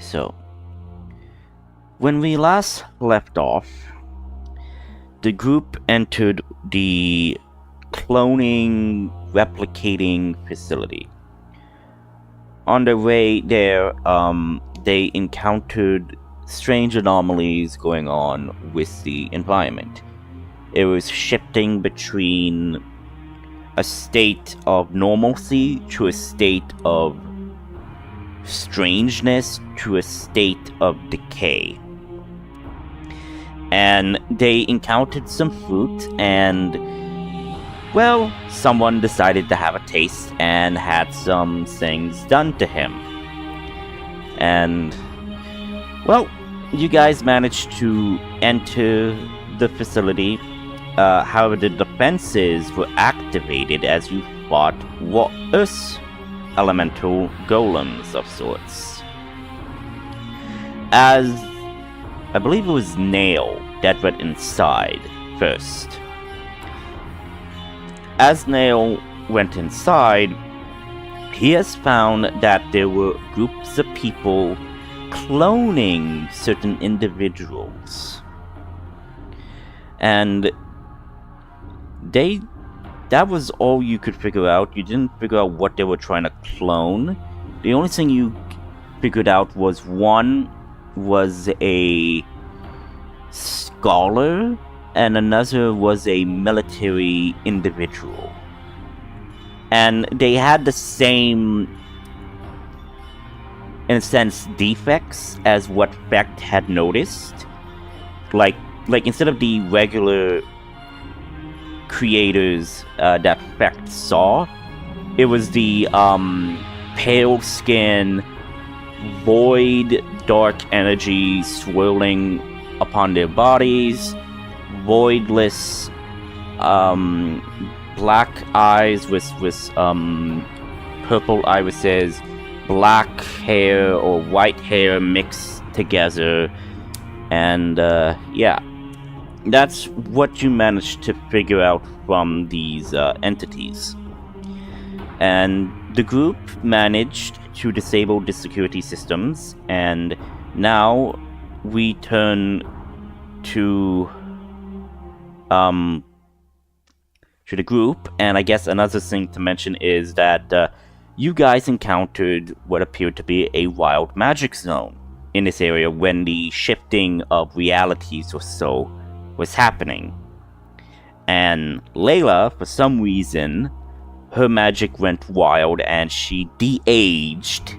So, when we last left off, the group entered the cloning, replicating facility. On their way there, they encountered strange anomalies going on with the environment. It was shifting between a state of normalcy to a state of strangeness to a state of decay. And they encountered some fruit, and well, someone decided to have a taste and had some things done to him. And well, you guys managed to enter the facility. However, the defenses were activated as you fought earth elemental golems of sorts. As I believe it was Nail that went inside first. As Nail went inside, he has found that there were groups of people cloning certain individuals. And that was all you could figure out. You didn't figure out what they were trying to clone. The only thing you figured out was one was a scholar and another was a military individual. And they had the same, in a sense, defects as what Fecht had noticed. Like instead of the regular creators that Fecht saw, it was the pale skin, void, dark energy swirling upon their bodies, voidless, black eyes with purple irises, black hair or white hair mixed together, and yeah. That's what you managed to figure out from these entities. And the group managed to disable the security systems, and now we turn to the group. And I guess another thing to mention is that you guys encountered what appeared to be a wild magic zone in this area when the shifting of realities or so was happening. And Layla, for some reason, her magic went wild and she de-aged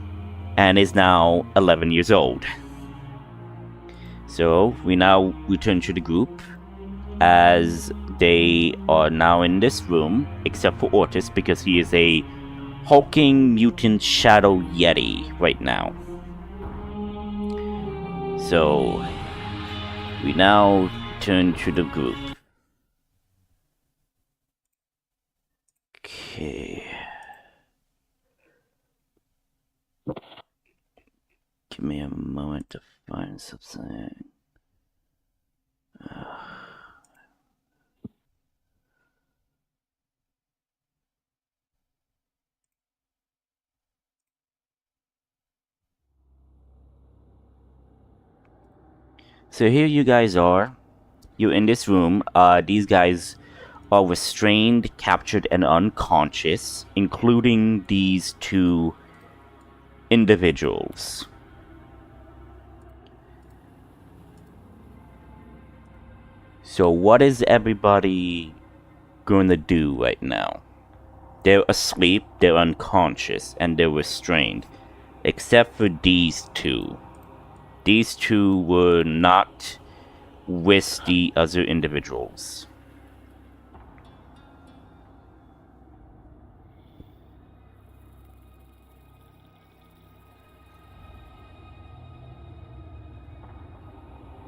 and is now 11 years old. So we now return to the group as they are now in this room, except for Ortis because he is a hulking mutant shadow yeti right now. So we now turn to the group. Okay. Give me a moment to find something. So here you guys are. You're in this room. These guys are restrained, captured, and unconscious, including these two individuals. So what is everybody going to do right now? They're asleep, they're unconscious, and they're restrained. Except for these two. These two were not with the other individuals.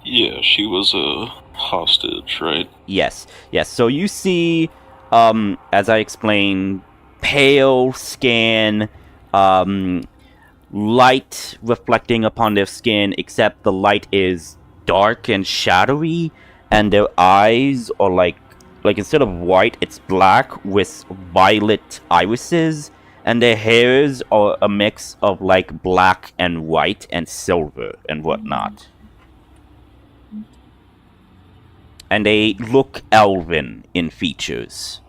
Yeah, she was a hostage, right? Yes. So you see, as I explained, pale skin, light reflecting upon their skin, except the light is dark and shadowy, and their eyes are like instead of white, it's black with violet irises, And their hairs are a mix of like black and white and silver and whatnot. And they look elven in features.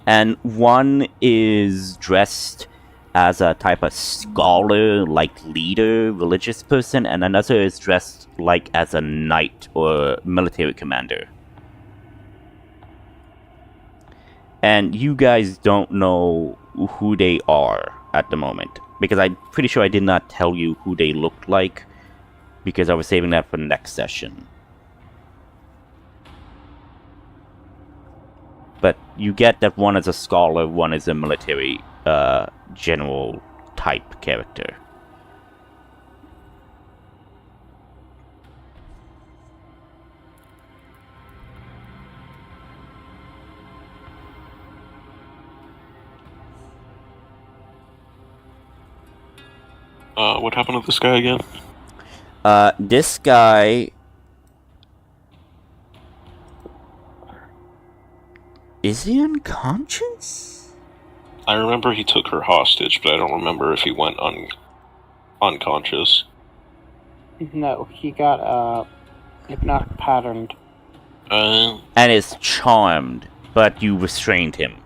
And one is dressed as a type of scholar, like leader, religious person, and another is dressed like as a knight or military commander. And you guys don't know who they are at the moment, because I'm pretty sure I did not tell you who they looked like, because I was saving that for the next session. But you get that one is a scholar, one is a military general type character. What happened to this guy again? This guy... Is he unconscious? I remember he took her hostage, but I don't remember if he went unconscious. No, he got hypnotic patterned. And is charmed, but you restrained him.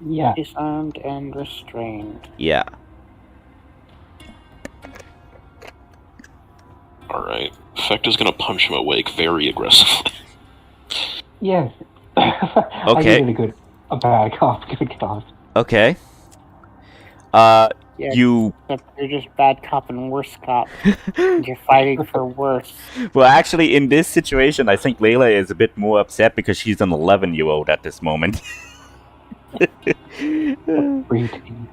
Yeah. Disarmed and restrained. Yeah. Alright. Fecta's gonna punch him awake very aggressively. Yes. Okay. I did a bad cop, good cop. Okay. Yeah, You... except you're just bad cop and worse cop. You're fighting for worse. Well, actually, in this situation, I think Layla is a bit more upset because she's an 11-year-old at this moment. Preteen.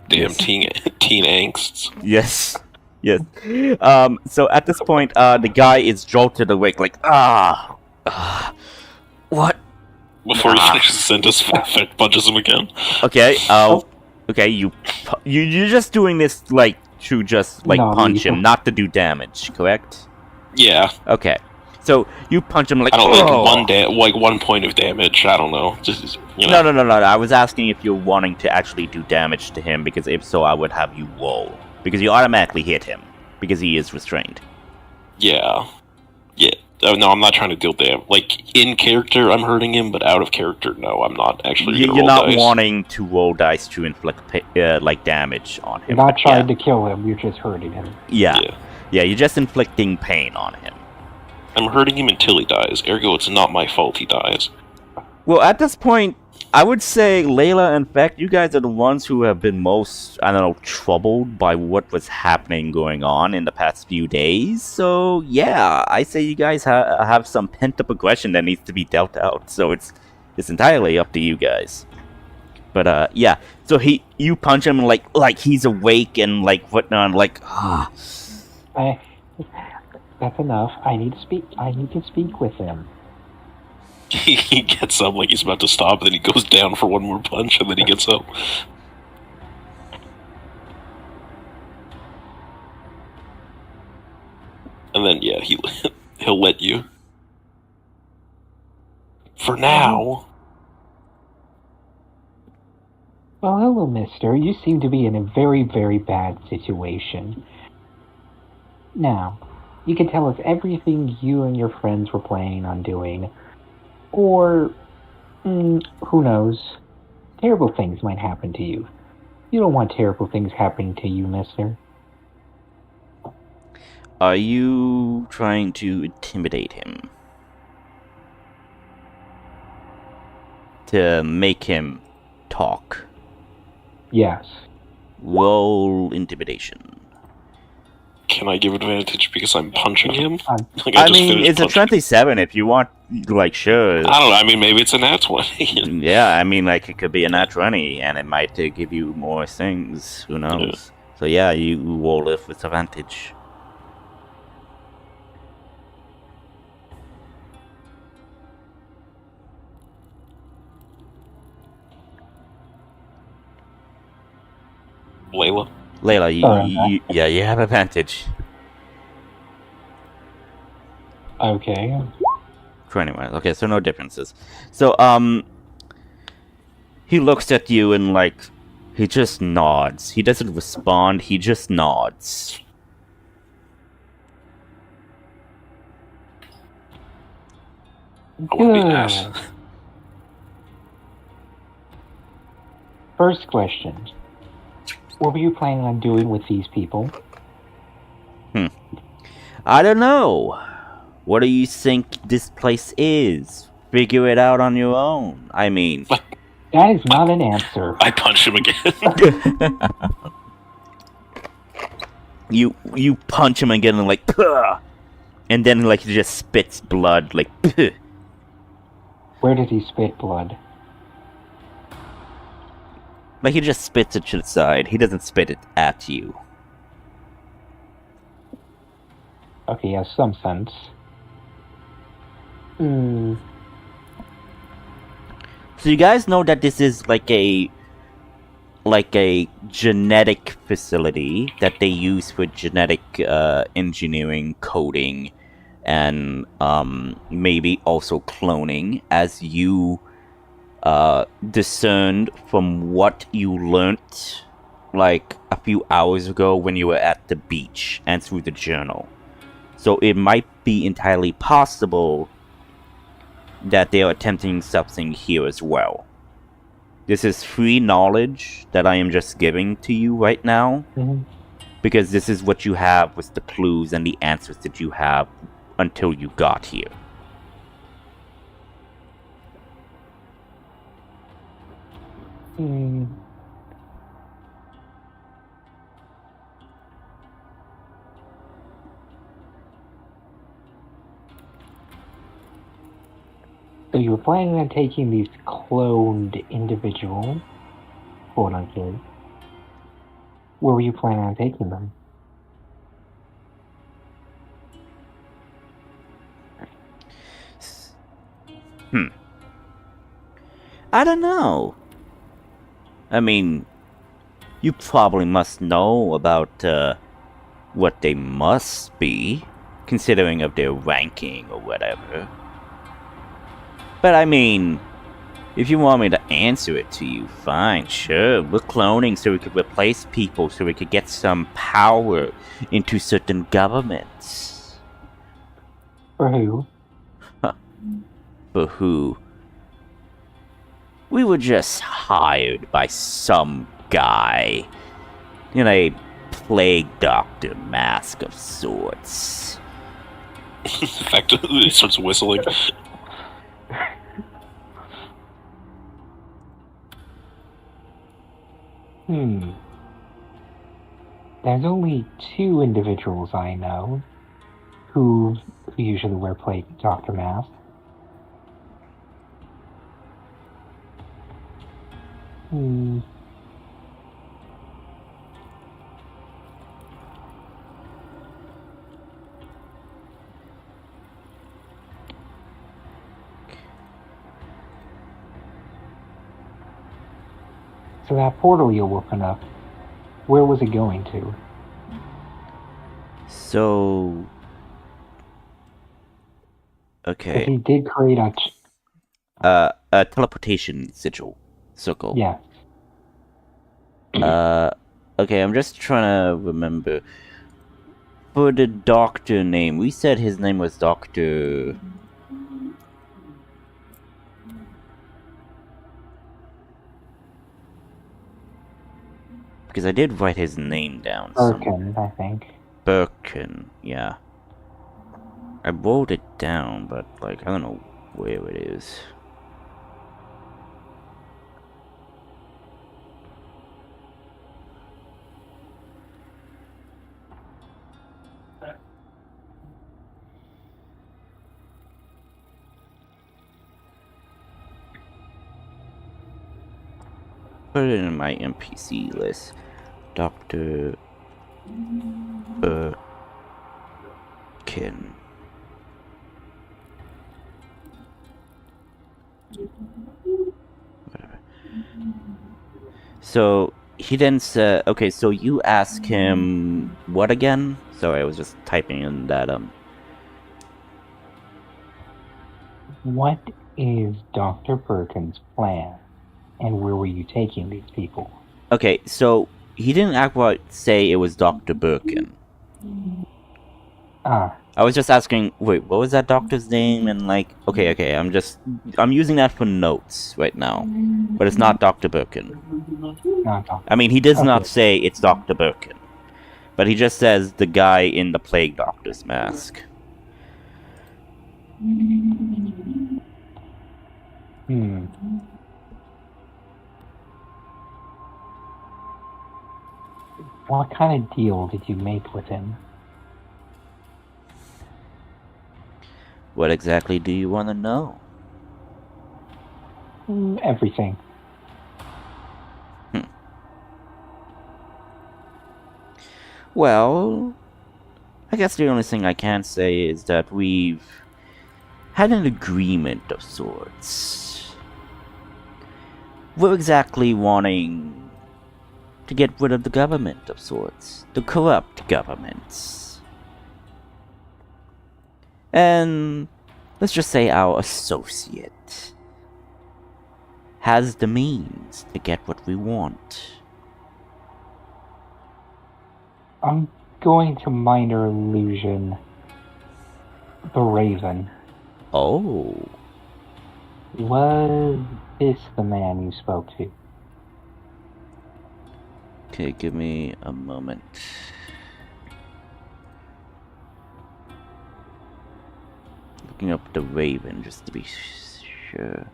Damn teen angsts. Yes. Yes. So at this point, the guy is jolted awake, like, what? Before he finishes the sentence, Fect punches him again. Okay, okay, you're just doing this, like, to just, like, punch him, not to do damage, correct? Yeah. Okay. So, you punch him, like, I don't like one point of damage, I don't know. Just, you know. No, I was asking if you're wanting to actually do damage to him, because if so, I would have you roll. Because you automatically hit him, because he is restrained. Yeah. Yeah. No, I'm not trying to deal damage. Like, in character, I'm hurting him, but out of character, no, I'm not actually gonna You're not dice. wanting to roll dice to inflict, like, damage on him. You're not trying to kill him, you're just hurting him. Yeah, you're just inflicting pain on him. I'm hurting him until he dies, ergo it's not my fault he dies. Well, at this point, I would say, Layla, in fact, you guys are the ones who have been most, I don't know, troubled by what was happening going on in the past few days. So, yeah, I say you guys have some pent-up aggression that needs to be dealt out. So it's entirely up to you guys. But, yeah. So you punch him like he's awake and, like, whatnot, like, That's enough. I need to speak with him. He gets up like he's about to stop, and then he goes down for one more punch, and then he gets up. And then, yeah, he'll let you. For now. Well, hello, mister. You seem to be in a very, very bad situation. Now, you can tell us everything you and your friends were planning on doing. Or, who knows, terrible things might happen to you. You don't want terrible things happening to you, mister. Are you trying to intimidate him? To make him talk? Yes. Roll intimidation. Can I give advantage because I'm punching him? Like, I mean, it's a 27 if you want, like, sure. I don't know, I mean, maybe it's a nat 20. Yeah, I mean, like, it could be a nat 20, and it might give you more things, who knows. Yeah. So yeah, you roll it with advantage. Layla, you have advantage. Okay. 20 miles. Okay, so no differences. So, he looks at you and, like, he just nods. He doesn't respond, he just nods. I want to be an ass. Good. First question. What were you planning on doing with these people? I don't know. What do you think this place is? Figure it out on your own. I mean... That is not an answer. I punch him again. You punch him again and like... Puh! And then like he just spits blood like... Puh! Where did he spit blood? Like he just spits it to the side. He doesn't spit it at you. Okay, has some sense. So you guys know that this is like a genetic facility that they use for genetic engineering, coding, and maybe also cloning, as you discerned from what you learnt like a few hours ago when you were at the beach and through the journal. So it might be entirely possible that they are attempting something here as well. This is free knowledge that I am just giving to you right now, because this is what you have with the clues and the answers that you have until you got here. So you were planning on taking these cloned individuals, quote unquote. Where were you planning on taking them? I don't know. I mean, you probably must know about what they must be, considering of their ranking or whatever. But I mean, if you want me to answer it to you, fine, sure. We're cloning so we could replace people, so we could get some power into certain governments. For who? For who? We were just hired by some guy in a plague doctor mask of sorts. In fact, he starts whistling. There's only 2 individuals I know who usually wear plague doctor masks. So that portal you opened up, where was it going to? So... Okay. He did create a teleportation circle. Yeah. Okay, I'm just trying to remember. For the doctor name, we said his name was Dr. Because I did write his name down. Birkin, I think. Birkin, yeah. I wrote it down, but, like, I don't know where it is. Put it in my NPC list. Dr. Birkin. Whatever. So he then said, okay, so you ask him what again? Sorry, I was just typing in that What is Dr. Birkin's plan? And where were you taking these people? Okay, so he didn't outright say it was Dr. Birkin. Ah, I was just asking, wait, what was that doctor's name? And like, okay, I'm using that for notes right now. But it's not Dr. Birkin. not Dr. I mean, he does not Okay. say it's Dr. Birkin. But he just says the guy in the plague doctor's mask. What kind of deal did you make with him? What exactly do you want to know? Everything. Well, I guess the only thing I can say is that we've had an agreement of sorts. We're exactly wanting to get rid of the government of sorts. The corrupt governments. And let's just say our associate has the means to get what we want. I'm going to minor illusion the Raven. Oh. Was this the man you spoke to? Okay, give me a moment. Looking up the Raven just to be sure.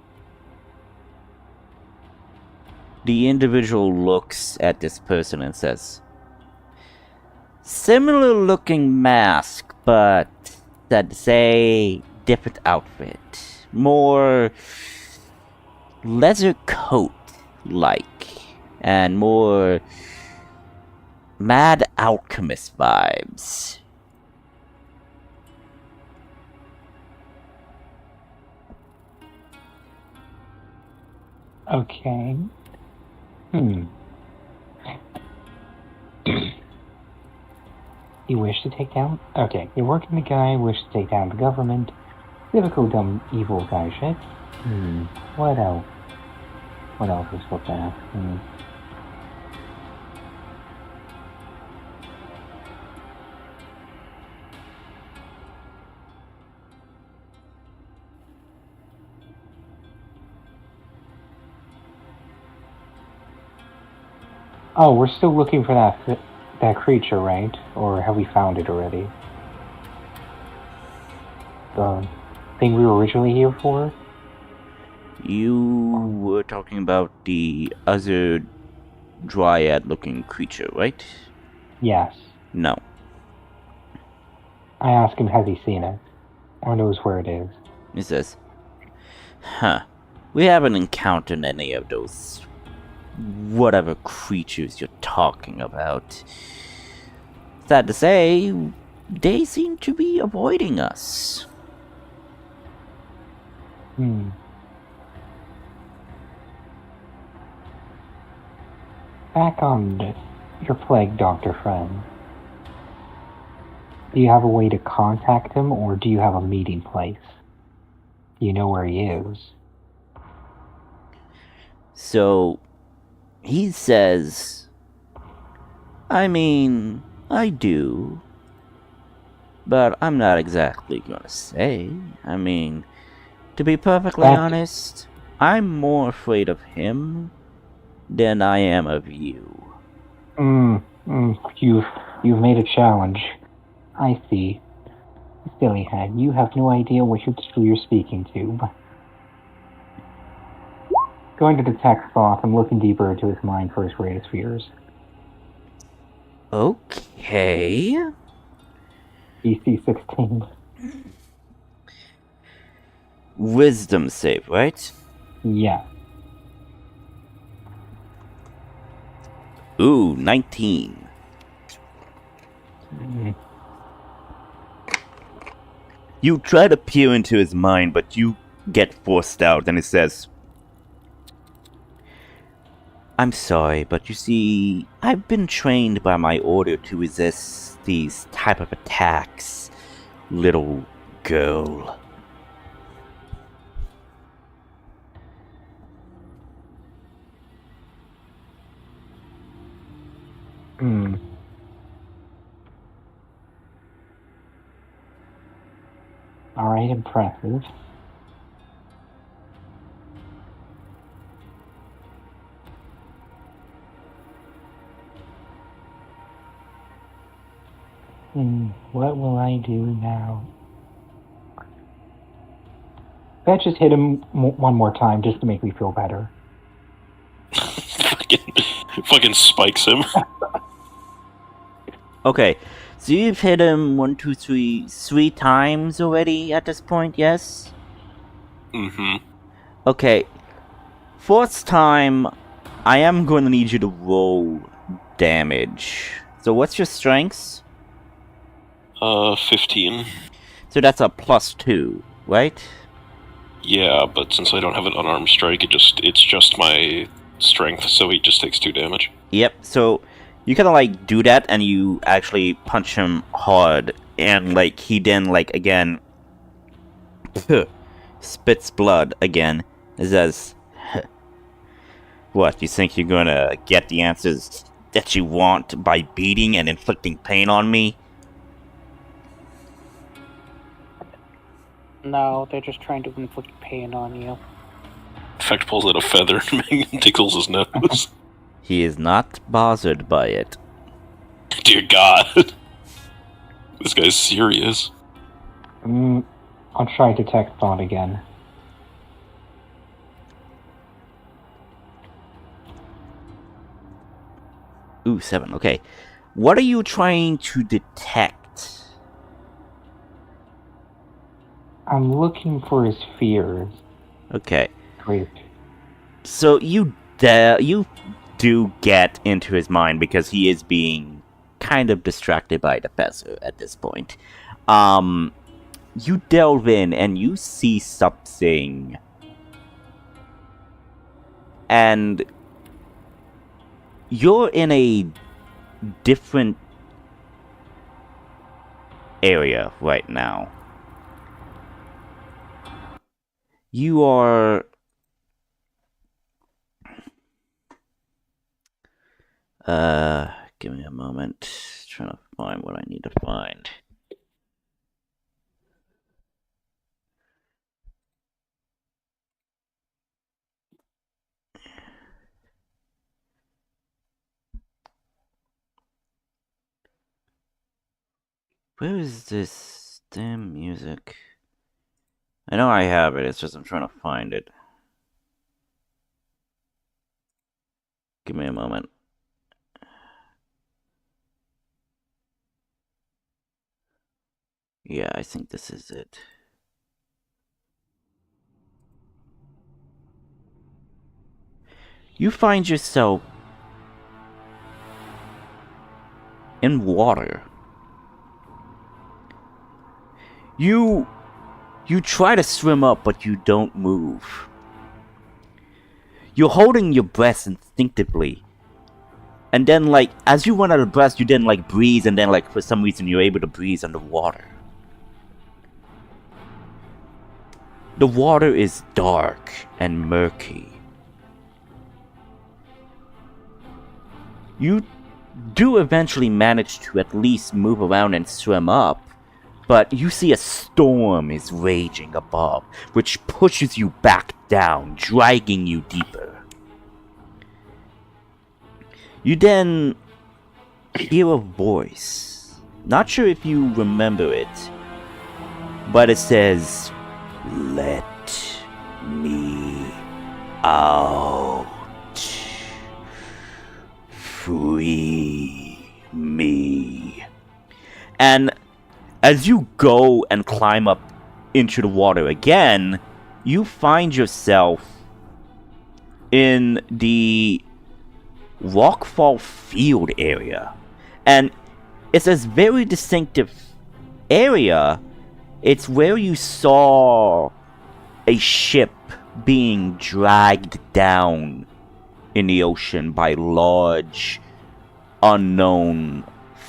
The individual looks at this person and says, similar looking mask, but I'd say different outfit. More leather coat like, and more mad alchemist vibes. Okay. You wish to take down? Okay, you're working the guy, wish to take down the government. Typical dumb evil guy shit. What else? What else is supposed to ask? Oh, we're still looking for that creature, right? Or have we found it already? The thing we were originally here for? You were talking about the other dryad-looking creature, right? Yes. No. I asked him, has he seen it? Or knows where it is? He says, we haven't encountered any of those whatever creatures you're talking about. Sad to say, they seem to be avoiding us. Back on your plague doctor friend. Do you have a way to contact him, or do you have a meeting place? Do you know where he is? So, he says, I mean, I do, but I'm not exactly gonna say. I mean, to be perfectly honest, I'm more afraid of him than I am of you. You've made a challenge. I see. Silly head, you have no idea who you're speaking to. Going to detect thought, I'm looking deeper into his mind for his greatest fears. Okay. DC 16. Wisdom save, right? Yeah. Ooh, 19. You try to peer into his mind, but you get forced out, and it says, I'm sorry, but you see, I've been trained by my order to resist these type of attacks, little girl. Hmm. Alright, impressive. What will I do now? That just hit him one more time just to make me feel better. fucking spikes him. Okay, so you've hit him 1, 2, 3, 3 times already at this point, yes? Mm-hmm. Okay, fourth time, I am going to need you to roll damage. So what's your strengths? 15. So that's a +2, right? Yeah, but since I don't have an unarmed strike, it's just my strength, so he just takes 2 damage. Yep, so you kind of like do that and you actually punch him hard and like he then like again spits blood again. It says, what, you think you're gonna get the answers that you want by beating and inflicting pain on me? No, they're just trying to inflict pain on you. Feck pulls out a feather and tickles his nose. He is not bothered by it. Dear God. This guy's serious. I'll try detect thought again. Ooh, 7, okay. What are you trying to detect? I'm looking for his fears. Okay. Great. So you do get into his mind because he is being kind of distracted by the professor at this point. You delve in and you see something. And you're in a different area right now. You are... give me a moment. Trying to find what I need to find. Where is this damn music? I know I have it, it's just I'm trying to find it. Give me a moment. Yeah, I think this is it. You find yourself in water. You try to swim up, but you don't move. You're holding your breath instinctively. And then, like, as you run out of breath, you then, like, breathe, and then, like, for some reason, you're able to breathe underwater. The water is dark and murky. You do eventually manage to at least move around and swim up, but you see a storm is raging above, which pushes you back down, dragging you deeper. You then hear a voice. Not sure if you remember it, but it says, "Let me out. Free me." And as you go and climb up into the water again, you find yourself in the Rockfall Field area. And it's a very distinctive area. It's where you saw a ship being dragged down in the ocean by large, unknown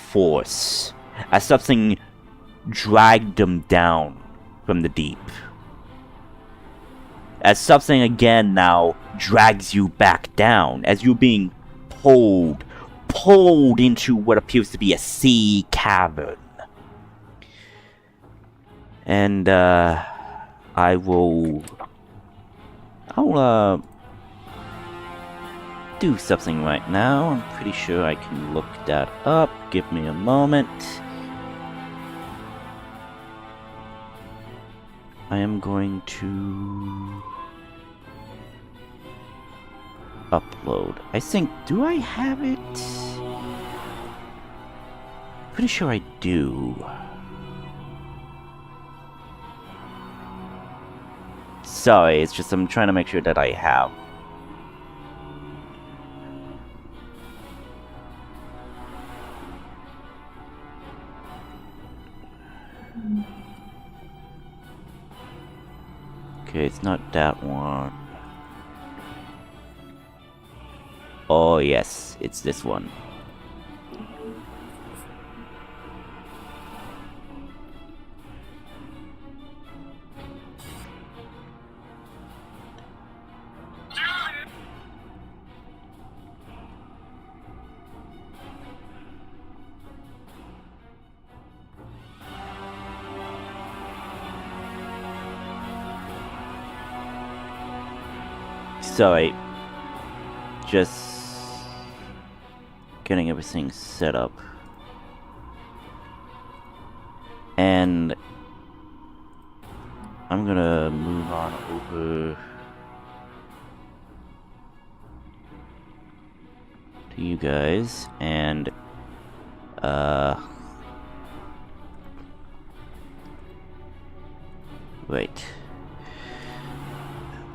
force, as something dragged them down from the deep. As something again now drags you back down, as you're being pulled pulled into what appears to be a sea cavern. And, I'll do something right now. I'm pretty sure I can look that up. Give me a moment. I am going to upload. I think, do I have it? Pretty sure I do. Sorry, it's just I'm trying to make sure that I have. Okay, it's not that one. Oh yes, it's this one. Sorry, just getting everything set up. And I'm gonna move on over to you guys and wait.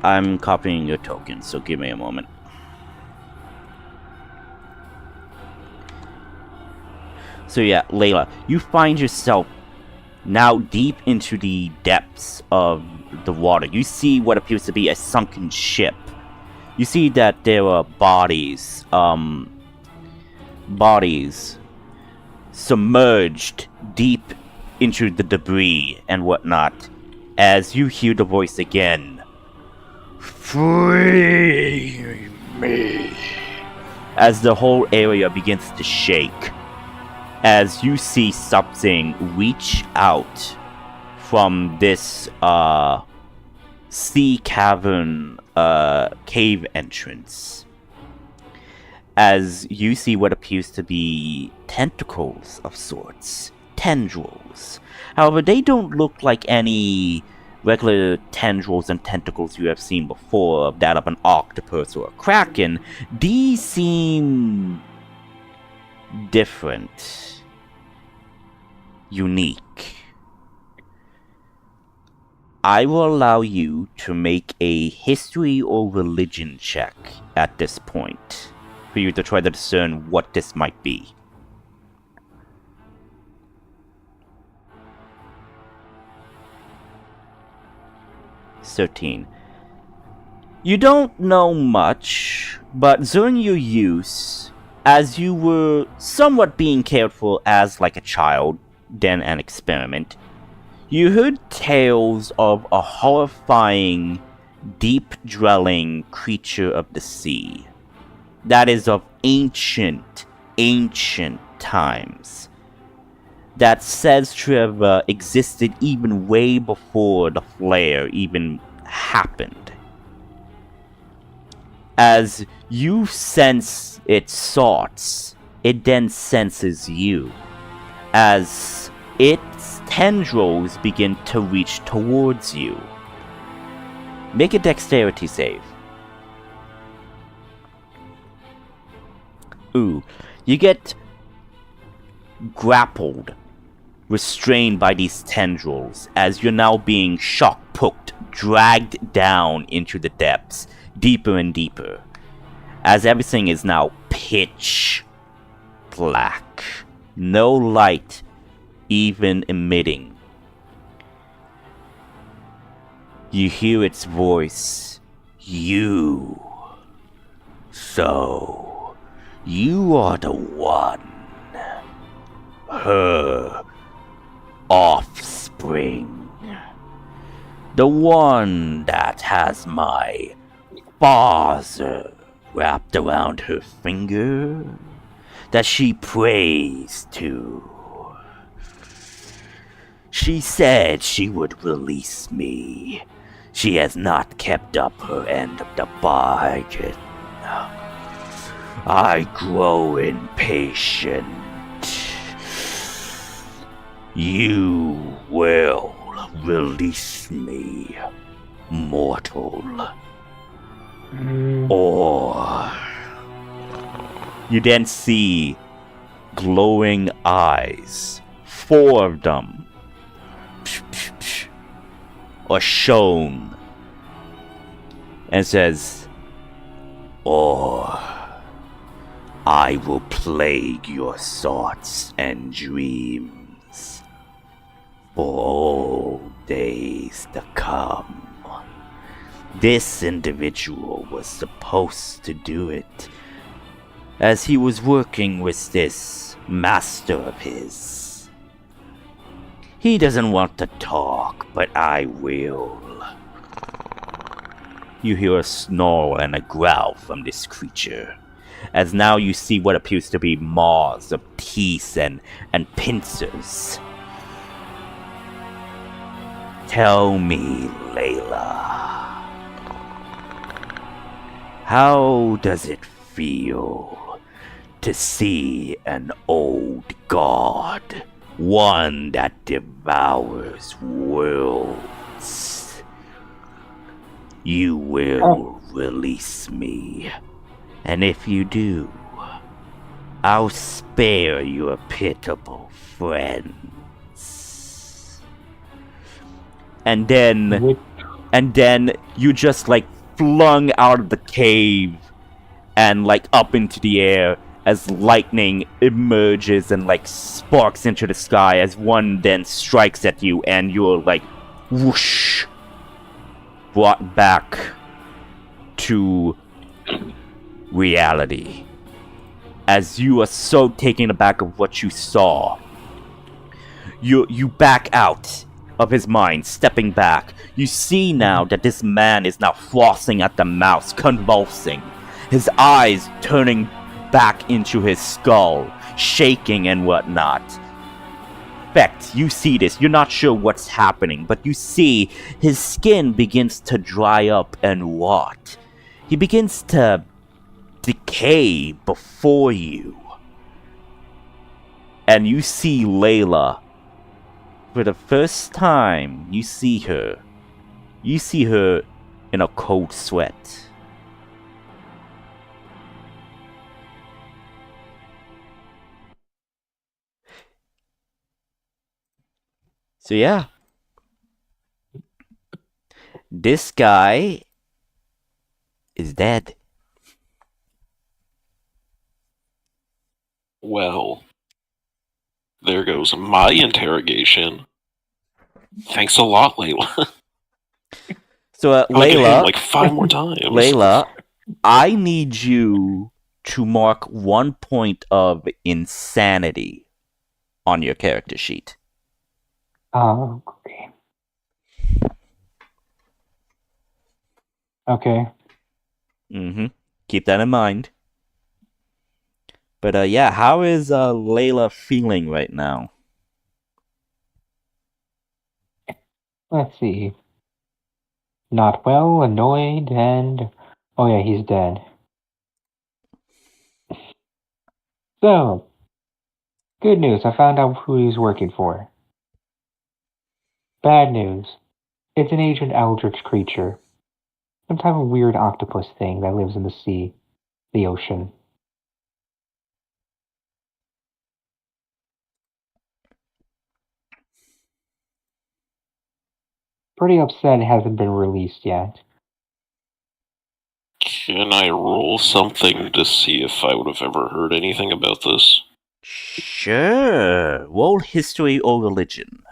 I'm copying your token, so give me a moment. So yeah, Layla, you find yourself now deep into the depths of the water. You see what appears to be a sunken ship. You see that there are bodies submerged deep into the debris and whatnot, as you hear the voice again. Free me. As the whole area begins to shake, as you see something reach out from this sea cavern cave entrance. As you see what appears to be tentacles of sorts, tendrils. However, they don't look like any regular tendrils and tentacles you have seen before, that of an octopus or a kraken. These seem different, unique. I will allow you to make a history or religion check at this point, for you to try to discern what this might be. 13. You don't know much, but during your use, as you were somewhat being cared for as like a child, then an experiment, you heard tales of a horrifying, deep-dwelling creature of the sea. That is of ancient times. That says to have existed even way before the flare even happened. As you sense its thoughts, it then senses you. As its tendrils begin to reach towards you. Make a dexterity save. Ooh, you get grappled, restrained by these tendrils, as you're now being shock-poked, dragged down into the depths, deeper and deeper, as everything is now pitch black, no light even emitting. You hear its voice. You. So, you are the one. Her offspring. The one that has my father wrapped around her finger. that she prays to. She said she would release me. She has not kept up her end of the bargain. I grow impatient. You will release me, mortal. Or... You then see glowing eyes, 4 of them, are shown, and says, or I will plague your thoughts and dreams for all days to come. This individual was supposed to do it, as he was working with this master of his. He doesn't want to talk, but I will. You hear a snarl and a growl from this creature, as now you see what appears to be maws of teeth and pincers. Tell me, Layla, how does it feel to see an old god, one that devours worlds? You will release me, and if you do, I'll spare your pitiable friends. And then you just flung out of the cave and up into the air as lightning emerges and sparks into the sky as one then strikes at you, and you're whoosh, brought back to reality as you are so taken aback of what you saw. You back out of his mind, stepping back. You see now that this man is now flossing at the mouth, convulsing, his eyes turning back into his skull, shaking and whatnot. Fact, you see this, you're not sure what's happening, but you see his skin begins to dry up and rot. He begins to decay before you. And you see Layla. For the first time, you see her. You see her in a cold sweat. So yeah. This guy is dead. Well, there goes my interrogation. Thanks a lot, Layla. So Layla, 5 more times. Layla, I need you to mark 1 point of insanity on your character sheet. Oh, okay. Okay. Keep that in mind. But yeah, how is Layla feeling right now? Let's see. Not well, annoyed, and... Oh yeah, he's dead. So, good news, I found out who he's working for. Bad news, it's an ancient eldritch creature. Some type of weird octopus thing that lives in the sea, the ocean. Pretty upset it hasn't been released yet. Can I roll something to see if I would have ever heard anything about this? Sure. Roll history or religion.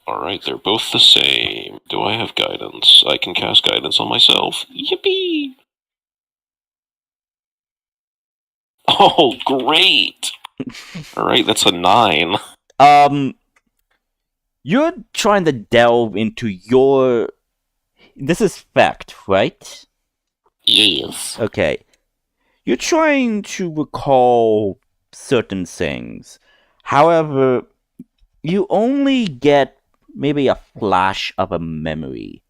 Alright, they're both the same. Do I have guidance? I can cast guidance on myself. Yippee! Oh, great! Alright, that's a 9. You're trying to delve into your... This is fact, right? Yes. Okay. You're trying to recall certain things. However, you only get maybe a flash of a memory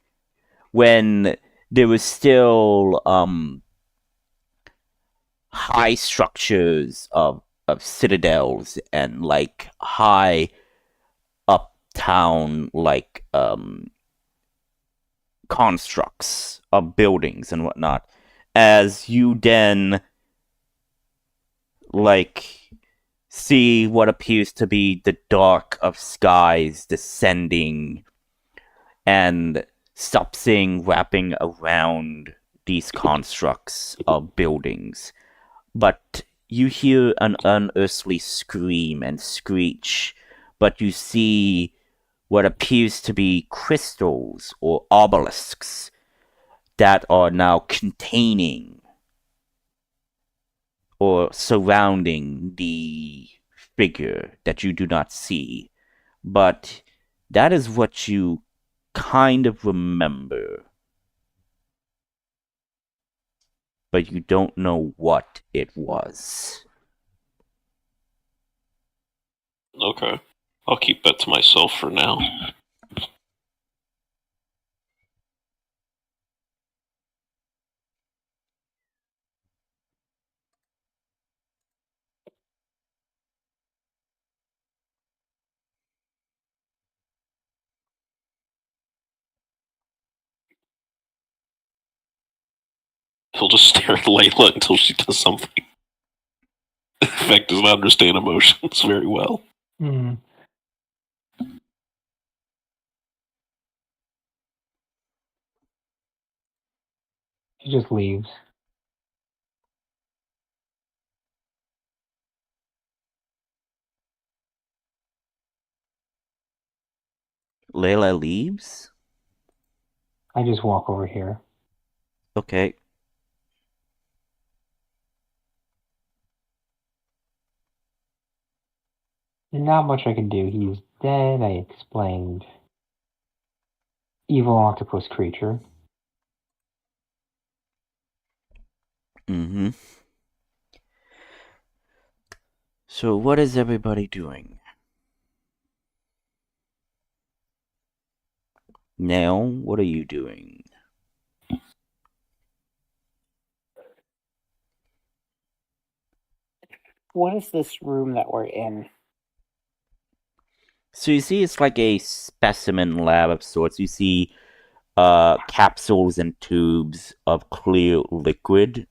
when there was still high structures of citadels and like high uptown like constructs of buildings and whatnot, as you then like see what appears to be the dark of skies descending and something wrapping around these constructs of buildings. But you hear an unearthly scream and screech, but you see what appears to be crystals or obelisks that are now containing or surrounding the figure that you do not see. But that is what you kind of remember. But you don't know what it was. Okay. I'll keep that to myself for now. He'll just stare at Layla until she does something. Effect does not understand emotions very well. Hmm. He just leaves. Layla leaves? I just walk over here. Okay. Not much I can do. He's dead, I explained. Evil octopus creature. Mm-hmm. So what is everybody doing? Now, what are you doing? What is this room that we're in? So you see it's like a specimen lab of sorts. You see capsules and tubes of clear liquid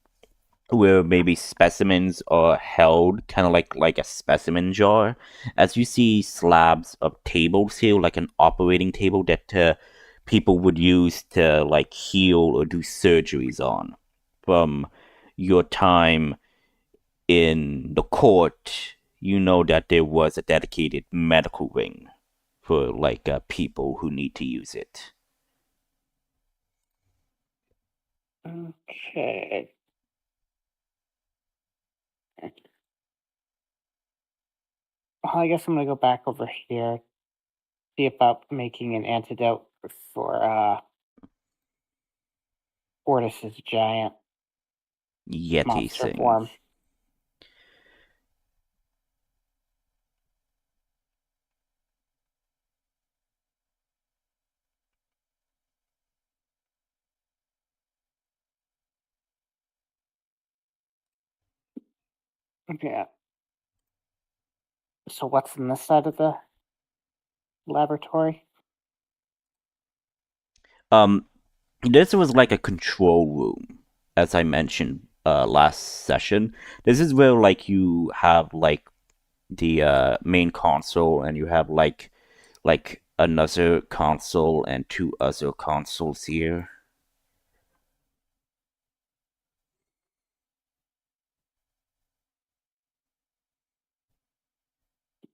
where maybe specimens are held, kind of like a specimen jar. As you see slabs of tables here, like an operating table that people would use to like heal or do surgeries on from your time in the court. You know that there was a dedicated medical wing for like people who need to use it. Okay. Well, I guess I'm gonna go back over here, see about making an antidote for Ortis's giant Yeti monster thing. form. Yeah. So what's in this side of the laboratory? This was like a control room, as I mentioned last session. This is where like you have like the main console, and you have like another console and two other consoles here.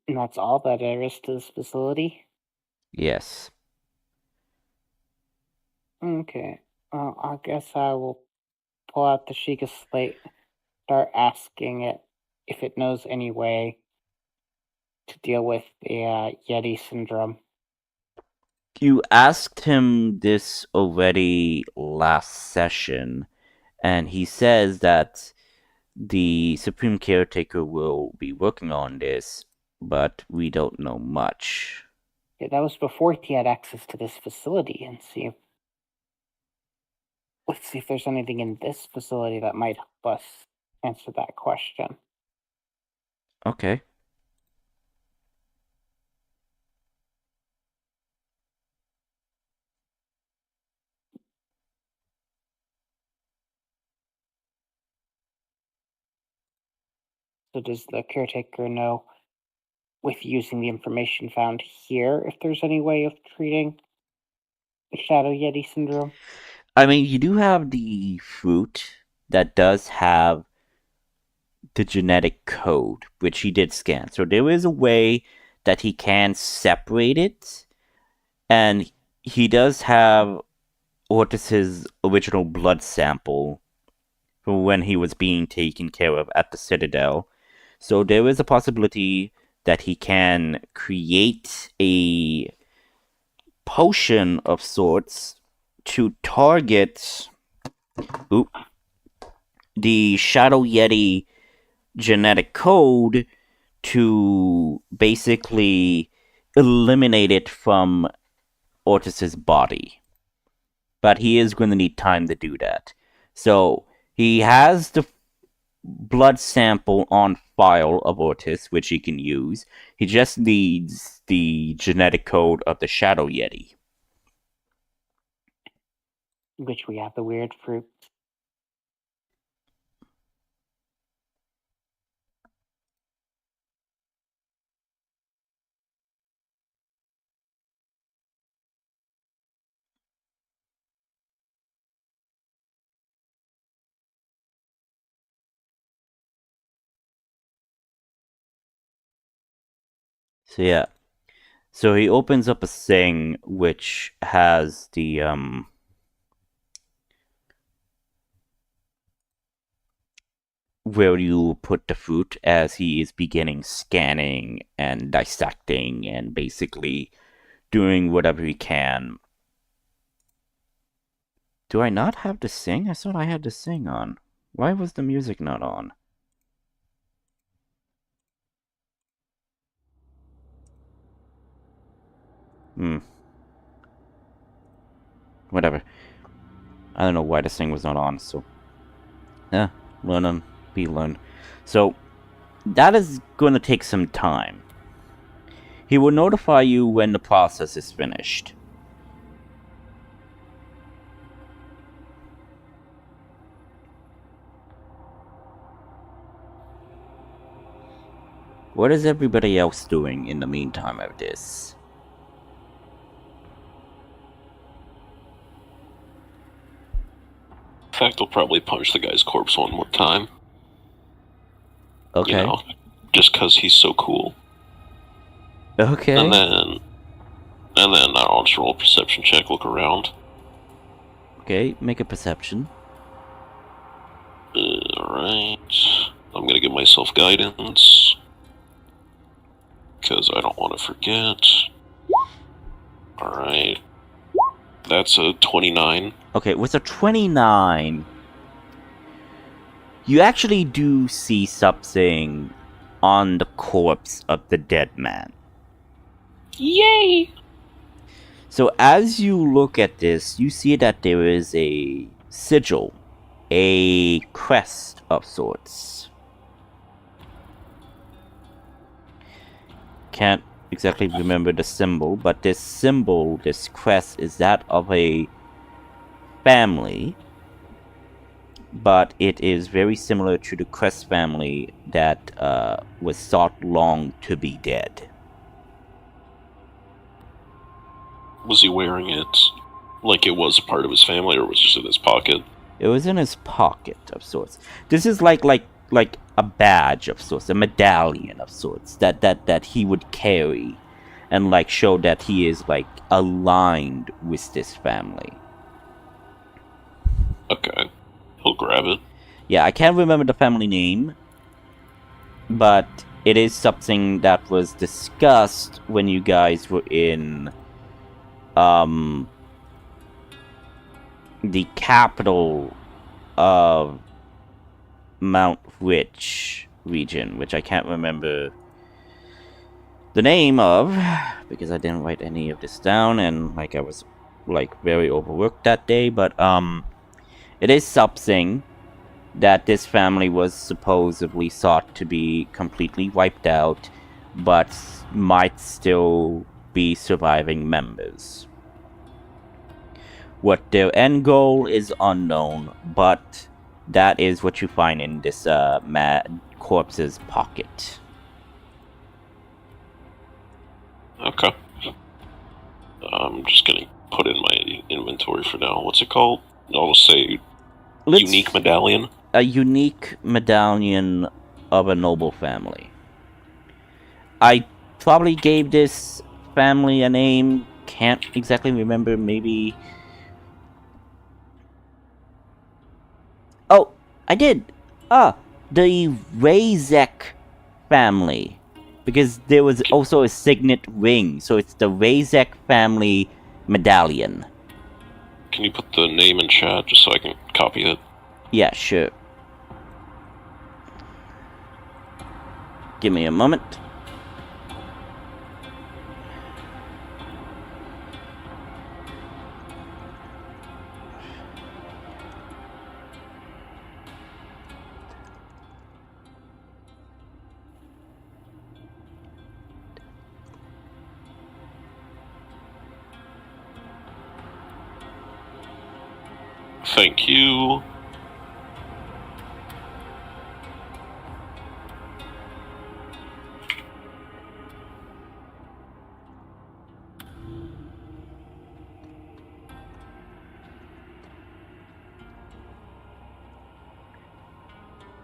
And that's all that there is to this facility? Yes. Okay. I guess I will pull out the Sheikah slate, start asking it if it knows any way to deal with the Yeti syndrome. You asked him this already last session, and he says that the Supreme Caretaker will be working on this, but we don't know much. Yeah, that was before he had access to this facility, and let's see if there's anything in this facility that might help us answer that question. Okay. So does the caretaker know, with using the information found here, if there's any way of treating the Shadow Yeti syndrome? I mean, you do have the fruit that does have the genetic code, which he did scan. So there is a way that he can separate it, and he does have Ortis's original blood sample from when he was being taken care of at the Citadel. So there is a possibility that he can create a potion of sorts to target the Shadow Yeti genetic code to basically eliminate it from Ortis's body. But he is going to need time to do that. So he has the blood sample on file of Ortis, which he can use. He just needs the genetic code of the Shadow Yeti. Which we have the weird fruit. So yeah. So he opens up a thing which has the where you put the fruit as he is beginning scanning and dissecting and basically doing whatever he can. Do I not have the sing? I thought I had the sing on. Why was the music not on? Whatever. I don't know why the thing was not on, so... Yeah, learn and be learned. So, that is going to take some time. He will notify you when the process is finished. What is everybody else doing in the meantime of this? In fact, I'll probably punch the guy's corpse one more time. Okay. You know, just because he's so cool. Okay. And then I'll just roll a perception check, look around. Okay, make a perception. Alright. I'm gonna give myself guidance. Because I don't want to forget. Alright. That's a 29. Okay, with a 29, you actually do see something on the corpse of the dead man. Yay! So as you look at this, you see that there is a sigil, a crest of sorts. Can't exactly remember the symbol, but this symbol, this crest, is that of a family, but it is very similar to the crest family that was thought long to be dead. Was he wearing it like it was a part of his family, or was it just in his pocket? It was in his pocket of sorts. This is like a badge of sorts, a medallion of sorts that he would carry and like show that he is like aligned with this family. Okay. He'll grab it. Yeah, I can't remember the family name, but it is something that was discussed when you guys were in the capital of Mount Rich region, which I can't remember the name of because I didn't write any of this down, and like I was like very overworked that day. But it is something that this family was supposedly thought to be completely wiped out, but might still be surviving members. What their end goal is unknown, but that is what you find in this mad corpse's pocket. Okay. I'm just gonna put in my inventory for now. What's it called? I'll say unique medallion. A unique medallion of a noble family. I probably gave this family a name. Can't exactly remember. Maybe. Oh, I did. The Razek family. Because there was also a signet ring. So it's the Razek family medallion. Can you put the name in chat just so I can copy it? Yeah, sure. Give me a moment. Thank you.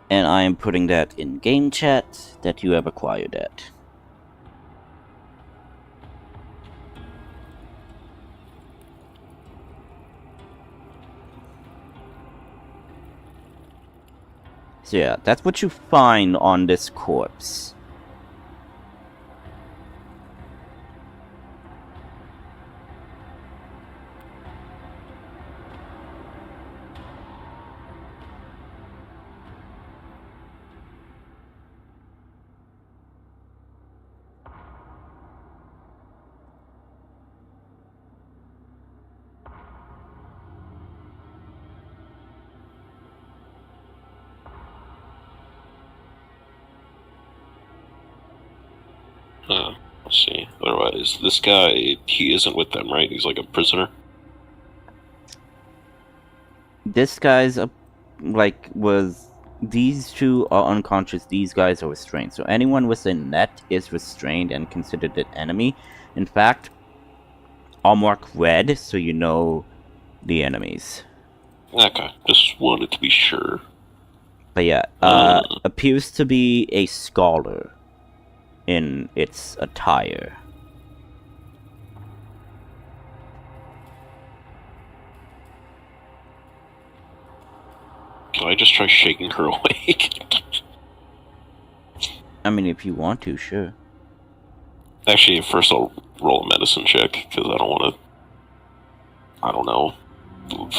And I am putting that in game chat that you have acquired that. So yeah, that's what you find on this corpse. Let's see. Otherwise, this guy, he isn't with them, right? He's like a prisoner? This guy's these two are unconscious, these guys are restrained. So anyone within net is restrained and considered an enemy. In fact, I'll mark red so you know the enemies. Okay, just wanted to be sure. But yeah, appears to be a scholar in its attire. Can I just try shaking her awake? I mean, if you want to, sure. Actually, first I'll roll a medicine check, because I don't want to... I don't know. Oof.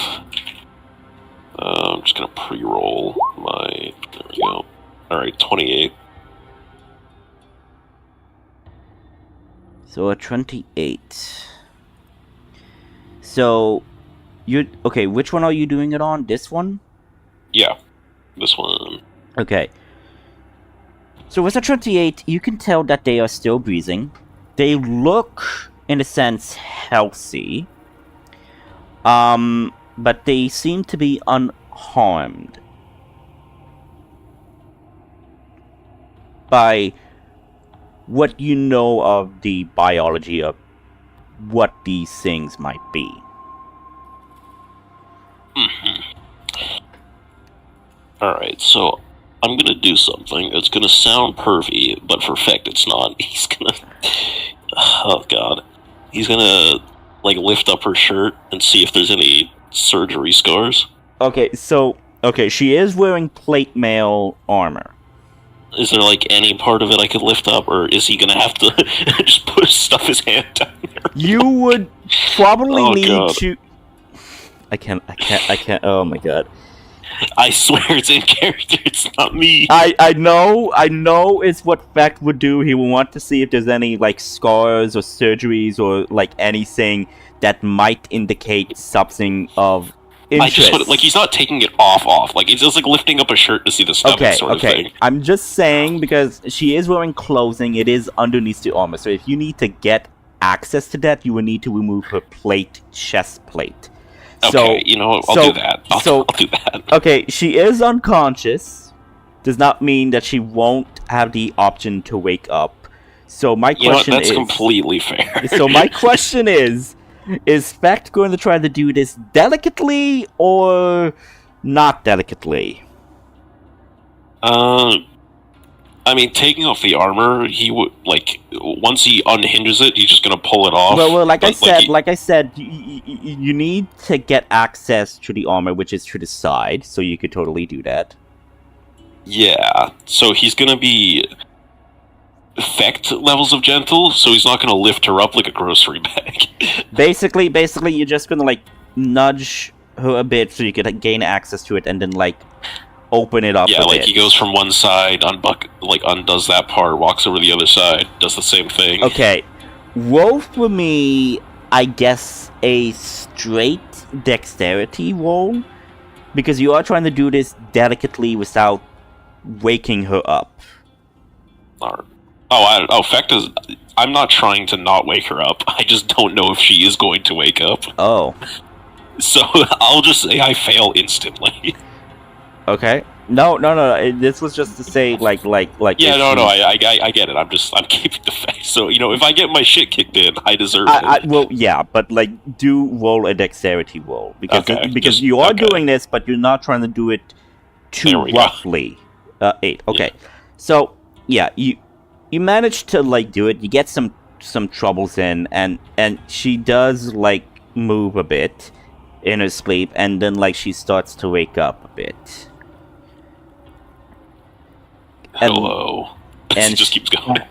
I'm just going to pre-roll my... There we go. Alright, 28. So a 28. So, okay, which one are you doing it on? This one? Yeah, this one. Okay. So with a 28, you can tell that they are still breathing. They look, in a sense, healthy. But they seem to be unharmed by what you know of the biology of what these things might be. Alright, so I'm gonna do something. It's gonna sound pervy, but for fact it's not. He's gonna... Oh god. He's gonna, like, lift up her shirt and see if there's any surgery scars. Okay, she is wearing plate mail armor. Is there, like, any part of it I could lift up, or is he gonna have to just stuff his hand down there? You would probably need God. to... I can't, oh my god. I swear it's in character. It's not me. I know it's what Feck would do. He would want to see if there's any like scars or surgeries or like anything that might indicate something of I interest. just like he's not taking it off. Like it's just like lifting up a shirt to see the stomach sort of thing. I'm just saying because she is wearing clothing. It is underneath the armor. So if you need to get access to that, you will need to remove her chest plate. Okay, you know, I'll do that. I'll do that. Okay, she is unconscious. Does not mean that she won't have the option to wake up. So my question that's completely fair. So my question is Fecht going to try to do this delicately or not delicately? I mean, taking off the armor, he would like once he unhinges it, he's just gonna pull it off. Well, like I said, you need to get access to the armor, which is to the side, so you could totally do that. Yeah, so he's gonna be effect levels of gentle, so he's not gonna lift her up like a grocery bag. Basically, you're just gonna like nudge her a bit so you could gain access to it, and then like open it up. Yeah, a like bit. he goes from one side, undoes that part, walks over the other side, does the same thing. Okay, roll for me, I guess, a straight dexterity roll, because you are trying to do this delicately without waking her up. I'm not trying to not wake her up. I just don't know if she is going to wake up. Oh. So I'll just say I fail instantly. Okay. No. This was just to say, like. Yeah, I get it. I'm keeping the fact. So if I get my shit kicked in, I deserve it. Well, yeah, but like, do roll a dexterity roll because you are doing this, but you're not trying to do it too roughly. 8. Okay. Yeah. So yeah, you manage to like do it. You get some troubles in, and she does like move a bit in her sleep, and then like she starts to wake up a bit. Hello. And she just keeps going.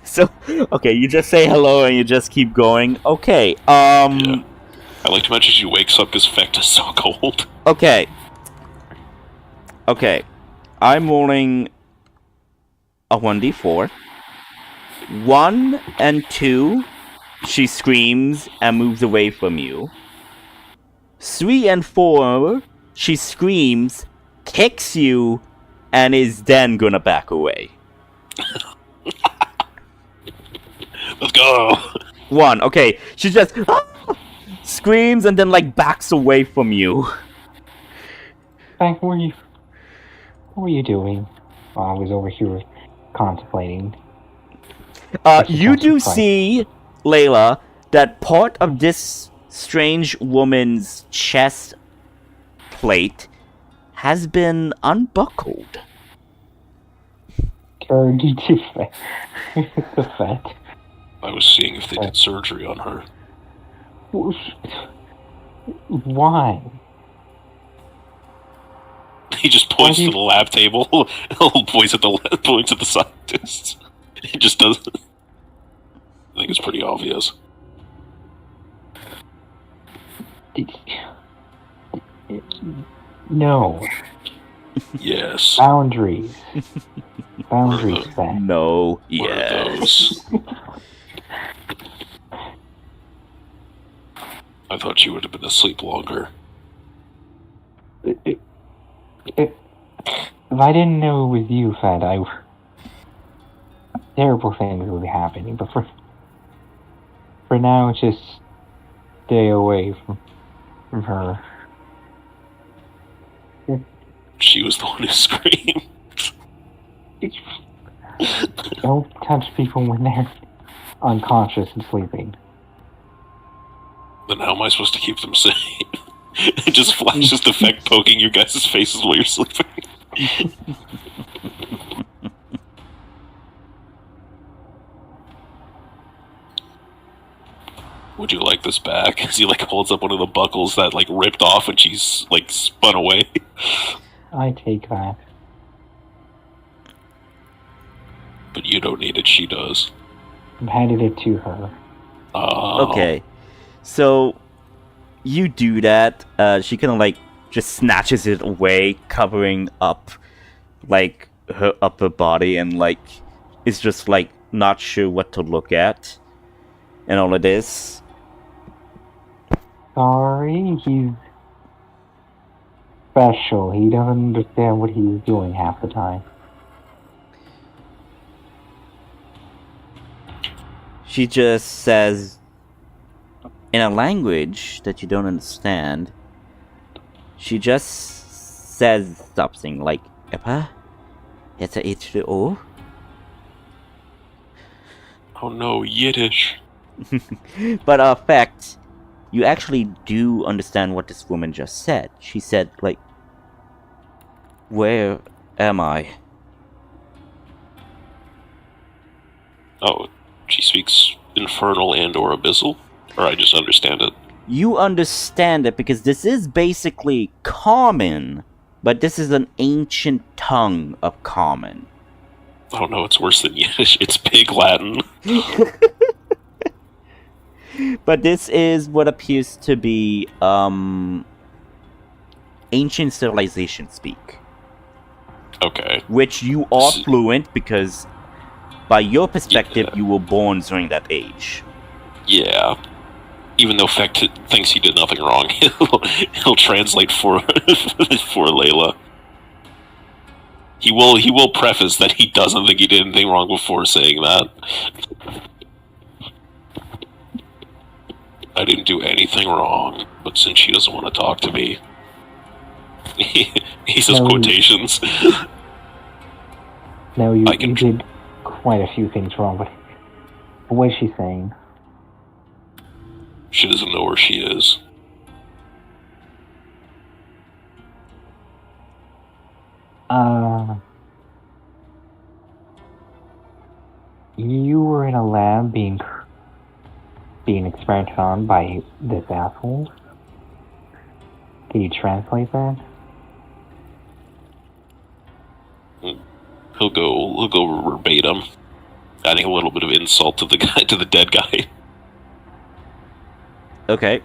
So okay, you just say hello and you just keep going. Okay. Yeah. I like to mention she wakes up because Fecht is so cold. Okay. I'm rolling a 1d4. 1 and 2, she screams and moves away from you. 3 and 4, she screams, kicks you, and is then gonna back away. Let's go. 1, okay. She just screams and then like backs away from you. What were you doing while I was over here contemplating? You do see, Layla, that part of this strange woman's chest plate has been unbuckled. Did you the fat? I was seeing if they did surgery on her. Why? He just points to the lab table. points at the scientists. He just does. I think it's pretty obvious. No. Yes. Boundaries, Fat. No. What are those? I thought you would have been asleep longer. If I didn't know it was you, Fat, terrible things would be happening. But for now, just stay away from her. She was the one who screamed. Don't touch people when they're unconscious and sleeping. Then how am I supposed to keep them safe? It just flashes the Fecht poking you guys' faces while you're sleeping. Would you like this back? As he like holds up one of the buckles that like ripped off and she's like spun away. I take that. But you don't need it, she does. I'm handed it to her. Okay. So, you do that. She kind of like just snatches it away, covering up like her upper body, and like is just like not sure what to look at and all of this. Sorry, he's special. He doesn't understand what he's doing half the time. She just says, in a language that you don't understand, she just says something like, Epa? It's a H2O? Oh no, Yiddish. But fact, you actually do understand what this woman just said. She said, like, where am I? Oh, she speaks infernal and or abyssal? Or I just understand it? You understand it because this is basically common, but this is an ancient tongue of common. Oh no, it's worse than Yiddish. It's Pig Latin. But this is what appears to be ancient civilization speak. Okay. Which you are fluent because, by your perspective, you were born during that age. Yeah. Even though Fecht thinks he did nothing wrong, he'll translate for for Layla. He will preface that he doesn't think he did anything wrong before saying that. I didn't do anything wrong, but since she doesn't want to talk to me, he says quotations. No, you did quite a few things wrong, but what is she saying? She doesn't know where she is. You were in a lab being experimented on by this asshole. Can you translate that? He'll go verbatim, adding a little bit of insult to the dead guy. Okay.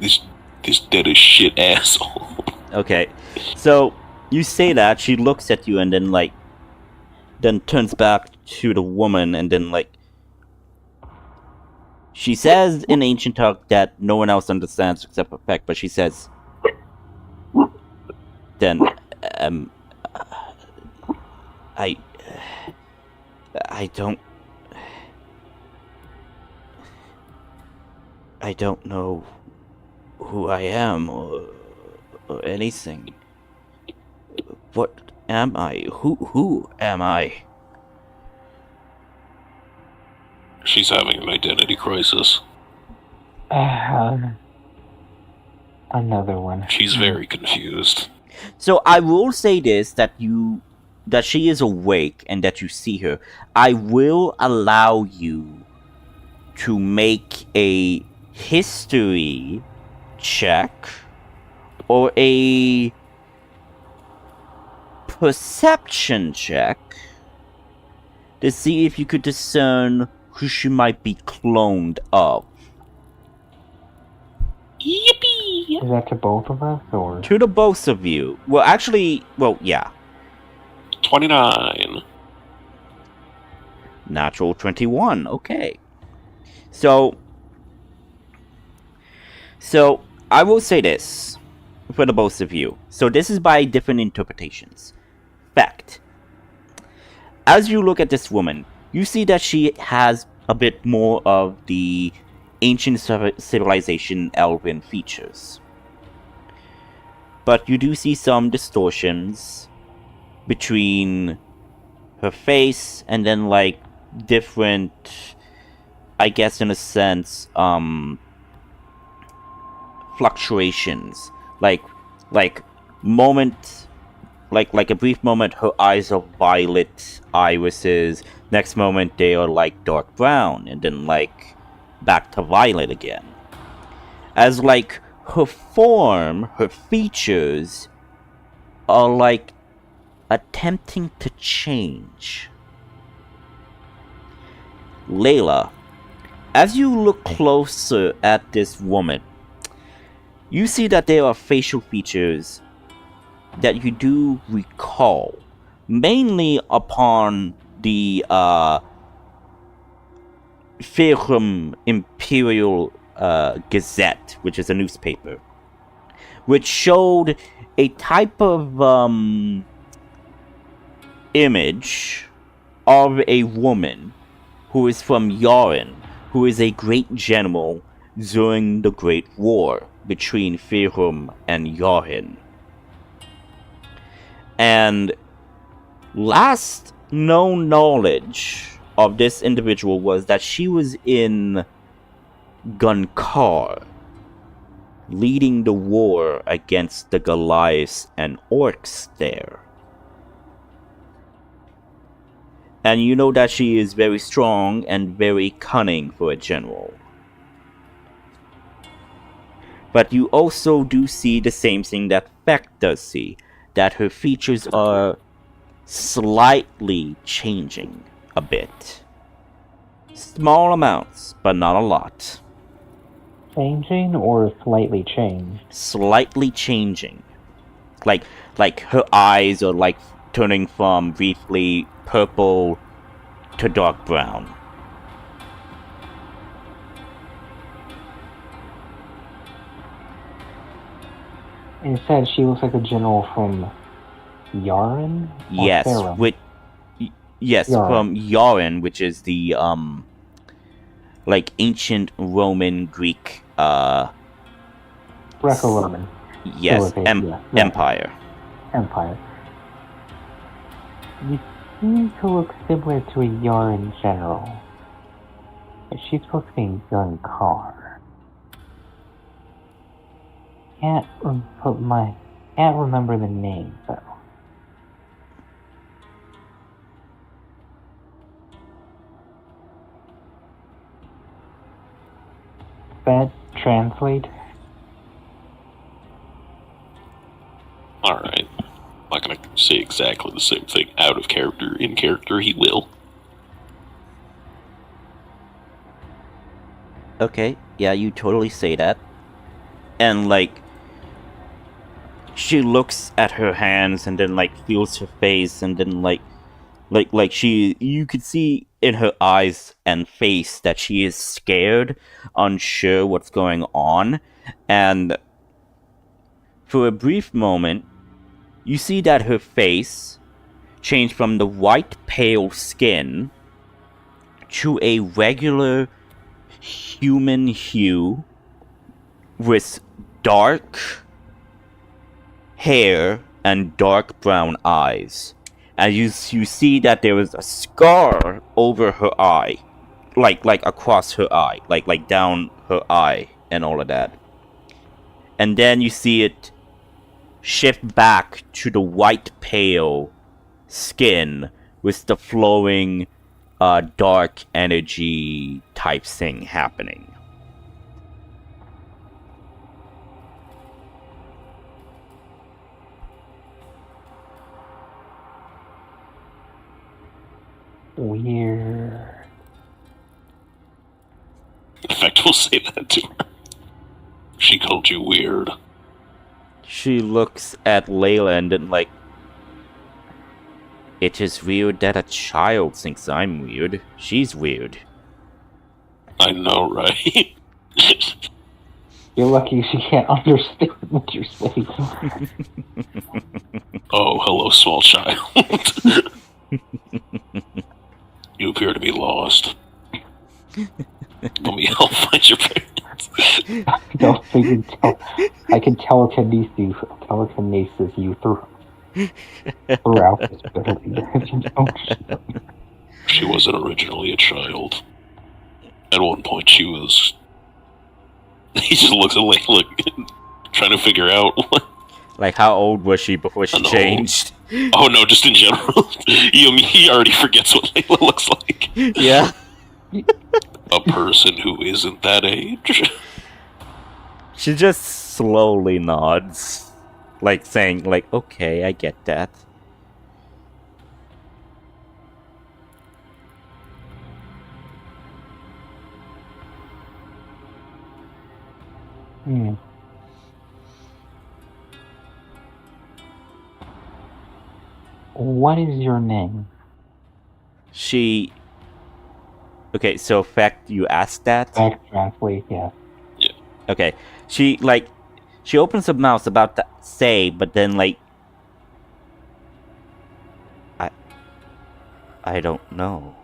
This dead as shit asshole. Okay. So you say that, she looks at you and then turns back to the woman and then she says in ancient talk that no one else understands except for Peck, but she says, then, I don't know who I am or anything. What am I? Who am I? She's having an identity crisis. Another one. She's very confused. So I will say this, that she is awake and that you see her. I will allow you to make a history check or a perception check to see if you could discern who she might be cloned of. Yippee! Is that to both of us, or? To the both of you. Well, actually, yeah. 29. Natural 21, okay. So I will say this for the both of you. So this is by different interpretations. Fact. As you look at this woman, you see that she has a bit more of the ancient civilization elven features. But you do see some distortions between her face and then different, I guess in a sense, fluctuations. Like moment, like a brief moment, her eyes are violet irises. Next moment, they are dark brown, and then back to violet again. As her form, her features are attempting to change. Layla, as you look closer at this woman, you see that there are facial features that you do recall, mainly upon the Fairham Imperial Gazette, which is a newspaper, which showed a type of image of a woman who is from Yaren, who is a great general during the Great War between Fairham and Yaren. And last known knowledge of this individual was that she was in Gunkar, leading the war against the Goliaths and Orcs there. And you know that she is very strong and very cunning for a general. But you also do see the same thing that Feck does see, that her features are slightly changing a bit. Small amounts, but not a lot. Changing or slightly changed? Slightly changing. Like her eyes are like turning from briefly purple to dark brown. And it said she looks like a general from Yaren? Yes, yes, Yaren. from Yaren, which is the like ancient Roman Greek Greco-Roman. yes, Yeah. empire. Empire. You seem to look similar to a Yaren general. But she's supposed to be in Gunkar. Can't remember the name though. That translate? Alright. I'm not gonna say exactly the same thing out of character. In character, he will. Okay, yeah, you totally say that. And like she looks at her hands and then like feels her face and then like you could see in her eyes and face that she is scared, unsure what's going on, and for a brief moment you see that her face changed from the white pale skin to a regular human hue with dark hair and dark brown eyes. And you see that there is a scar over her eye, like across her eye, like down her eye and all of that. And then you see it shift back to the white pale skin with the flowing dark energy type thing happening. Weird. In fact, we'll say that to her. She called you weird. She looks at Layla and then like, it is weird that a child thinks I'm weird. She's weird. I know, right? You're lucky she can't understand what you're saying. Oh, hello, small child. You appear to be lost. Let me help find your parents. No, I can telekinesis you throughout this building. She wasn't originally a child. At one point, she was. He just looks at Layla, trying to figure out what. Like, how old was she before she changed? Oh no, just in general. He already forgets what Layla looks like. Yeah. A person who isn't that age. She just slowly nods, like saying, like, okay, I get that. What is your name? She... Okay, so fact you asked that? Back translate, yes. Okay. She opens her mouth about to say, but then, like... I don't know.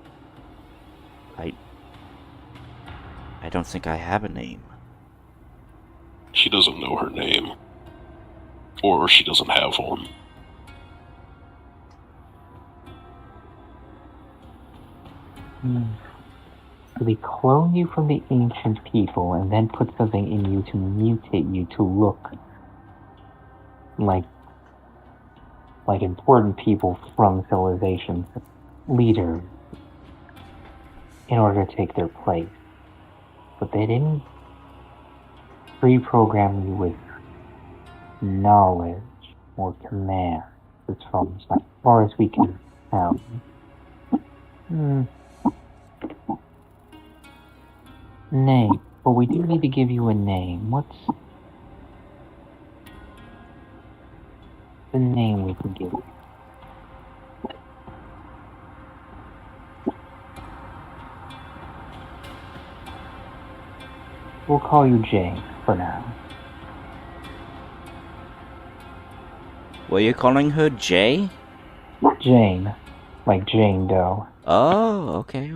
I don't think I have a name. She doesn't know her name. Or she doesn't have one. So they clone you from the ancient people and then put something in you to mutate you to look like important people from civilizations, leaders, in order to take their place. But they didn't pre-program you with knowledge or command, as far as we can tell. Name. But we do need to give you a name. What's the name we can give you? We'll call you Jane for now. Were you calling her Jay? Jane. Like Jane Doe. Oh, okay.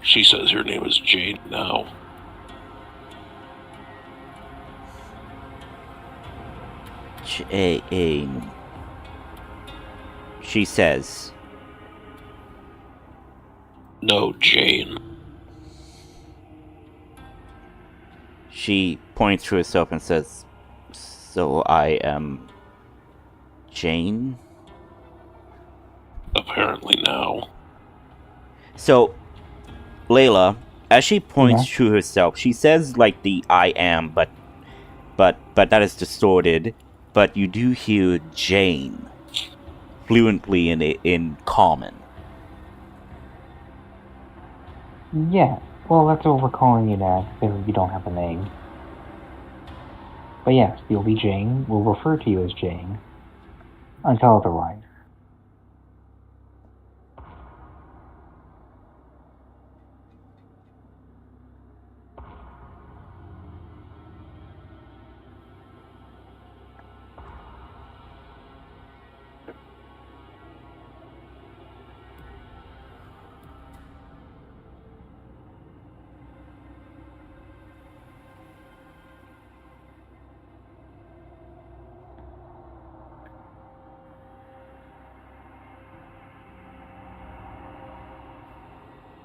She says her name is Jane now. Jane. She says. No, Jane. She points to herself and says, "So I am Jane?" Apparently now. So, Layla, as she points to herself, she says like the "I am," but that is distorted. But you do hear Jane fluently in common. Yeah, well, that's what we're calling you now, because you don't have a name. But yes, you'll be Jane. We'll refer to you as Jane. Until otherwise.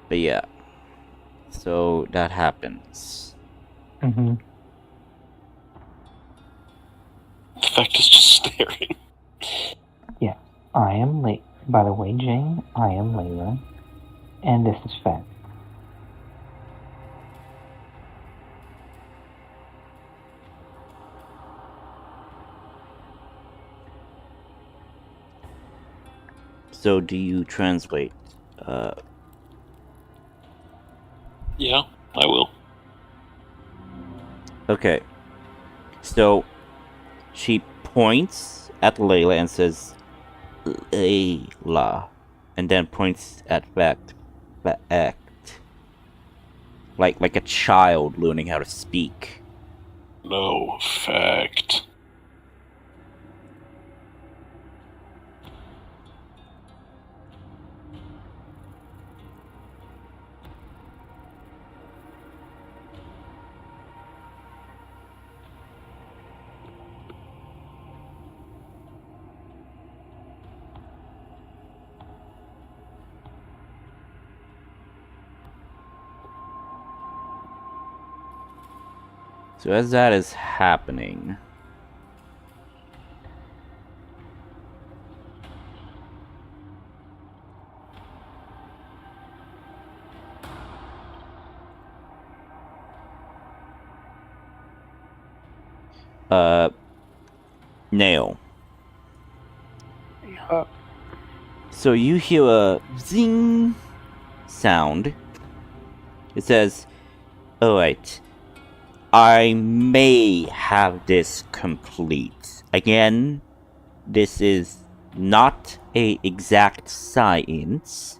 But yeah, so that happens. Mm-hmm. The fact is just staring. Yeah, I am By the way, Jane, I am Layla, and this is Fett. So do you translate? Yeah, I will. Okay. So she points at Layla and says, "Layla," and then points at Fact. Like a child learning how to speak. No, fact. So as that is happening, Nail. So you hear a zing sound. It says, "Alright, I may have this complete. Again, this is not a exact science,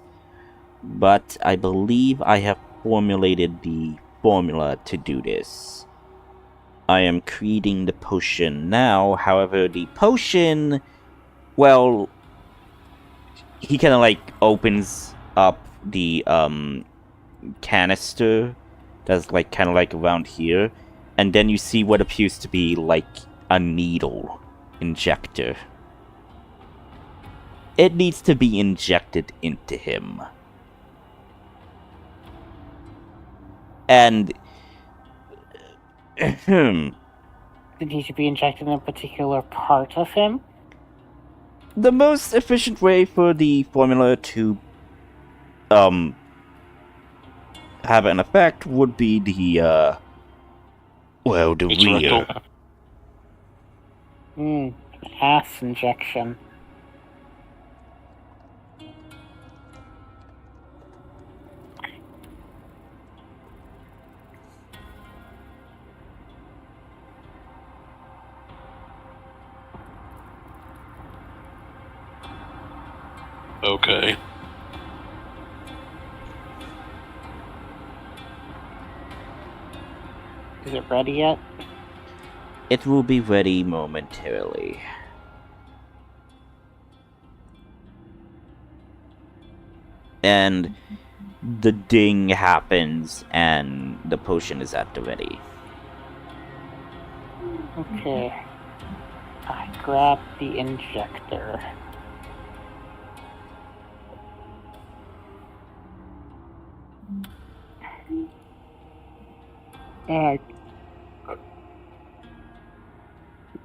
but I believe I have formulated the formula to do this. I am creating the potion now. However, the potion, well, he kind of like opens up the canister that's like kind of like around here, and then you see what appears to be like a needle injector. It needs to be injected into him. And Did he should be injected in a particular part of him? the most efficient way for the formula to have an effect would be the It's rear. rectal. Ass injection. Okay. Is it ready yet? It will be ready momentarily. And the ding happens, and the potion is at the ready. Okay. I grab the injector.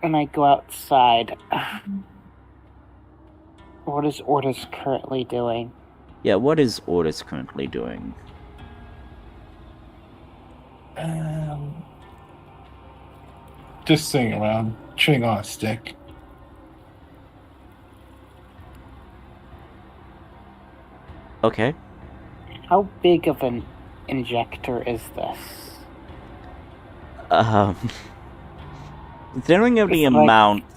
And I go outside. What is Ordis currently doing? Yeah, what is Ordis currently doing? Just sitting around, chewing on a stick. Okay. How big of an injector is this? Considering of the It's like- amount, Is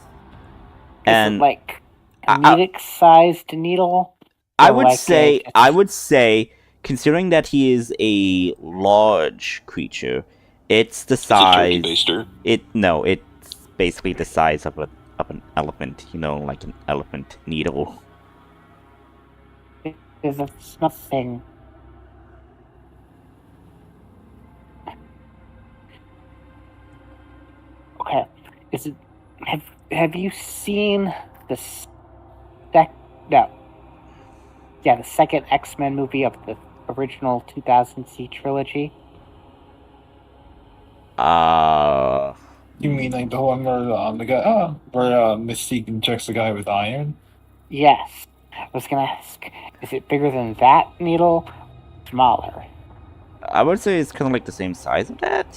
and it like I- comedic-sized needle? I or would like say, a- considering that he is a large creature, it's the It's a turkey size. baster. It's basically the size of an elephant. You know, like an elephant needle. Because it's nothing. Okay. Is it? Have you seen the the second X-Men movie of the original 2000C trilogy? You mean like the one where the guy, where Mystique injects the guy with iron? Yes. I was gonna ask, is it bigger than that needle? Smaller? I would say it's kind of like the same size of that.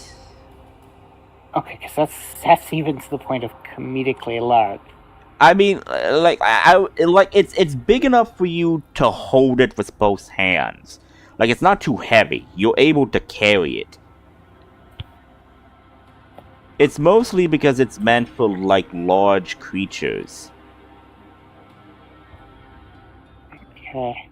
Okay, because that's even to the point of comedically large. I mean, like it's big enough for you to hold it with both hands. Like it's not too heavy. You're able to carry it. It's mostly because it's meant for like large creatures. Okay.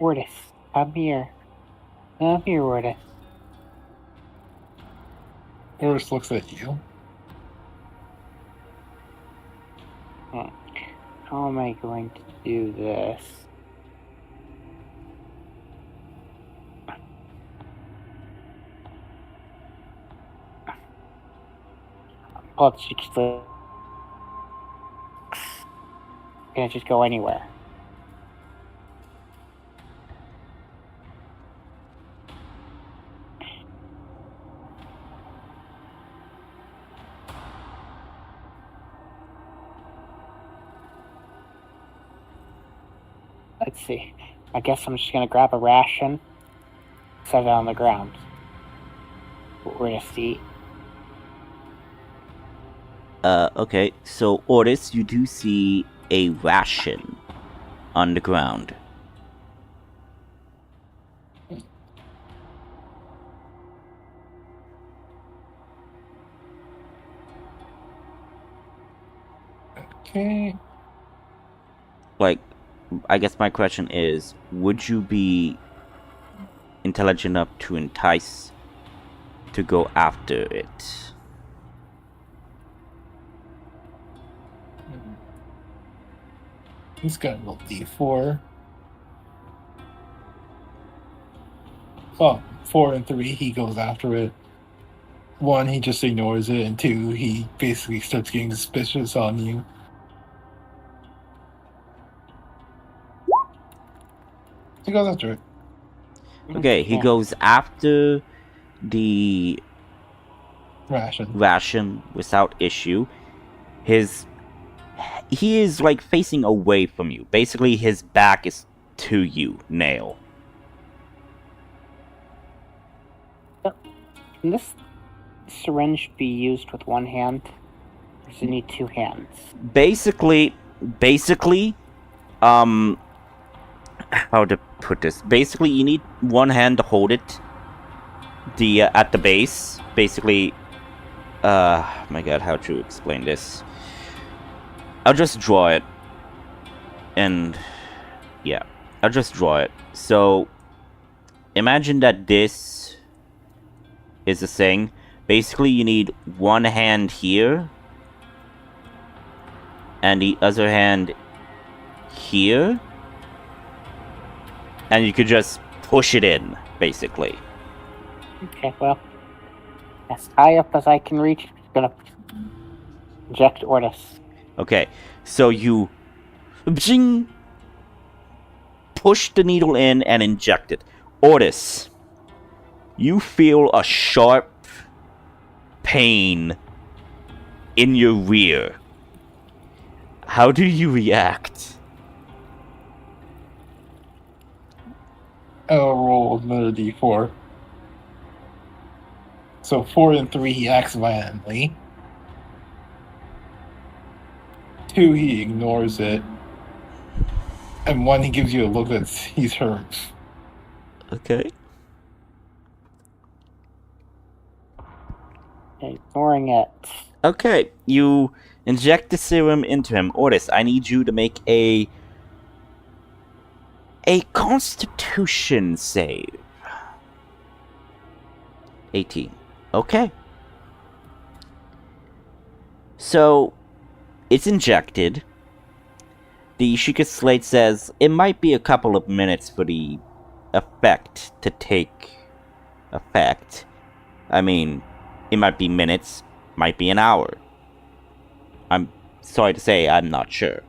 Wordis, come here. Come here, Wordis. Boris looks at you. How am I going to do this? Pull up the can't just go anywhere. Let's see. I guess I'm just gonna grab a ration, set it on the ground. We're gonna see. Okay, so Otis, you do see a ration on the ground. Okay. Like, I guess my question is, would you be intelligent enough to entice to go after it? He's got a little D4. Oh, 4 and 3, he goes after it. 1, he just ignores it, and 2, he basically starts getting suspicious on you. He goes after it. Okay, he goes after the Ration without issue. He is like facing away from you. Basically, his back is to you, Nail. Can this syringe be used with one hand? Or does it need two hands? Basically, how to put this? Basically, you need one hand to hold it. At the base, basically. My God, how to explain this? I'll just draw it, and yeah, I'll just draw it. So, imagine that this is a thing. Basically, you need one hand here, and the other hand here, and you could just push it in, basically. Okay, well, as high up as I can reach, I'm gonna inject Ortis. Okay, so you push the needle in and inject it. Ortis, you feel a sharp pain in your rear. How do you react? I'll roll another D4. So 4 and 3, he acts violently. 2, he ignores it. And 1, he gives you a look that he's hurt. Okay. Ignoring it. Okay, you inject the serum into him. Ortis, I need you to make a Constitution save. 18. Okay. So, it's injected. The Sheikah Slate says it might be a couple of minutes for the effect to take effect. I mean, it might be minutes, might be an hour. I'm sorry to say, I'm not sure.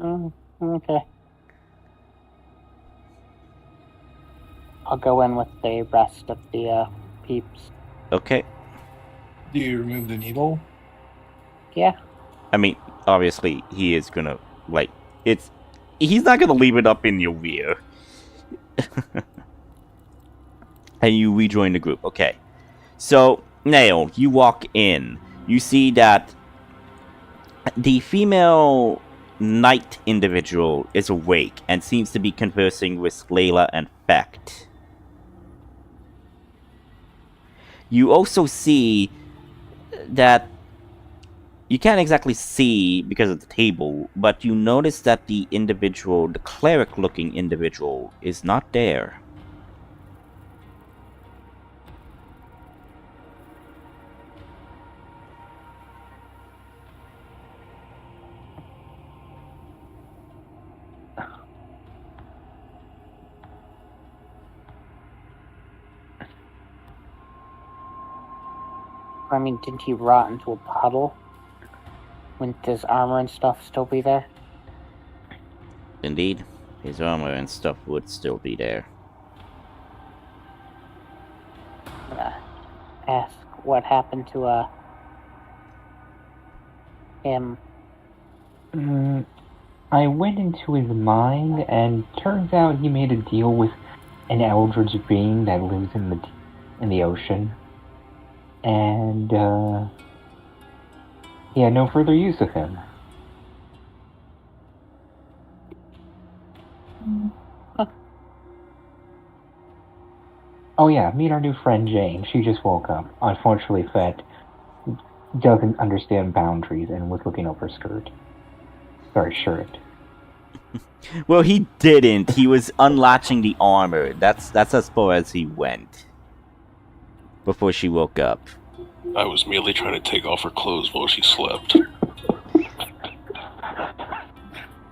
Okay. I'll go in with the rest of the peeps. Okay. Do you remove the needle? Yeah. I mean, obviously, he is gonna, like, he's not gonna leave it up in your rear. And you rejoin the group. Okay. So, Nail, you walk in. You see that the female knight individual is awake and seems to be conversing with Layla and Fecht. You also see that you can't exactly see because of the table, but you notice that the cleric-looking individual, is not there. I mean, didn't he rot into a puddle? Wouldn't his armor and stuff still be there? Indeed, his armor and stuff would still be there. Ask what happened to him. I went into his mind, and turns out he made a deal with an eldritch being that lives in the ocean. and he had no further use of him. Oh yeah, meet our new friend Jane. She just woke up. Unfortunately, Fett doesn't understand boundaries and was looking over skirt. Sorry, shirt. Well, he didn't. He was unlatching the armor. That's as far as he went. Before she woke up. I was merely trying to take off her clothes while she slept.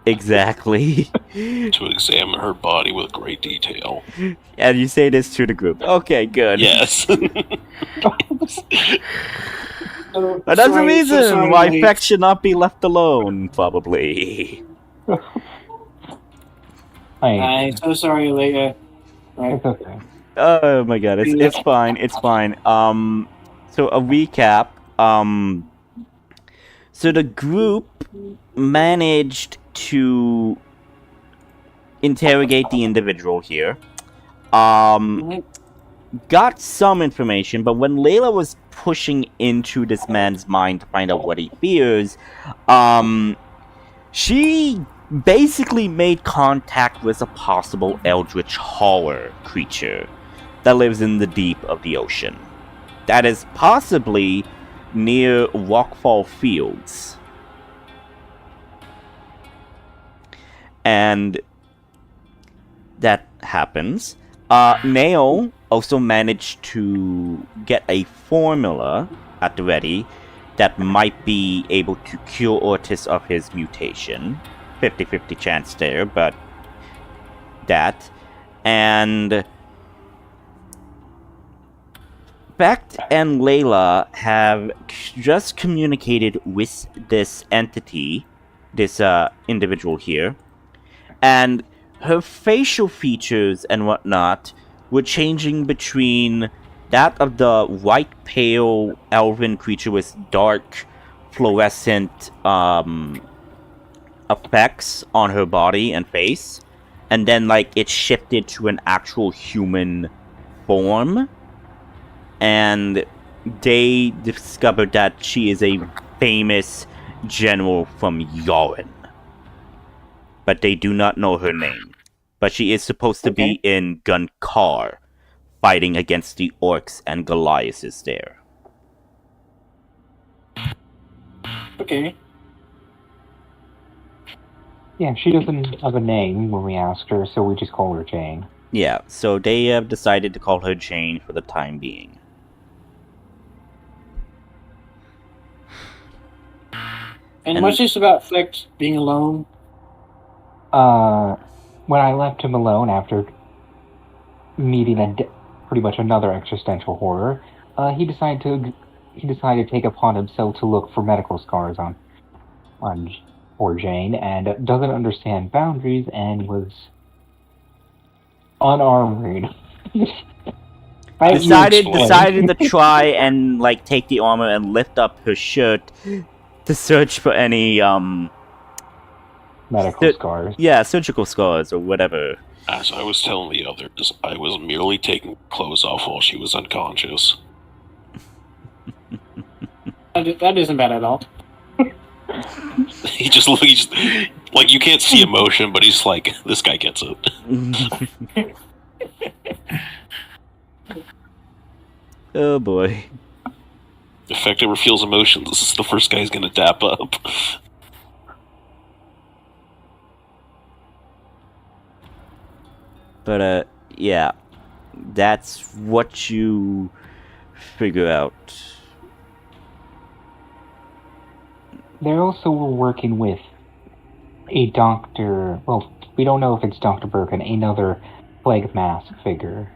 Exactly. To examine her body with great detail. And you say this to the group. Okay, good. Yes. Another reason why Feck should not be left alone, probably. I'm so sorry, Leia. It's okay. Oh my god, it's fine, it's fine. So a recap. So the group managed to interrogate the individual here. Got some information, but when Layla was pushing into this man's mind to find out what he fears, she basically made contact with a possible eldritch horror creature that lives in the deep of the ocean. That is possibly near Rockfall Fields. And that happens. Nail also managed to get a formula at the ready that might be able to cure Ortis of his mutation. 50-50 chance there, but that. And Becht and Layla have just communicated with this entity, this individual here, and her facial features and whatnot were changing between that of the white pale elven creature with dark fluorescent effects on her body and face, and then like it shifted to an actual human form, and they discovered that she is a famous general from Yaren, but they do not know her name. But she is supposed to be in Gunkar, fighting against the orcs and Goliaths there. Okay. Yeah, she doesn't have a name when we asked her, so we just call her Jane. Yeah, so they have decided to call her Jane for the time being. And what's this about Flex being alone? When I left him alone after meeting pretty much another existential horror, he decided to take upon himself to look for medical scars on poor Jane, and doesn't understand boundaries and was unarmored. decided to try and like take the armor and lift up her shirt to search for any medical scars. Yeah, surgical scars or whatever. As I was telling the others, I was merely taking clothes off while she was unconscious. That isn't bad at all. He just like, you can't see emotion, but he's like, this guy gets it. Oh boy. If Feck ever feels emotion, this is the first guy he's gonna dap up. But yeah, that's what you figure out. They also were working with a doctor, well, we don't know if it's Dr. Birkin, another plague mask figure.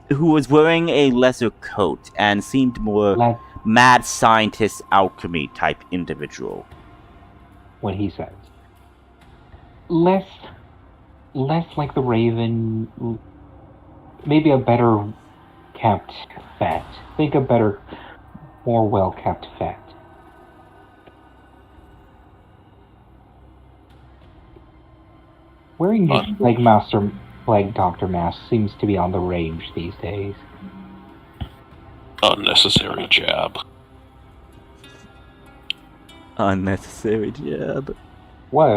Who was wearing a lesser coat and seemed more mad scientist alchemy type individual. What he says. Less like the Raven, maybe a better kept Fett. Think a better, more well kept Fett. Wearing Dr. Mask seems to be on the range these days. Unnecessary jab. Unnecessary jab. What?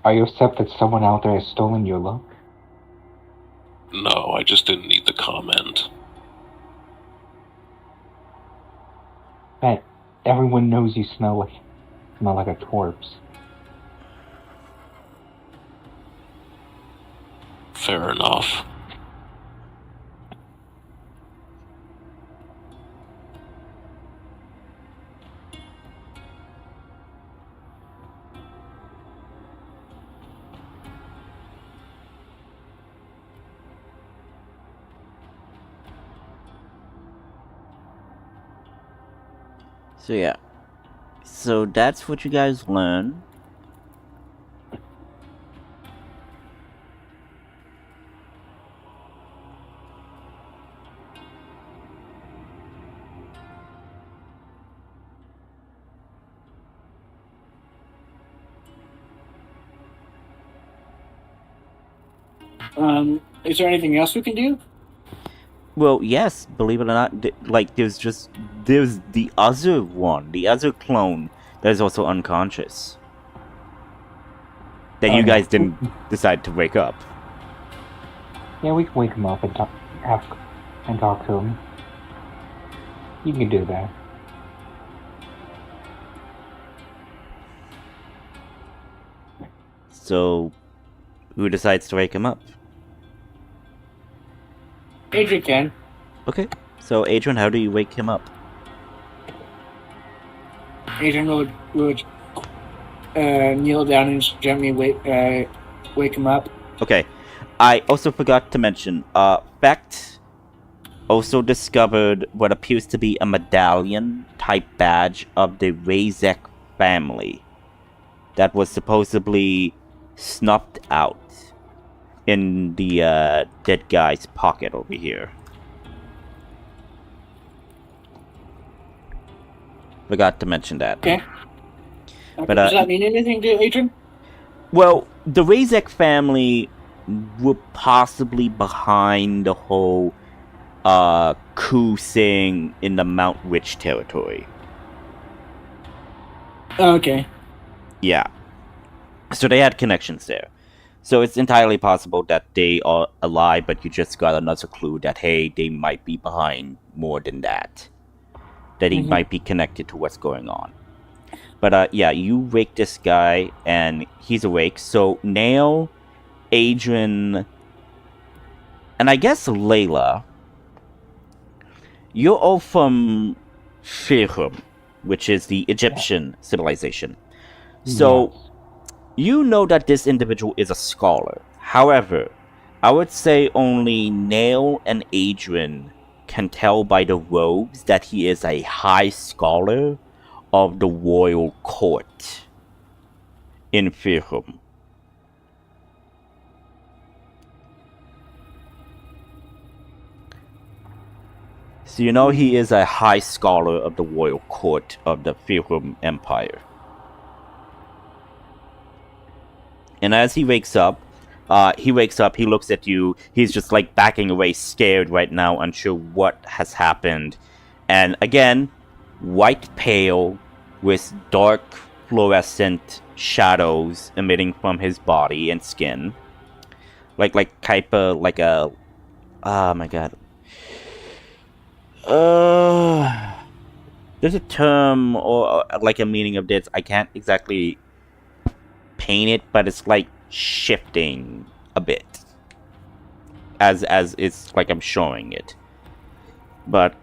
Are you upset that someone out there has stolen your look? No, I just didn't need the comment. Bet everyone knows you smell like a corpse. Fair enough. So yeah. So that's what you guys learn. Is there anything else we can do? Well, yes, believe it or not, there's the other one, the other clone that is also unconscious. That you guys didn't decide to wake up. Yeah, we can wake him up and talk to him. You can do that. So, who decides to wake him up? Adrian can. Okay, so Adrian, how do you wake him up? Adrian would kneel down and just gently wake him up. Okay, I also forgot to mention, Fecht also discovered what appears to be a medallion-type badge of the Razek family that was supposedly snuffed out in the dead guy's pocket over here. Forgot to mention that. Okay. But, does that mean anything to Adrian? Well, the Razek family were possibly behind the whole coup thing in the Mount Witch territory. Okay. Yeah. So they had connections there. So it's entirely possible that they are alive, but you just got another clue that, hey, they might be behind more than that. That he might be connected to what's going on. But yeah, you wake this guy, and he's awake. So Nail, Adrian, and I guess Layla, you're all from Firhum, which is the Egyptian civilization. So you know that this individual is a scholar. However, I would say only Nail and Adrian can tell by the robes that he is a high scholar of the royal court in Firhum. So you know he is a high scholar of the royal court of the Firhum Empire. And as he wakes up, he looks at you, he's just like backing away, scared right now, unsure what has happened. And again, white pale with dark fluorescent shadows emitting from his body and skin. Like a oh my god. There's a term or like a meaning of this. I can't exactly paint it, but it's like shifting a bit as it's like I'm showing it. But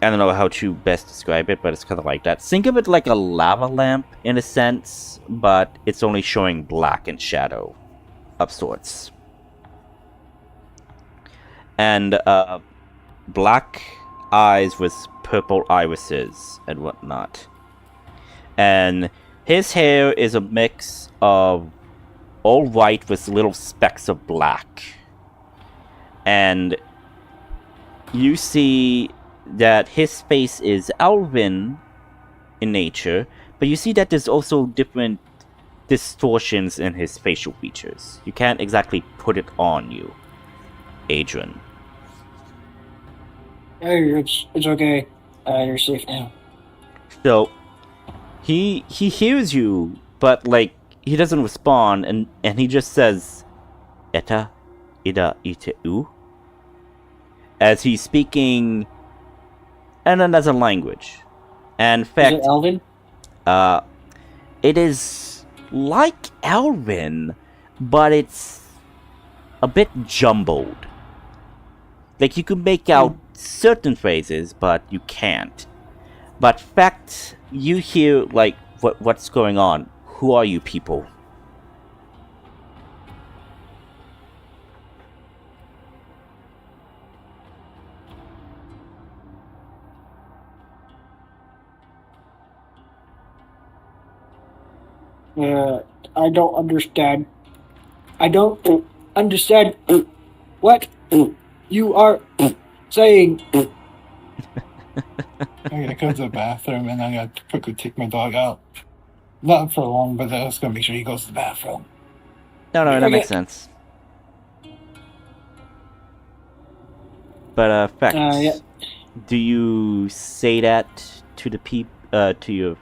I don't know how to best describe it, but it's kind of like that. Think of it like a lava lamp in a sense, but it's only showing black and shadow of sorts. And black eyes with purple irises and whatnot. And his hair is a mix of all white with little specks of black. And you see that his face is elven in nature, but you see that there's also different distortions in his facial features. You can't exactly put it on you, Adrian. Hey, it's okay. You're safe now. So he hears you, but like he doesn't respond, and he just says, "Eta, ida, ite, u," as he's speaking in another language. And in Is it fact, Elvin? it is like Elven, but it's a bit jumbled. Like you can make out certain phrases, but you can't. But fact, you hear like what's going on. Who are you people? I don't understand. I don't understand what you are saying. I gotta go to the bathroom and I gotta quickly take my dog out. Not for long, but I was gonna make sure he goes to the bathroom. No, that Okay. makes sense. But fact, Yeah. do you say that to the to your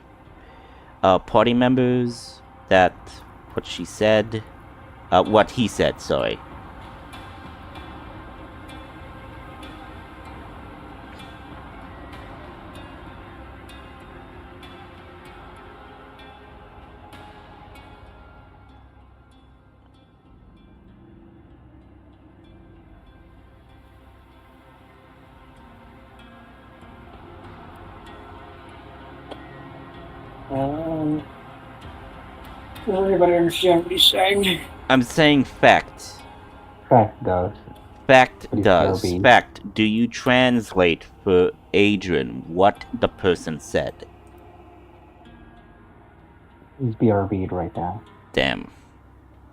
party members that what she said, what he said? Sorry. Does anybody understand what he's saying? I'm saying fact. Fact does. Fact Please, does. BRB. Fact, do you translate for Adrian what the person said? He's BRB'd right now. Damn.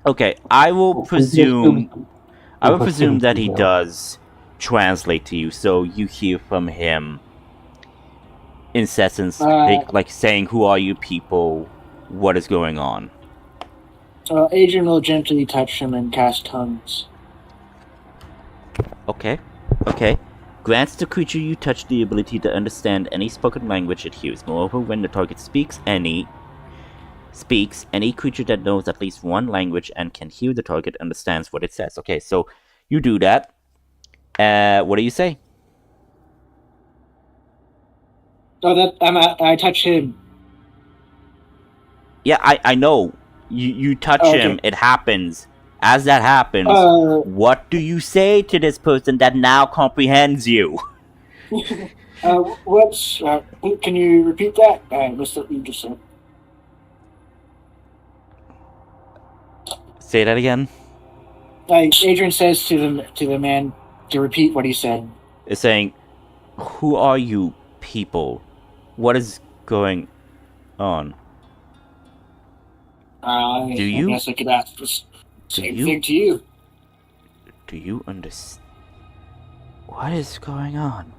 Okay, I will Well, presume. I will we'll presume assume that he he will. does translate to you, so you hear from him incessant, like saying, "Who are you people? What is going on?" Adrian will gently touch him and cast tongues. Okay. Grants the creature you touch the ability to understand any spoken language it hears. Moreover, when the target speaks, any creature that knows at least one language and can hear the target understands what it says. Okay, so you do that. What do you say? I touch him. Yeah, I know. You touch him. Okay. It happens. As that happens, what do you say to this person that now comprehends you? Can you repeat that? What's that you just said? Say that again. Adrian says to the man to repeat what he said. It's saying, "Who are you people? What is going on?" I guess I could ask the same thing to you. Do you understand? What is going on?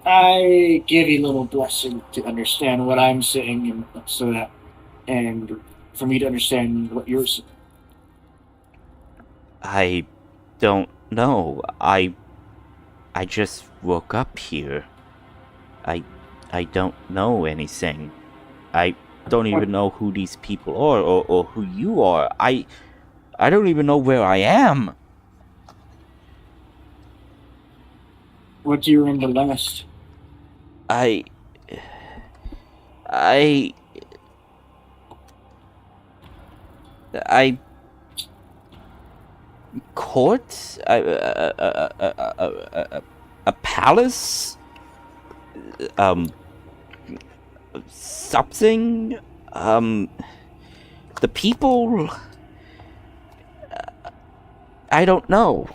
I give you a little blessing to understand what I'm saying, and for me to understand what you're saying. I don't know. I just woke up here. I don't know anything. I don't even know who these people are or who you are. I don't even know where I am. What do you remember last? I court? A palace? Something? The people? I don't know.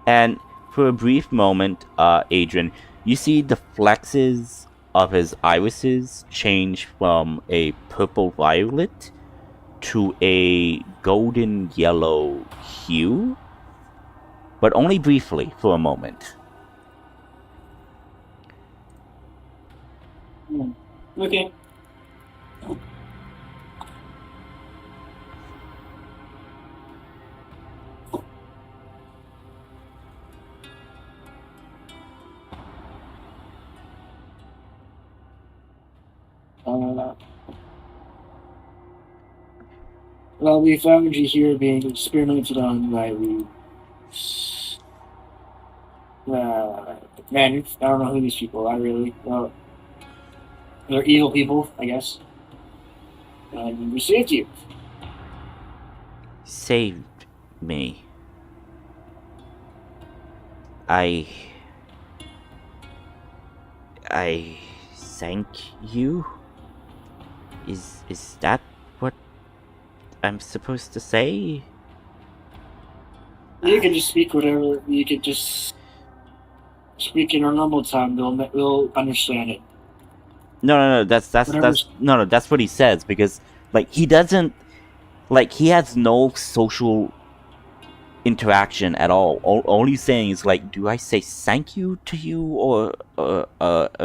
And for a brief moment, Adrian, you see the flexes of his irises change from a purple violet to a golden yellow hue, but only briefly for a moment. Okay. Well, we found you here being experimented on by the men. I don't know who these people are really. Well, they're evil people, I guess. And we saved you. Saved me. I thank you? Is that what I'm supposed to say? You can just speak whatever. You can just speak in our normal time. We'll understand it. No, that's no, that's what he says, because like he doesn't, like he has no social interaction at all. Only saying is like, do I say thank you to you or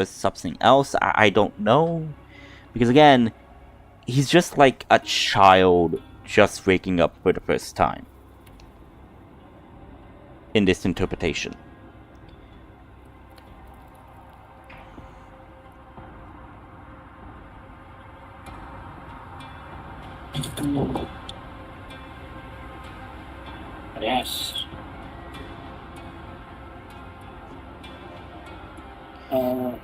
something else? I don't know, because again, he's just like a child just waking up for the first time in this interpretation. Yes. Does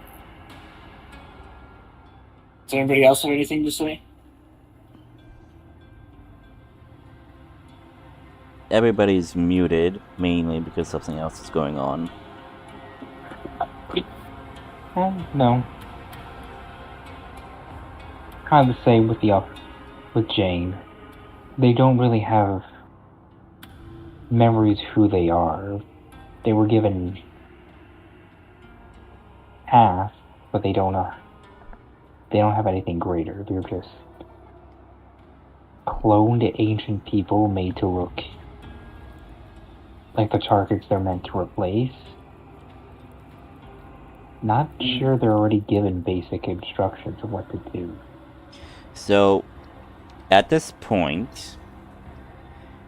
anybody else have anything to say? Everybody's muted, mainly because something else is going on. No. Kind of the same with with Jane. They don't really have memories who they are. They were given half, but they don't have anything greater. They're just cloned ancient people made to look like the targets they're meant to replace. Not sure they're already given basic instructions of what to do. So, at this point,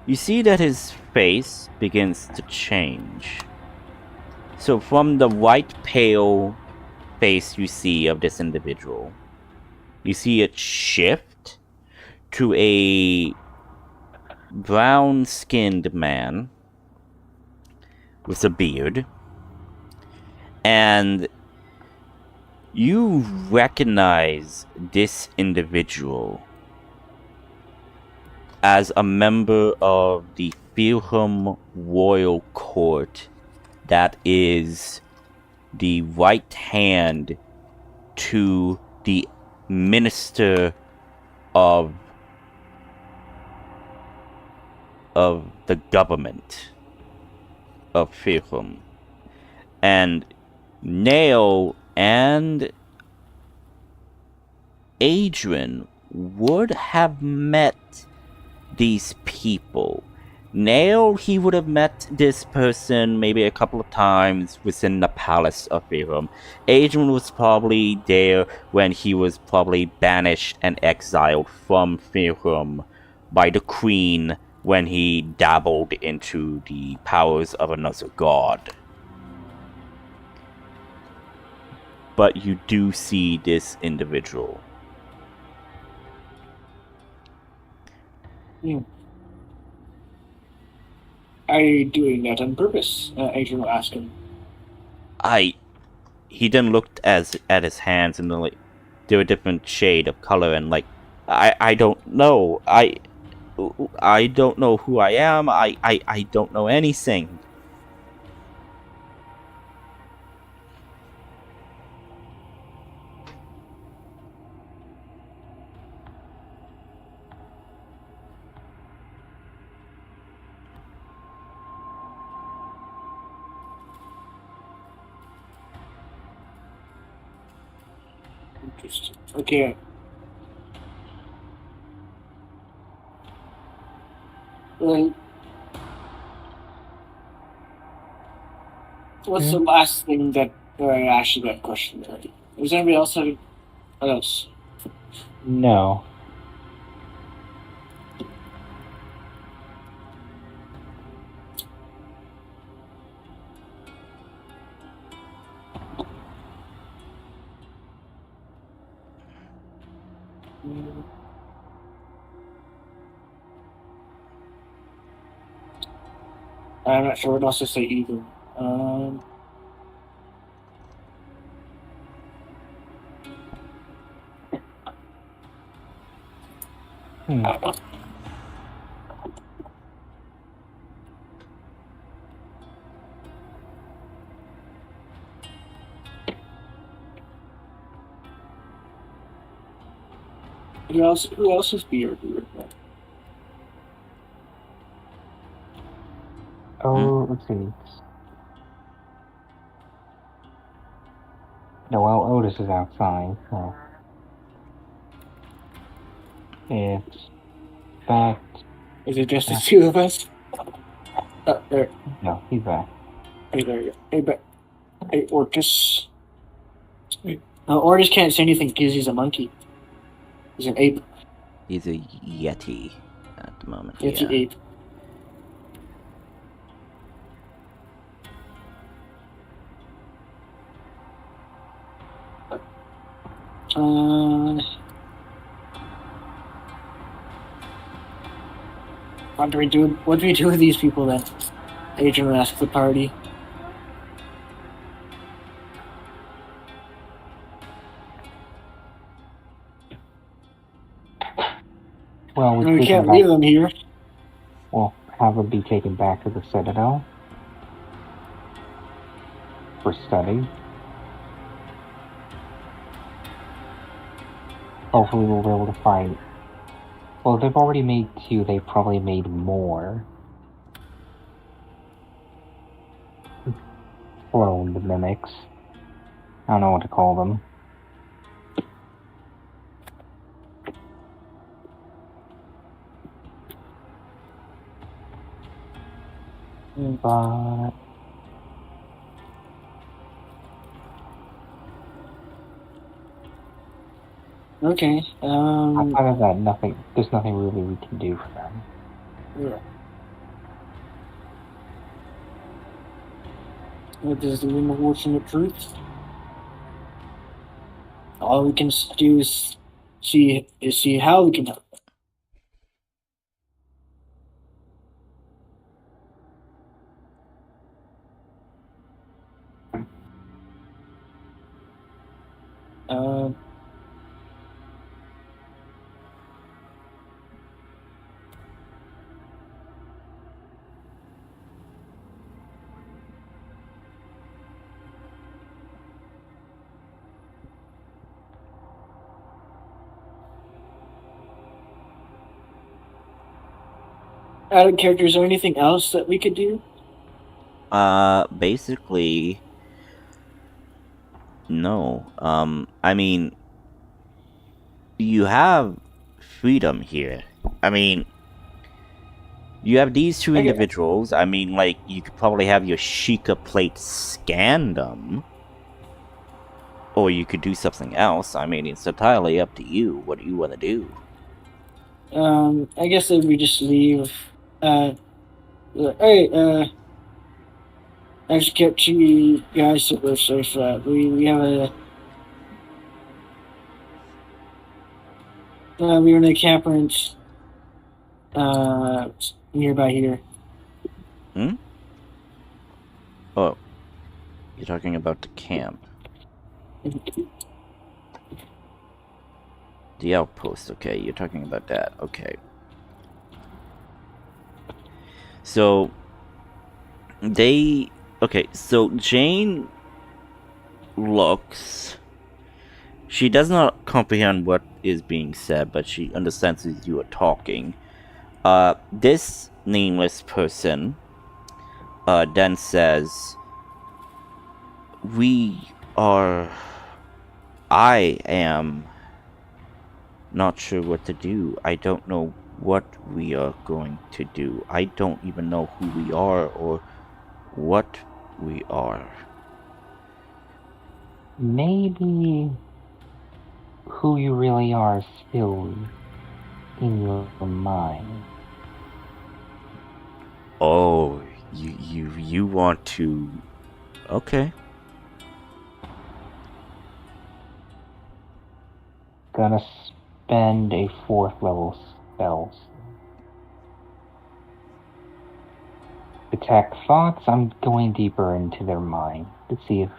you see that his face begins to change. So from the white pale face you see of this individual, you see it shift to a brown-skinned man with a beard, and you recognize this individual as a member of the Firham royal court that is the right hand to the minister of the government of Firham. And Nail and Adrian would have met these people. Nail, he would have met this person maybe a couple of times within the palace of Firham. Adrian was probably there when he was probably banished and exiled from Firham by the queen when he dabbled into the powers of another god. But you do see this individual. Are you doing that on purpose? Adrian will ask him. He then looked at his hands, and like they were a different shade of color, and like I don't know. I don't know who I am. I don't know anything. Interesting. Okay. Well, what's the last thing that I asked you that question already? Does anybody else have what else? No. I'm not sure what else to say either. Who else is beer? Oh, let's see. No, well, Otis is outside. So it's back. Is it just the two of us? There. No, he's back. Hey, there you go. Hey, Orcus. Orcus can't say anything because he's a monkey. He's an ape. He's a yeti at the moment. Yeti yeah. ape. What do we do? What do we do with these people then? Adrian asks the party. Well, We can't leave them here. We'll have them be taken back to the Citadel for study. Hopefully we'll be able to find... Well, they've already made 2, they probably made more. Cloned mimics. I don't know what to call them. But... Okay. outside of that, there's nothing really we can do for them. Yeah. What is the unfortunate truth? All we can do is see how we can help. Out of character, is there anything else that we could do? Basically, no. I mean, you have freedom here. I mean, you have these two individuals. I mean, like, you could probably have your Sheikah plate scan them. Or you could do something else. I mean, it's entirely up to you. What do you want to do? I guess if we just leave. Hey, I just kept you guys so we're safe. We have a. We were in a camperance nearby here. Oh, you're talking about the camp. The outpost, okay, you're talking about that, okay. So, so Jane looks... She does not comprehend what is being said, but she understands that you are talking. This nameless person then says, I am not sure what to do. I don't know what we are going to do. I don't even know who we are or what we are. Maybe who you really are is still in your mind. Oh, you want to... Okay. Gonna spend a 4th level spell detect thoughts. I'm going deeper into their mind to see if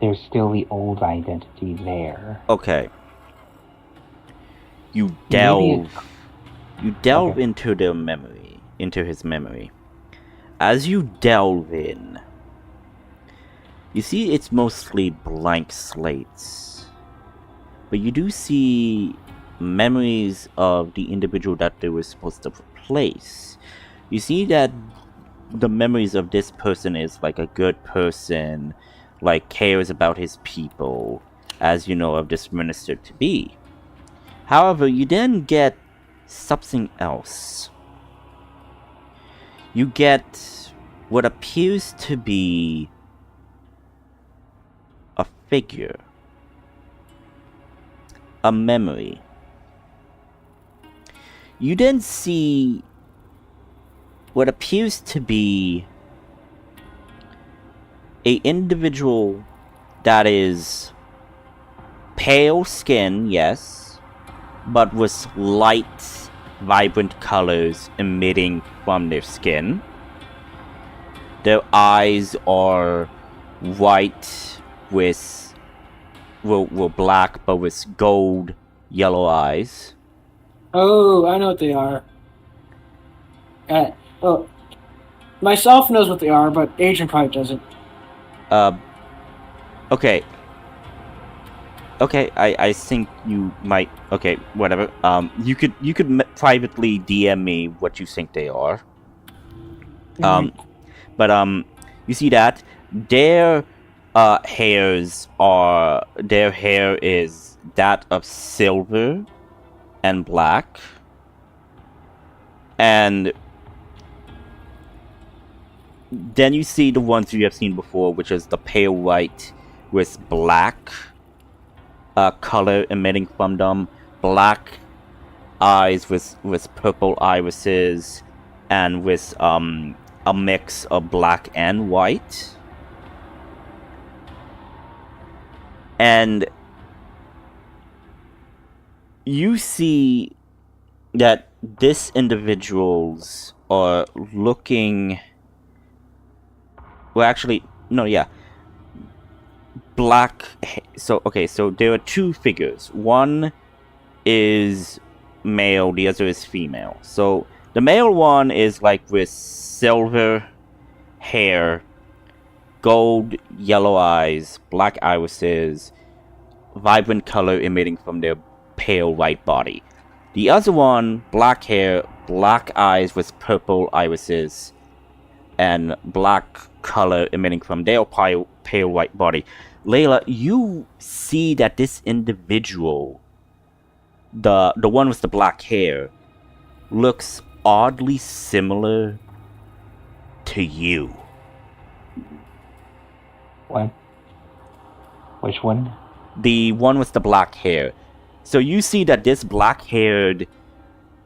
there's still the old identity there. Okay. You Maybe delve Okay. into their memory, into his memory. As you delve in, you see it's mostly blank slates. But you do see memories of the individual that they were supposed to replace. You see that the memories of this person is like a good person, like cares about his people, as you know of this minister to be. However, you then get something else. You get what appears to be a figure, a memory. You then see what appears to be a individual that is pale skin, yes, but with light, vibrant colors emitting from their skin. Their eyes are white with, well, black, but with gold, yellow eyes. Oh, I know what they are. Well, myself knows what they are, but Agent probably doesn't. Okay. Okay, I think you might. Okay, whatever. You could privately DM me what you think they are. But you see that their hair is that of silver and black, and then you see the ones you have seen before, which is the pale white with black color emitting from them, black eyes with purple irises, and with a mix of black and white. And you see that this individuals are looking. Well, actually, no, yeah. Black. So there are two figures. One is male, the other is female. So the male one is like with silver hair, gold, yellow eyes, black irises, vibrant color emitting from their pale white body. The other one, black hair, black eyes with purple irises, and black color emitting from their pale white body. Layla, you see that this individual, the one with the black hair, looks oddly similar to you. What? Which one? The one with the black hair. So you see that this black-haired,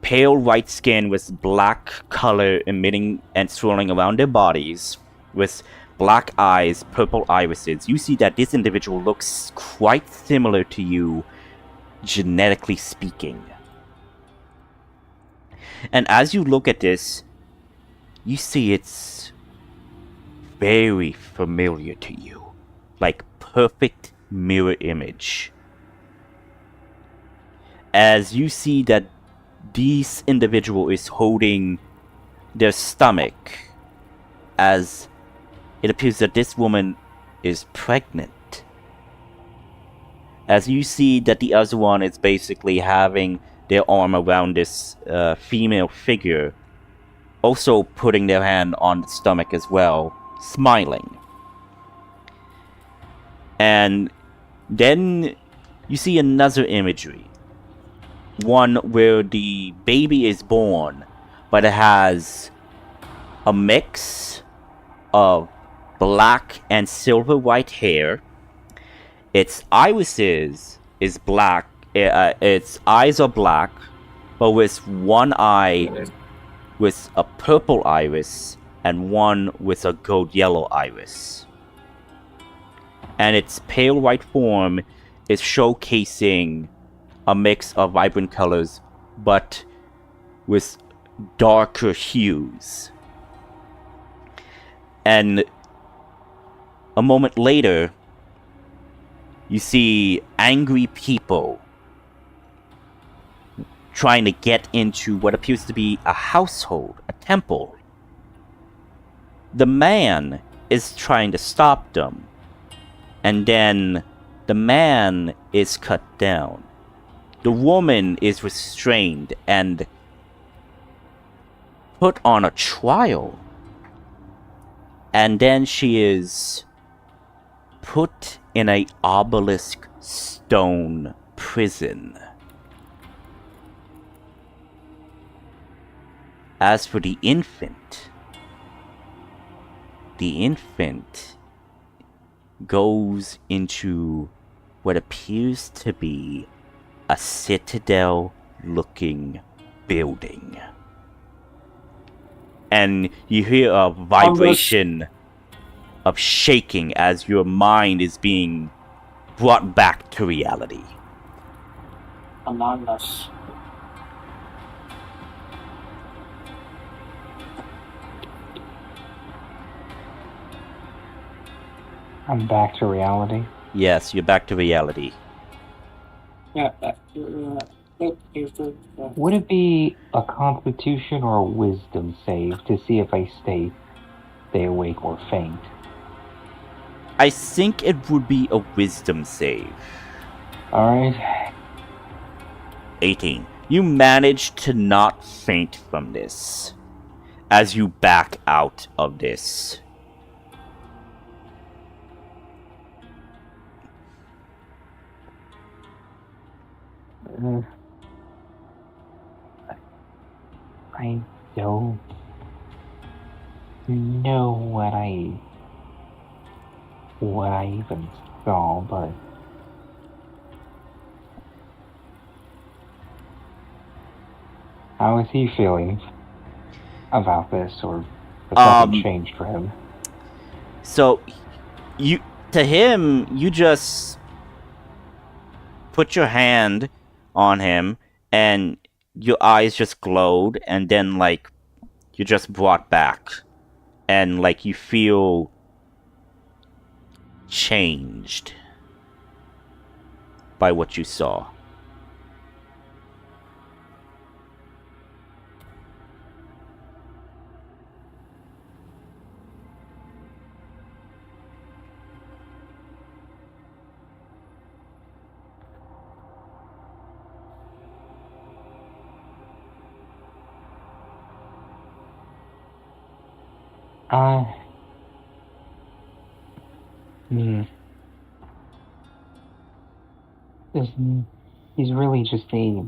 pale white skin with black color emitting and swirling around their bodies, with black eyes, purple irises. You see that this individual looks quite similar to you, genetically speaking. And as you look at this, you see it's very familiar to you. Like perfect mirror image. As you see that this individual is holding their stomach, as it appears that this woman is pregnant. As you see that the other one is basically having their arm around this female figure, also putting their hand on the stomach as well, smiling. And then you see another imagery. One where the baby is born, but it has a mix of black and silver white hair. Its irises is black. Its eyes are black, but with one eye with a purple iris and one with a gold yellow iris. And its pale white form is showcasing a mix of vibrant colors, but with darker hues. And a moment later, you see angry people trying to get into what appears to be a household, a temple. The man is trying to stop them, and then the man is cut down. The woman is restrained and put on a trial, and then she is put in a obelisk stone prison. As for the infant goes into what appears to be a citadel-looking building. And you hear a vibration of shaking as your mind is being brought back to reality. Among Us. I'm back to reality. Yes, you're back to reality. Yeah. Would it be a constitution or a wisdom save to see if I stay awake or faint? I think it would be a wisdom save. Alright. 18. You manage to not faint from this as you back out of this. I don't know what I even saw, but how is he feeling about this, or has nothing changed for him? So, to him, you just put your hand on him, and your eyes just glowed, and then, like, you're just brought back. And, like, you feel changed by what you saw. He's really just a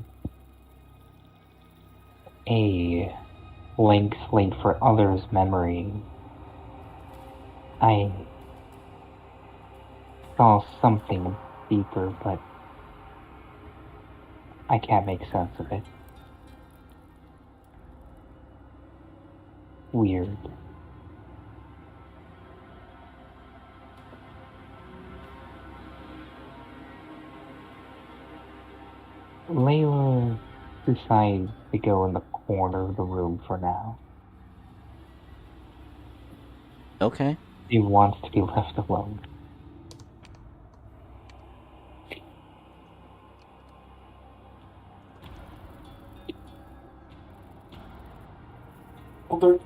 link for others' memory. I saw something deeper, but I can't make sense of it. Weird. Layla decides to go in the corner of the room for now. Okay. She wants to be left alone. Okay.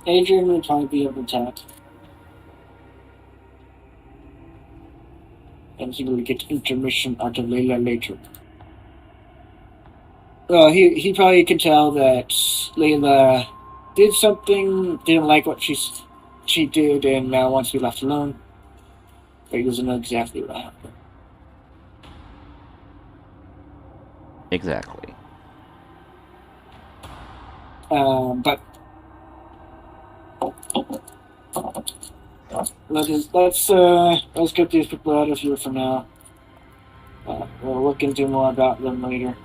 Adrian will probably be able to attack. And he will get intermission out of Layla later. Well, he probably can tell that Layla did something, didn't like what she did, and now wants to be left alone. But he doesn't know exactly what happened. Exactly. But let's get these people out of here for now. We'll look into more about them later.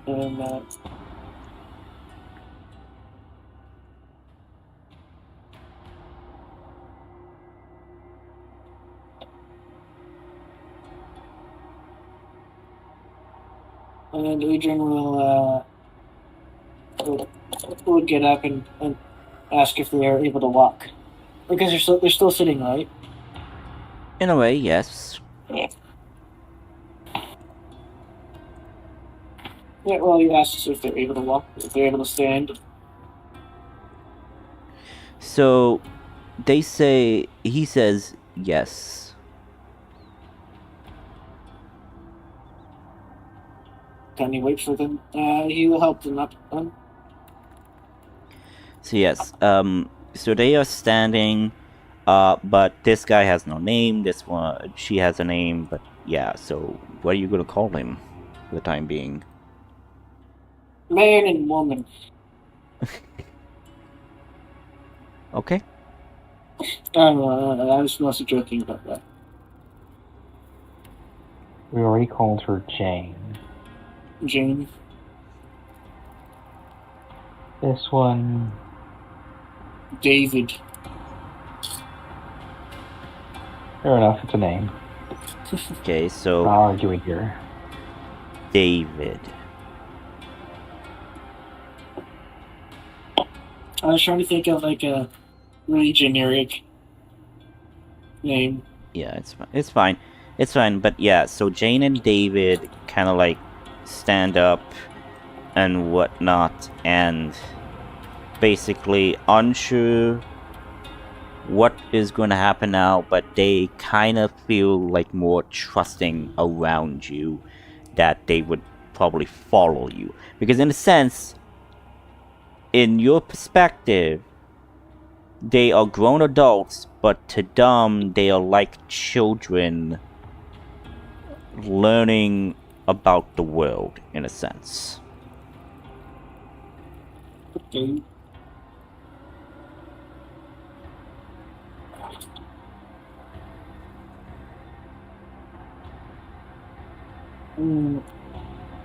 And And Adrian will get up and ask if they are able to walk. Because they're still sitting, right? In a way, yes. Yeah, well, he asks if they're able to walk, if they're able to stand. So he says yes. Can he wait for them? He will help them up. So yes, so they are standing, but this guy has no name, she has a name, but yeah, so what are you gonna call him for the time being? Man and woman. Okay. I was mostly joking about that. We already called her Jane. Jane. This one... David. Fair enough, it's a name. Okay, so Not arguing here. David. I was trying to think of like a really generic name. Yeah, it's fine. It's fine, but yeah, so Jane and David kind of like stand up and whatnot, and basically unsure what is going to happen now, but they kind of feel like more trusting around you, that they would probably follow you. Because in a sense, in your perspective, they are grown adults, but to them, they are like children learning about the world, in a sense. Okay.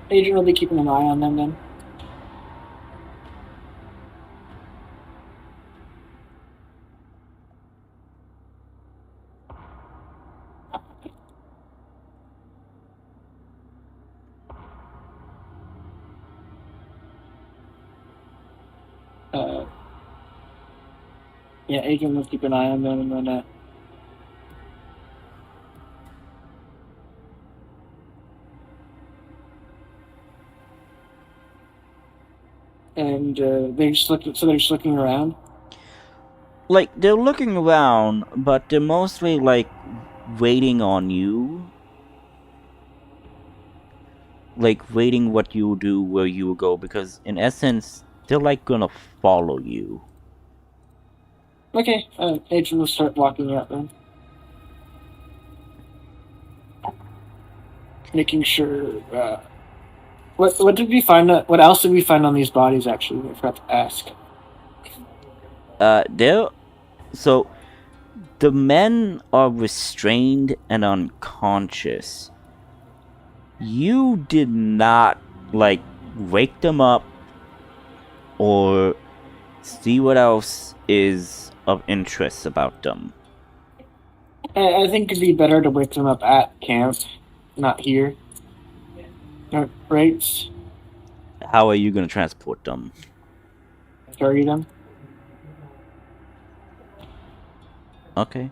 Adrian will be keeping an eye on them then. Yeah, Adrian will keep an eye on them, and then they're just looking around. Like, they're looking around, but they're mostly like waiting on you. Like, waiting what you do, where you go, because in essence, they're like gonna follow you. Okay, Adrian will start walking out then. Making sure, what did we find, what else did we find on these bodies, actually? I forgot to ask. So, the men are restrained and unconscious. You did not, like, wake them up or see what else is of interest about them. I think it'd be better to wake them up at camp, not here. Right? How are you going to transport them? Carry them. Okay.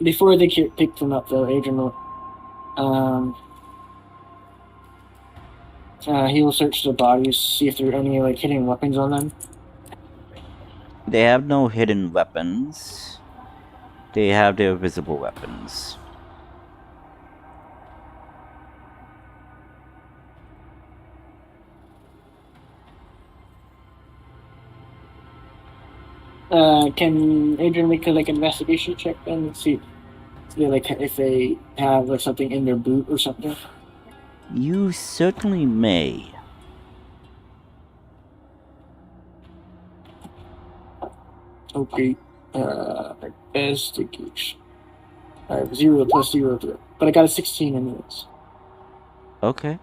Before they pick them up, though, Adrian will, he will search the bodies, see if there are any, like, hidden weapons on them. They have no hidden weapons. They have their visible weapons. Can Adrian make a, like, investigation check then and see if they have, like, something in their boot or something? You certainly may. Okay. Investigation. I have 0 plus 0 to it. But I got a 16 anyways. Okay.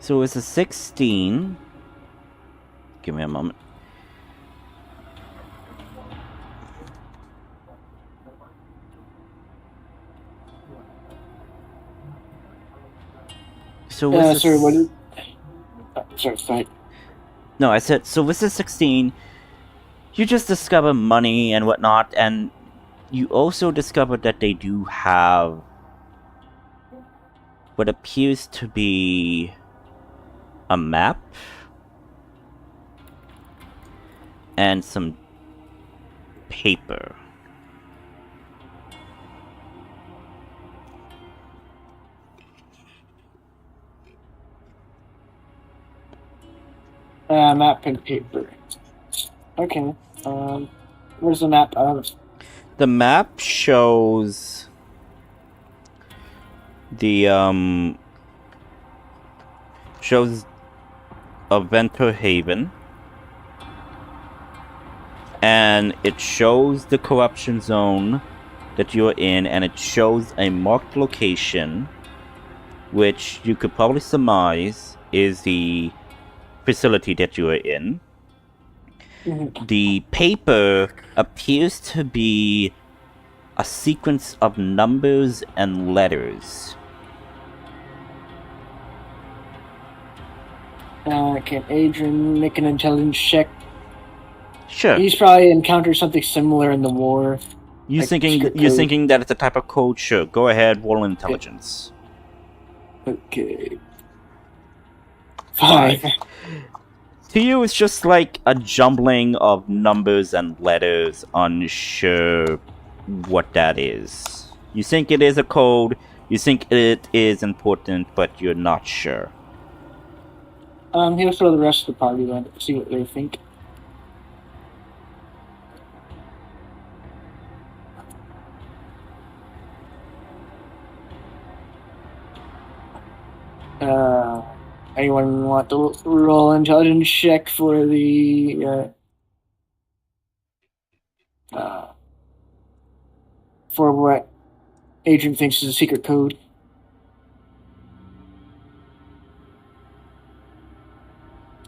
So it's a 16. Give me a moment. So with this... sorry, what is... sorry, fine. No, I said, so with the 16, you just discover money and whatnot, and you also discover that they do have what appears to be a map and some paper. Map and paper. Okay. Where's the map of? The map shows the shows a Venter Haven, and it shows the corruption zone that you're in, and it shows a marked location, which you could probably surmise is the facility that you are in. The paper appears to be a sequence of numbers and letters. Can Adrian make an intelligence check? Sure. He's probably encountered something similar in the war. You like thinking secret you're code. thinking that it's a type of code? Sure. Go ahead, roll intelligence. Okay. 5. 5. To you, it's just like a jumbling of numbers and letters, unsure what that is. You think it is a code, you think it is important, but you're not sure. He'll throw the rest of the party then, see what they think. Anyone want to roll intelligence check for the for what Adrian thinks is a secret code?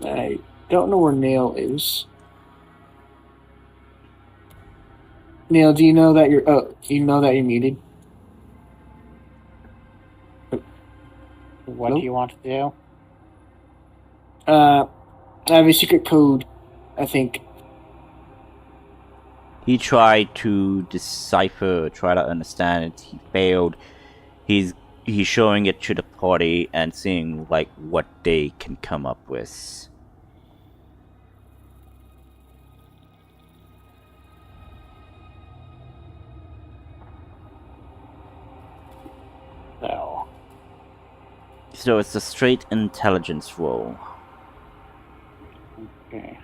I don't know where Nail is. Nail, do you know that you're? Oh, you know that you're muted. What do you want to do? I have a secret code, I think. He tried to decipher, try to understand it. He failed. He's showing it to the party and seeing like what they can come up with. So, So it's a straight intelligence roll. okay.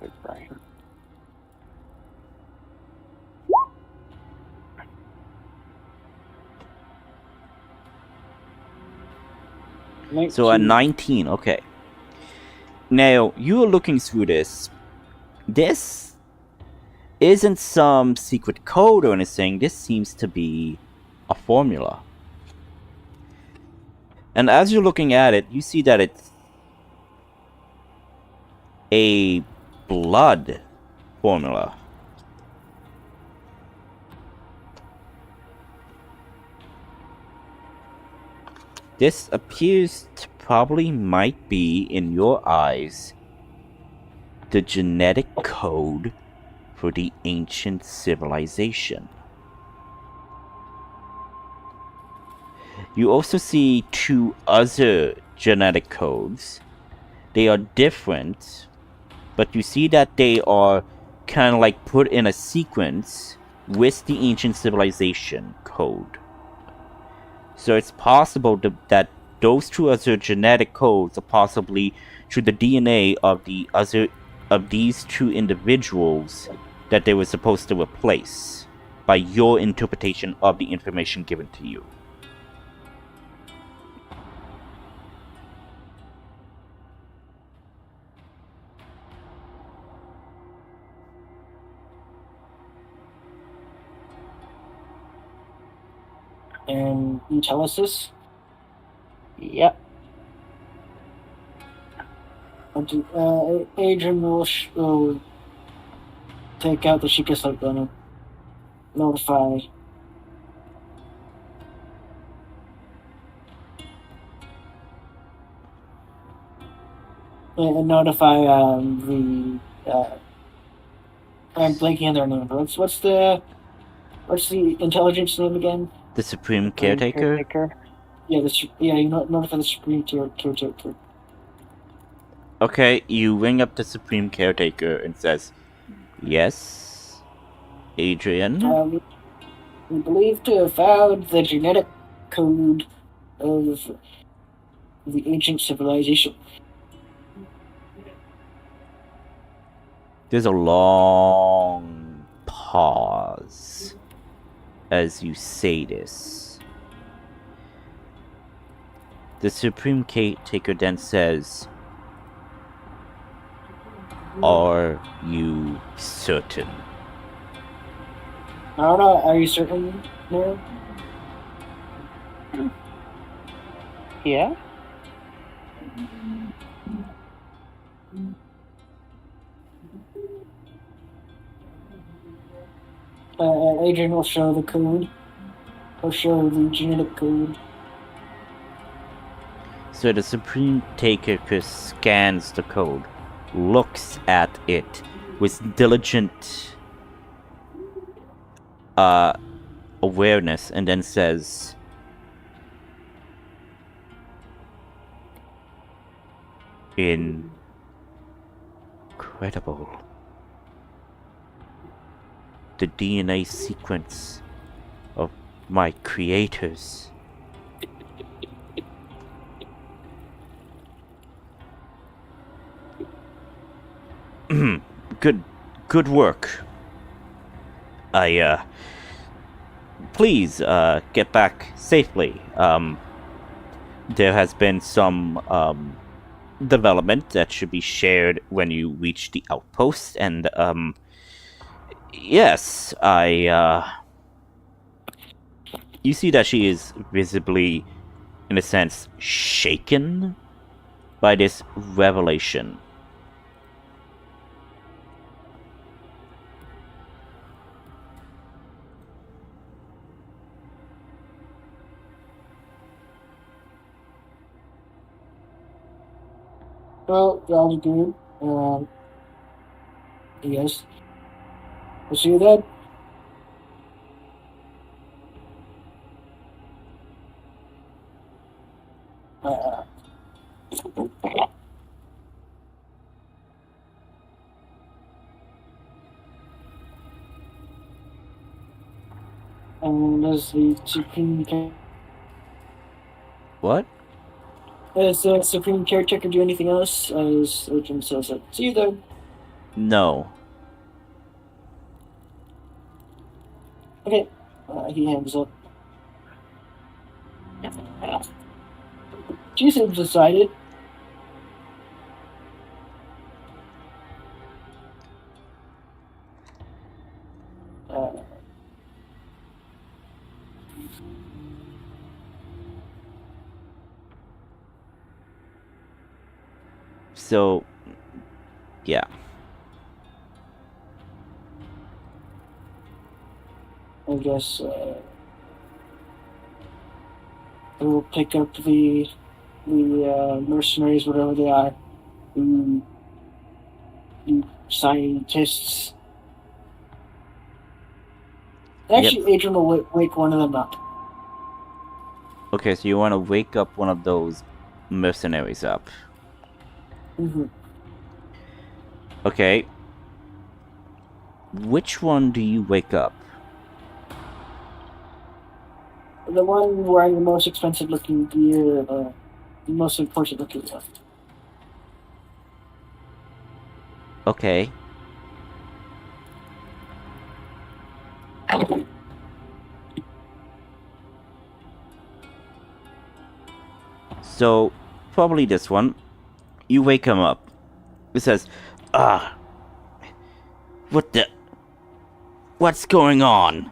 Good brain. So at 19, okay. Now, you are looking through this. This isn't some secret code or anything. This seems to be a formula. And as you're looking at it, you see that it's a blood formula. This appears to probably might be, in your eyes, the genetic code for the ancient civilization. You also see 2 other genetic codes. They are different, but you see that they are kind of like put in a sequence with the ancient civilization code. So it's possible that those 2 other genetic codes are possibly through the DNA of these 2 individuals that they were supposed to replace by your interpretation of the information given to you. And you tell us this? Yep. Adrian will take out the Sheikah slate gun, notify. And notify the. I'm blanking on their name. What's the intelligence name again? The Supreme Caretaker? Yeah, you notify the Supreme Caretaker. Okay, you ring up the Supreme Caretaker and says, "Yes, Adrian." We believe to have found the genetic code of the ancient civilization. There's a long pause as you say this. The Supreme Caretaker then says, "Are you certain?" I don't know. Are you certain, Nero? Yeah? Adrian will show the code. He'll show the genetic code. So the Supreme Caretaker scans the code, looks at it with diligent awareness, and then says, "Incredible. The DNA sequence of my creators." Good work. Please, get back safely. There has been some, development that should be shared when you reach the outpost, and, yes, you see that she is visibly, in a sense, shaken by this revelation. Well, job's good. Yes. We'll see you then. And does the Supreme What? Does the Supreme Caretaker do anything else? As Adrian says, see you then. No. Okay. He hangs up. She seems decided. So, yeah. I guess we'll pick up the mercenaries, whatever they are, the scientists. Actually, Adrian will wake one of them up. Okay, so you want to wake up one of those mercenaries up. Mm-hmm. Okay. Which one do you wake up? The one wearing the most expensive looking gear, the most important looking one. Okay. So, probably this one. You wake him up. It says, what's going on?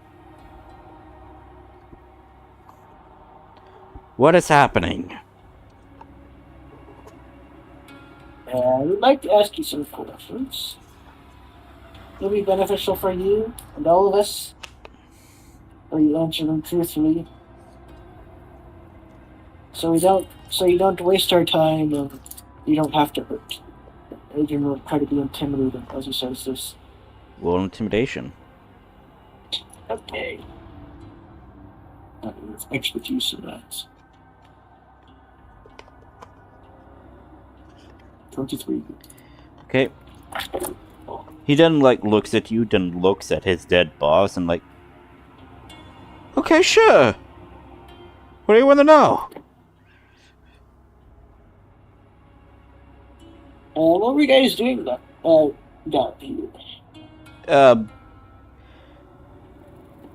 What is happening? I would like to ask you some questions. It'll be beneficial for you and all of us. Or you answer them truthfully. So you don't waste our time and you don't have to hurt. Adrian will try to be intimidating as he says this. Roll intimidation. Okay. Expertise in that. 23. Okay. He then looks at you, then looks at his dead boss, and okay, sure. What do you want to know? What were you guys doing down here? Well,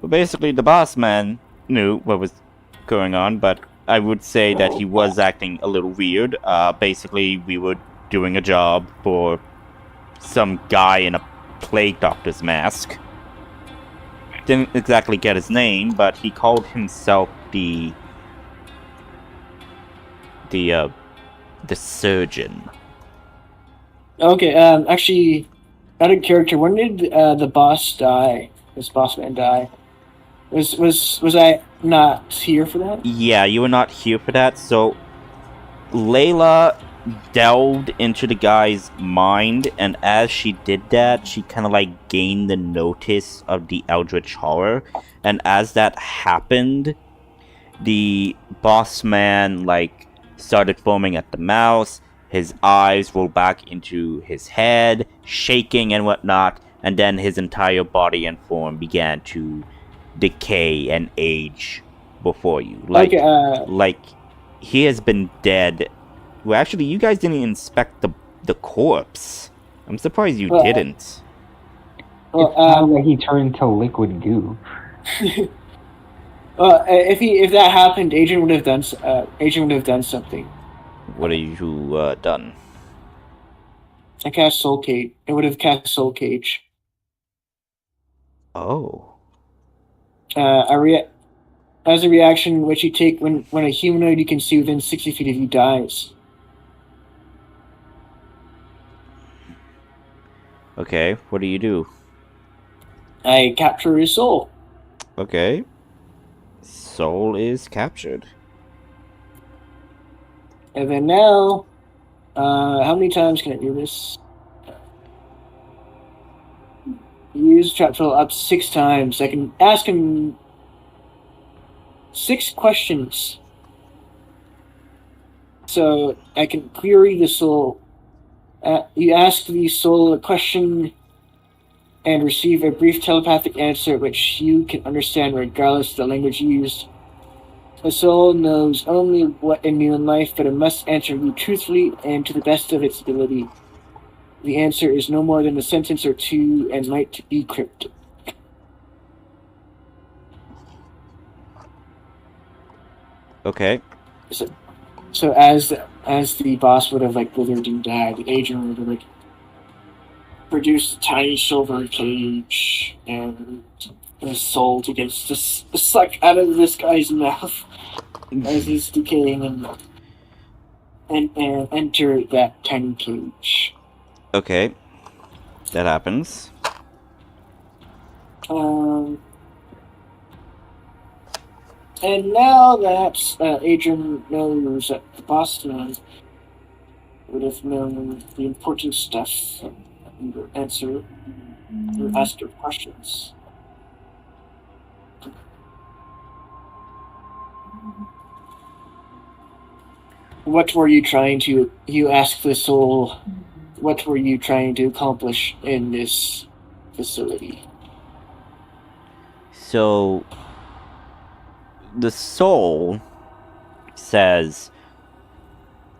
basically, the boss man knew what was going on, but I would say that he was acting a little weird. Basically, we were doing a job for some guy in a plague doctor's mask. Didn't exactly get his name, but he called himself the surgeon. Okay, actually, out of character, when did the boss die? This boss man die? Was I not here for that? Yeah, you were not here for that, so Layla delved into the guy's mind, and as she did that, she kind of gained the notice of the eldritch horror, and as that happened, the boss man started foaming at the mouth. His eyes rolled back into his head, shaking and whatnot, and then his entire body and form began to decay and age before you. He has been dead. Well, actually, you guys didn't inspect the corpse. I'm surprised you didn't. Well, he turned to liquid goo. If that happened, Adrian would have done something. What have you done? I cast Soul Cage. It would have cast Soul Cage. Oh. As a reaction which you take when a humanoid you can see within 60 feet of you dies. Okay, what do? I capture his soul. Okay. Soul is captured. And then now, how many times can I do this? Use trap tool up 6 times. I can ask him 6 questions. So I can query the soul. You ask the soul a question and receive a brief telepathic answer which you can understand regardless of the language used. The soul knows only what is new in life, but it must answer you truthfully and to the best of its ability. The answer is no more than a sentence or 2 and might be cryptic. Okay. So as the boss would have withered and died, Adrian would have produced a tiny silver cage and the soul to get sucked out of this guy's mouth as he's decaying and enter that tiny cage. Okay. That happens. And now that Adrian knows that the boss man would have known the important stuff and ask your questions. What were you trying to... You asked the soul, what were you trying to accomplish in this facility? So, the soul says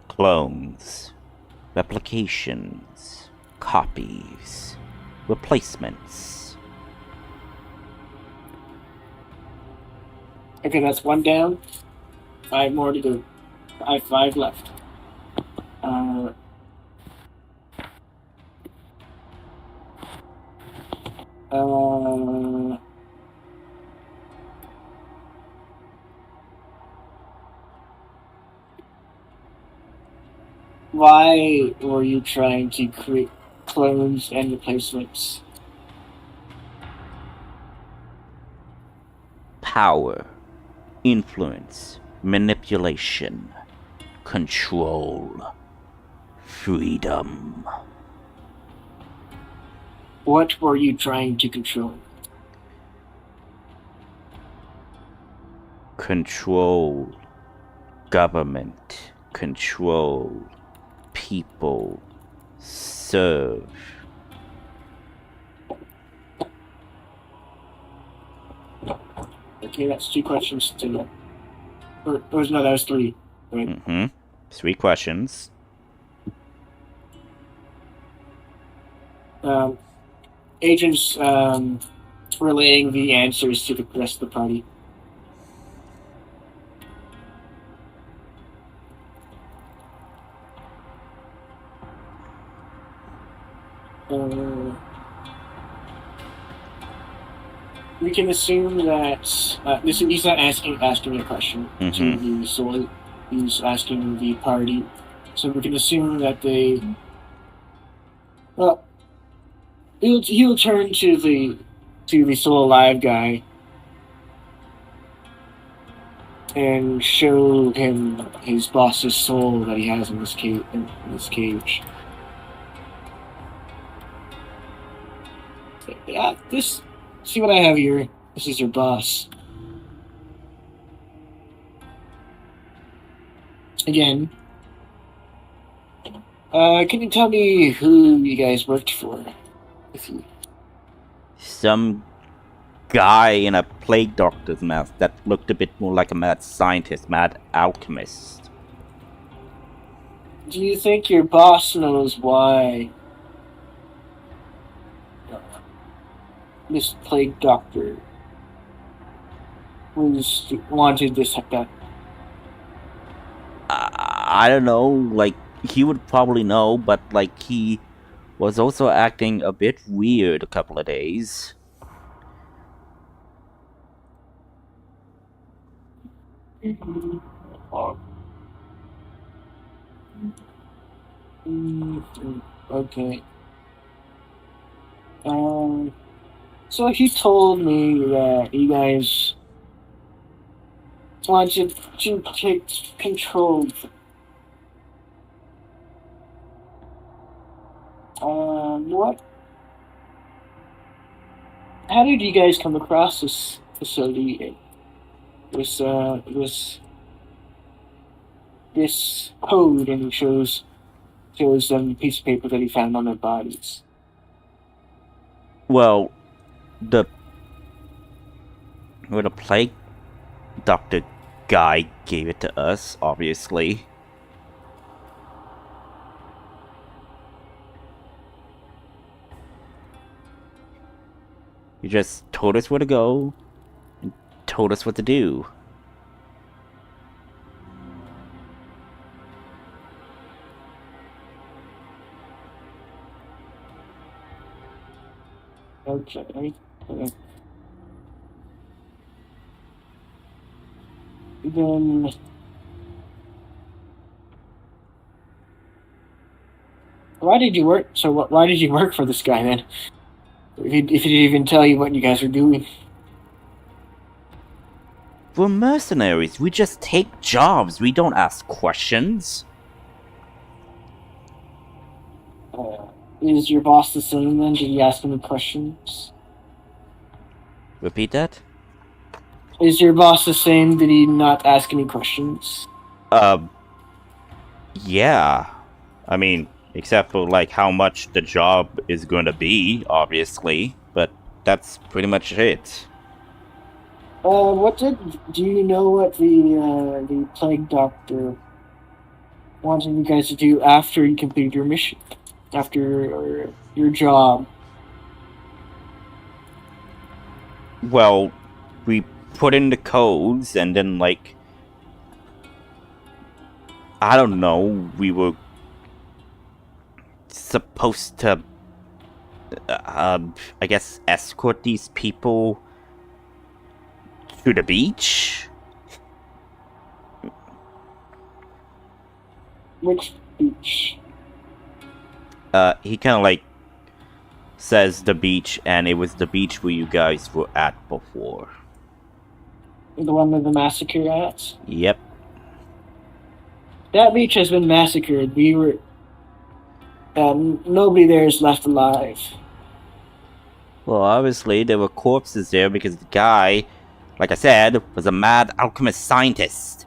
clones, replications, copies, replacements. Okay, that's 1 down. 5 more to go. I have 5 left. Why were you trying to create clones and replacements? Power, influence, manipulation, control, freedom. What were you trying to control? Control government, control people, serve. Okay, that's 2 questions to... Or no, that was 3. Right? Mm-hmm. 3 questions. Agents relaying the answers to the rest of the party. We can assume that he's not asking a question to the soul. He's asking the party, so we can assume that they. Well, he'll turn to the soul alive guy and show him his boss's soul that he has in this cage. Yeah, see what I have here. This is your boss. Again. Can you tell me who you guys worked for? Some guy in a plague doctor's mask that looked a bit more like a mad scientist, mad alchemist. Do you think your boss knows why this plague doctor wanted this like that? I don't know, like, he would probably know, but, like, he was also acting a bit weird a couple of days. Okay. So he told me that you guys wanted to take control. What? How did you guys come across this facility? This code, and he shows them a piece of paper that he found on their bodies. Well, the plague doctor guy gave it to us, obviously. He just told us where to go and told us what to do. Okay. Then why did you work? So why did you work for this guy then? If he didn't even tell you what you guys were doing. We're mercenaries. We just take jobs. We don't ask questions. Is your boss the same then? Did you ask him questions? Repeat that? Is your boss the same? Did he not ask any questions? Yeah. I mean, except for, like, how much the job is going to be, obviously. But that's pretty much it. Do you know what the plague doctor wanted you guys to do after you completed your mission? After your job? Well, we put in the codes and then, like, I don't know, we were supposed to, I guess, escort these people to the beach? Which beach. He kind of like says the beach, and it was the beach where you guys were at before. The one with the massacre at? Yep. That beach has been massacred. We were... nobody there is left alive. Well, obviously there were corpses there because the guy, like I said, was a mad alchemist scientist.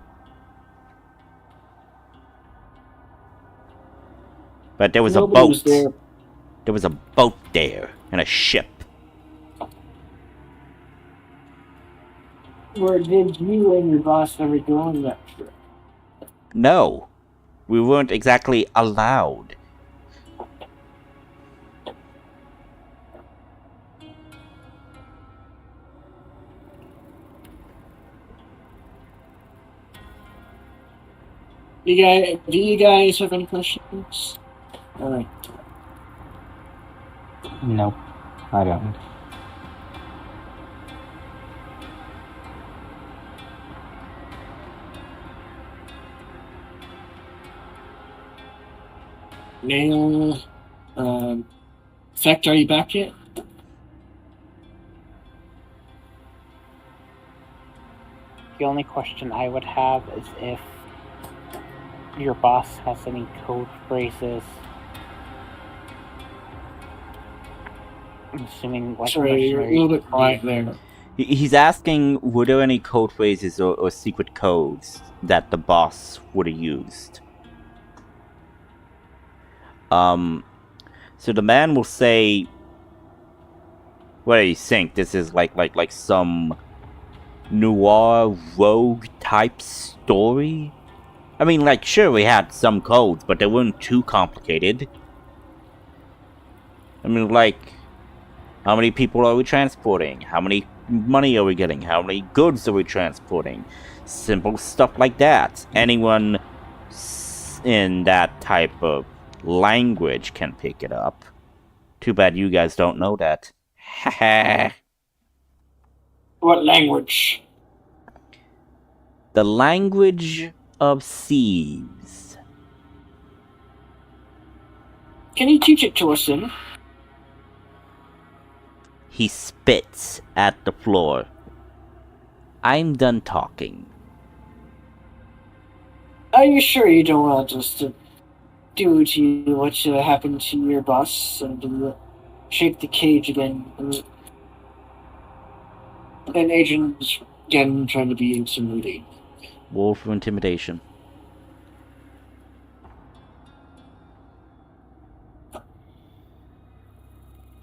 But there was Nobody a boat. was there. There was a boat there and a ship. Where did you and your boss ever go on that trip? No, we weren't exactly allowed. Do you guys have any questions? Alright. No, I don't. Nail. Fact, are you back yet? The only question I would have is if your boss has any code phrases. I'm assuming like Sorry, you're a little bit quiet there. He's asking, were there any code phrases or secret codes that the boss would have used? So the man will say, what do you think? This is like some noir rogue type story? I mean, like, sure, we had some codes, but they weren't too complicated. I mean, like, how many people are we transporting? How many money are we getting? How many goods are we transporting? Simple stuff like that. Anyone in that type of language can pick it up. Too bad you guys don't know that. What language? The language of thieves. Can you teach it to us then? He spits at the floor. I'm done talking. Are you sure you don't want us to do to you what happened to your boss and shake the cage again? And agent again trying to be intimidating. Roll for intimidation.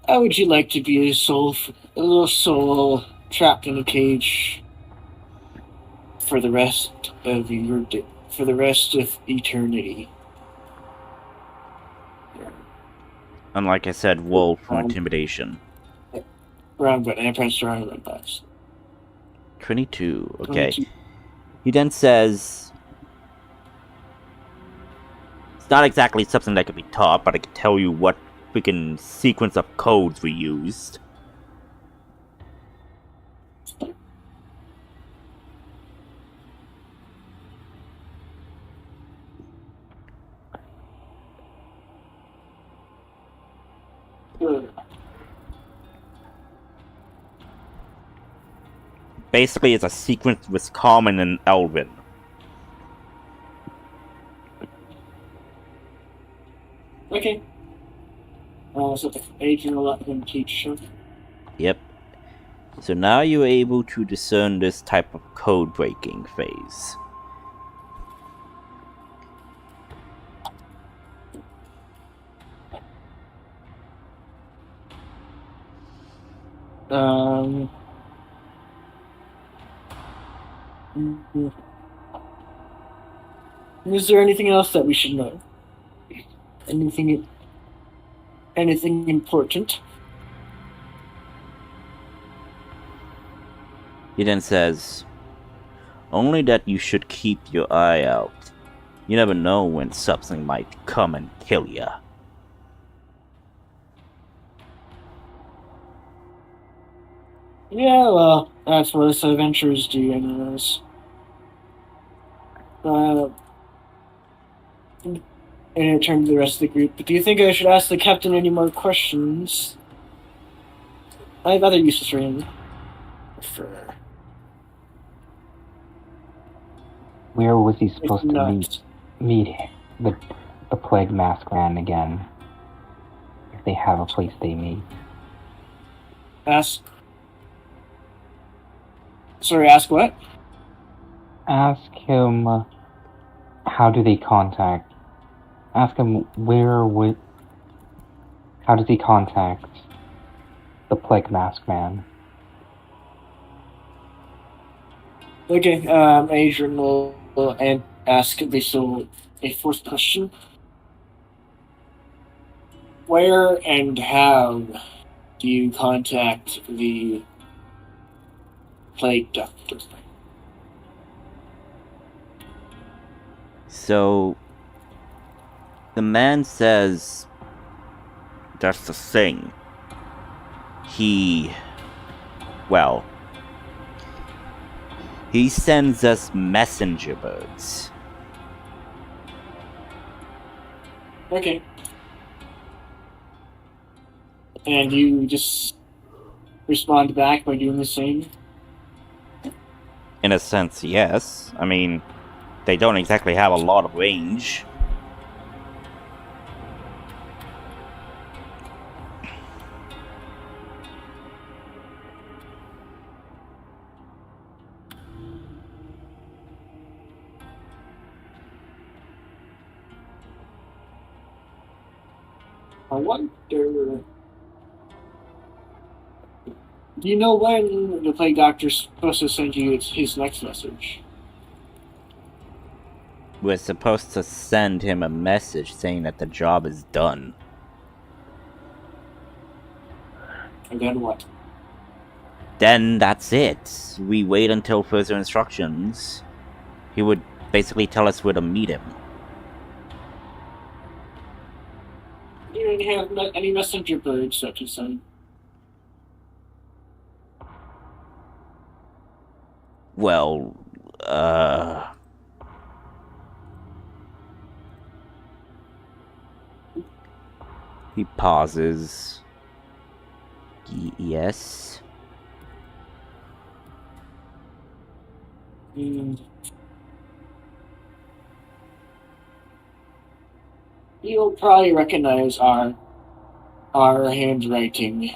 How would you like to be a little soul trapped in a cage for the rest of eternity? And like I said, roll for intimidation. Wrong button. I pressed the wrong button. 22. Okay. 22. He then says, it's not exactly something that could be taught, but I can tell you what freaking sequence of codes we used. Basically, it's a sequence with Common and Elven. Okay. So the agent will let him teach him. Yep. So now you're able to discern this type of code breaking phase. Is there anything else that we should know? Anything important? He then says, only that you should keep your eye out. You never know when something might come and kill ya. Yeah, well, that's what us adventurers do, anyways. And I turn to the rest of the group. But do you think I should ask the captain any more questions? I have other uses for him. Where was he supposed to Not. meet the plague mask man again? If they have a place they meet. Ask. Sorry, ask what? Ask him how do they contact. Ask him how does he contact the plague mask man? Okay, Adrian will and ask Vissel a fourth question. Where and how do you contact the plague doctor? So, the man says, that's the thing. He sends us messenger birds. Okay. And you just respond back by doing the same? In a sense, yes. I mean, they don't exactly have a lot of range. I wonder. Do you know when the plague doctor's supposed to send you his next message? We're supposed to send him a message saying that the job is done. And then what? Then that's it. We wait until further instructions. He would basically tell us where to meet him. You didn't have any messenger birds that you send. Well, he pauses. Yes. You'll probably recognize our handwriting.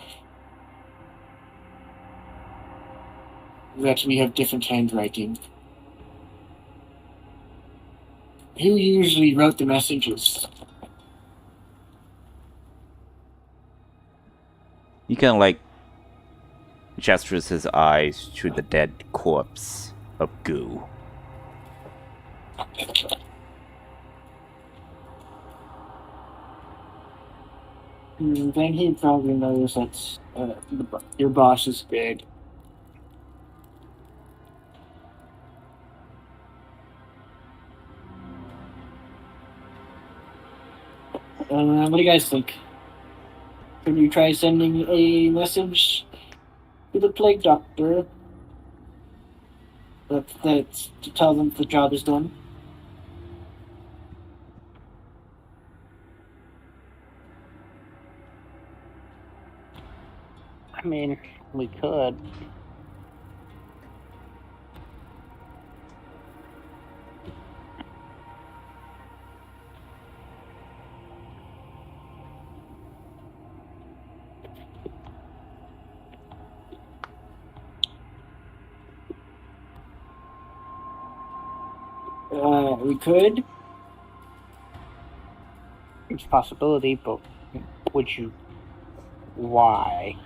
That we have different handwriting. Who usually wrote the messages? He kind of like gestures his eyes to the dead corpse of Goo. Then he probably knows that your boss is big. What do you guys think? Can you try sending a message to the plague doctor that's to tell them the job is done? I mean, we could. We could. It's a possibility, but would you? Why?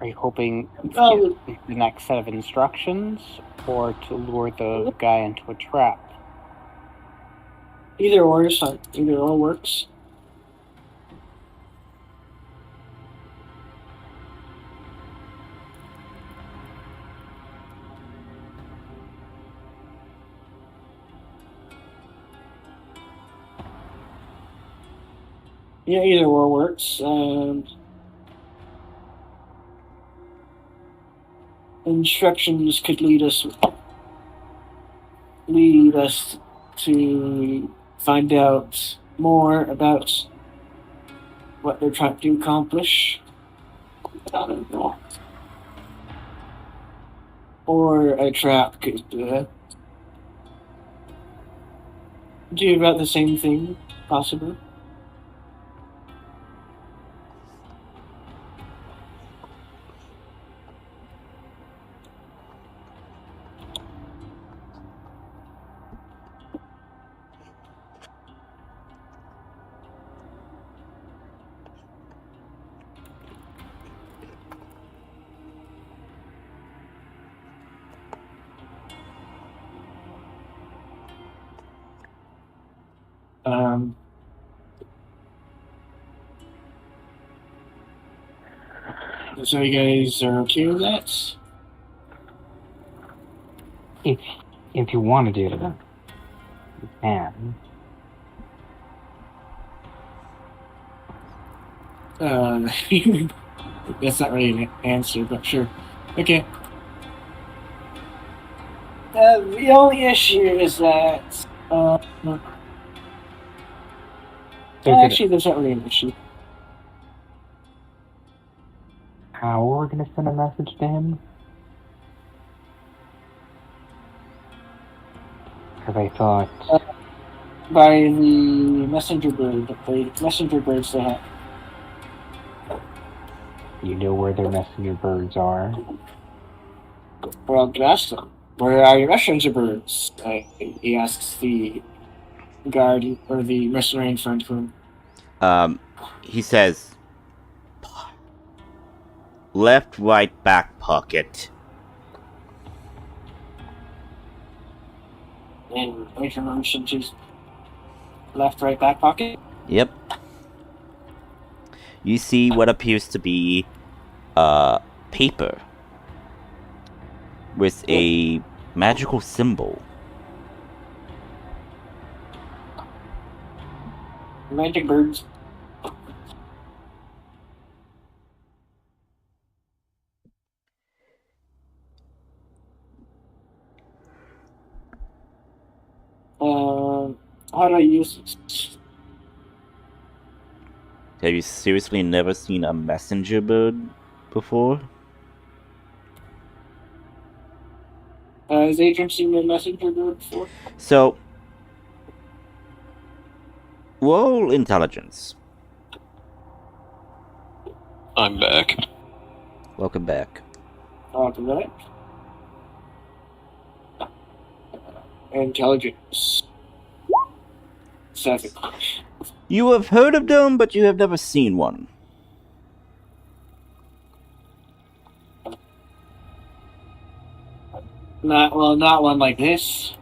Are you hoping to get the next set of instructions, or to lure the guy into a trap? Either or is fine. Either or works. Yeah, either or works. Instructions could lead us to find out more about what they're trying to accomplish. I don't know. Or a trap could do about the same thing, possibly. So you guys are okay with that? If you want to do that, you can. That's not really an answer, but sure. Okay. The only issue is that actually, there's not really an issue. How we're going to send a message to him? Because I thought... by the messenger bird. The messenger birds they have. You know where their messenger birds are? Well, ask them. Where are your messenger birds? He asks the guard or the mercenary in front of him. He says, left, right, back pocket. And major motion to left, right, back pocket? Yep. You see what appears to be paper with a magical symbol. Magic birds. How do I use it? Have you seriously never seen a messenger bird before? Has Adrian seen a messenger bird before? So, roll intelligence. I'm back. Welcome back. Right. Intelligence. 7. You have heard of them, but you have never seen one. Not one like this.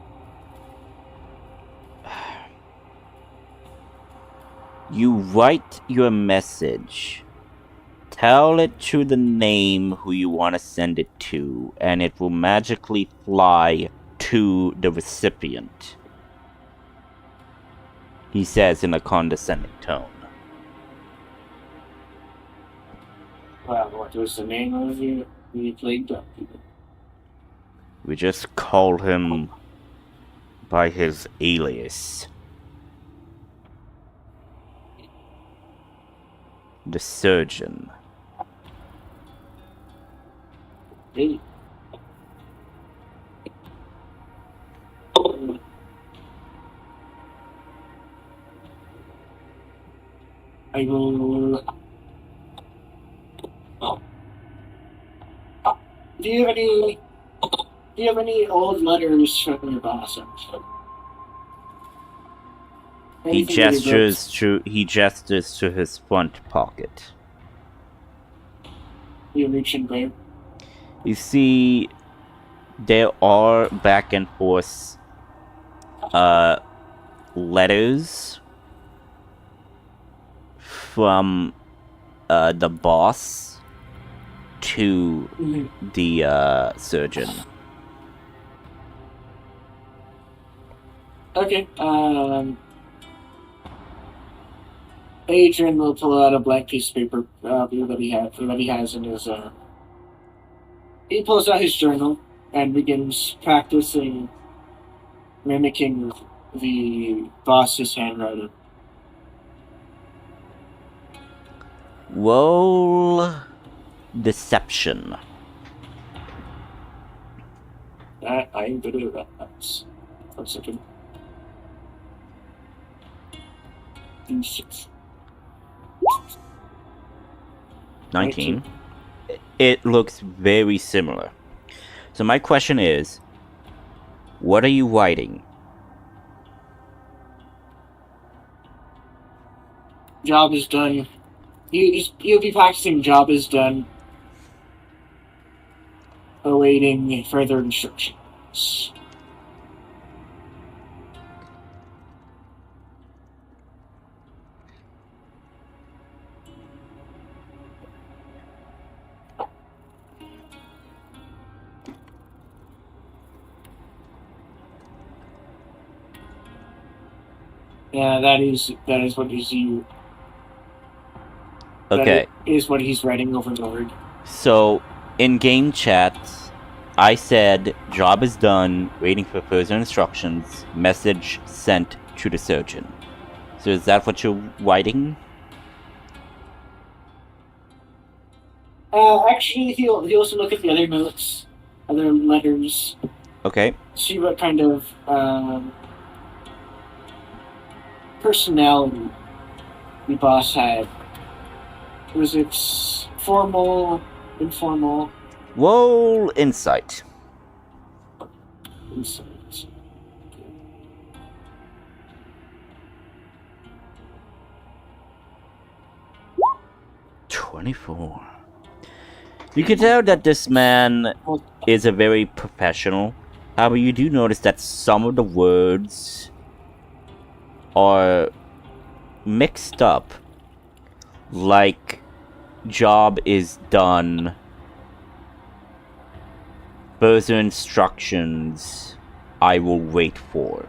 You write your message. Tell it to the name who you want to send it to, and it will magically fly to the recipient. He says in a condescending tone. Well, what was the name of the plague doctor? We just call him by his alias. The surgeon. Hey. I will. Do you have any old letters from your boss? He gestures to his front pocket. You reach in there. You see, there are back and forth letters from the boss to the surgeon. Okay. Adrian will pull out a blank piece of paper that he has in his. He pulls out his journal and begins practicing mimicking the boss's handwriting. Roll deception. I'm good at that. 1 second. D6. 19. It looks very similar. So my question is, what are you writing? Job is done. You'll be practicing job is done. Awaiting further instructions. Yeah, that is what you. Okay. That is what he's writing over and over. So, in game chat, I said, job is done, waiting for further instructions, message sent to the surgeon. So is that what you're writing? Actually, he'll also look at the other notes, other letters. Okay. See what kind of personality the boss had. Was it formal, informal? Roll insight. Insight. 24. You can tell that this man is a very professional. However, you do notice that some of the words are mixed up. Like, job is done. Further instructions I will wait for.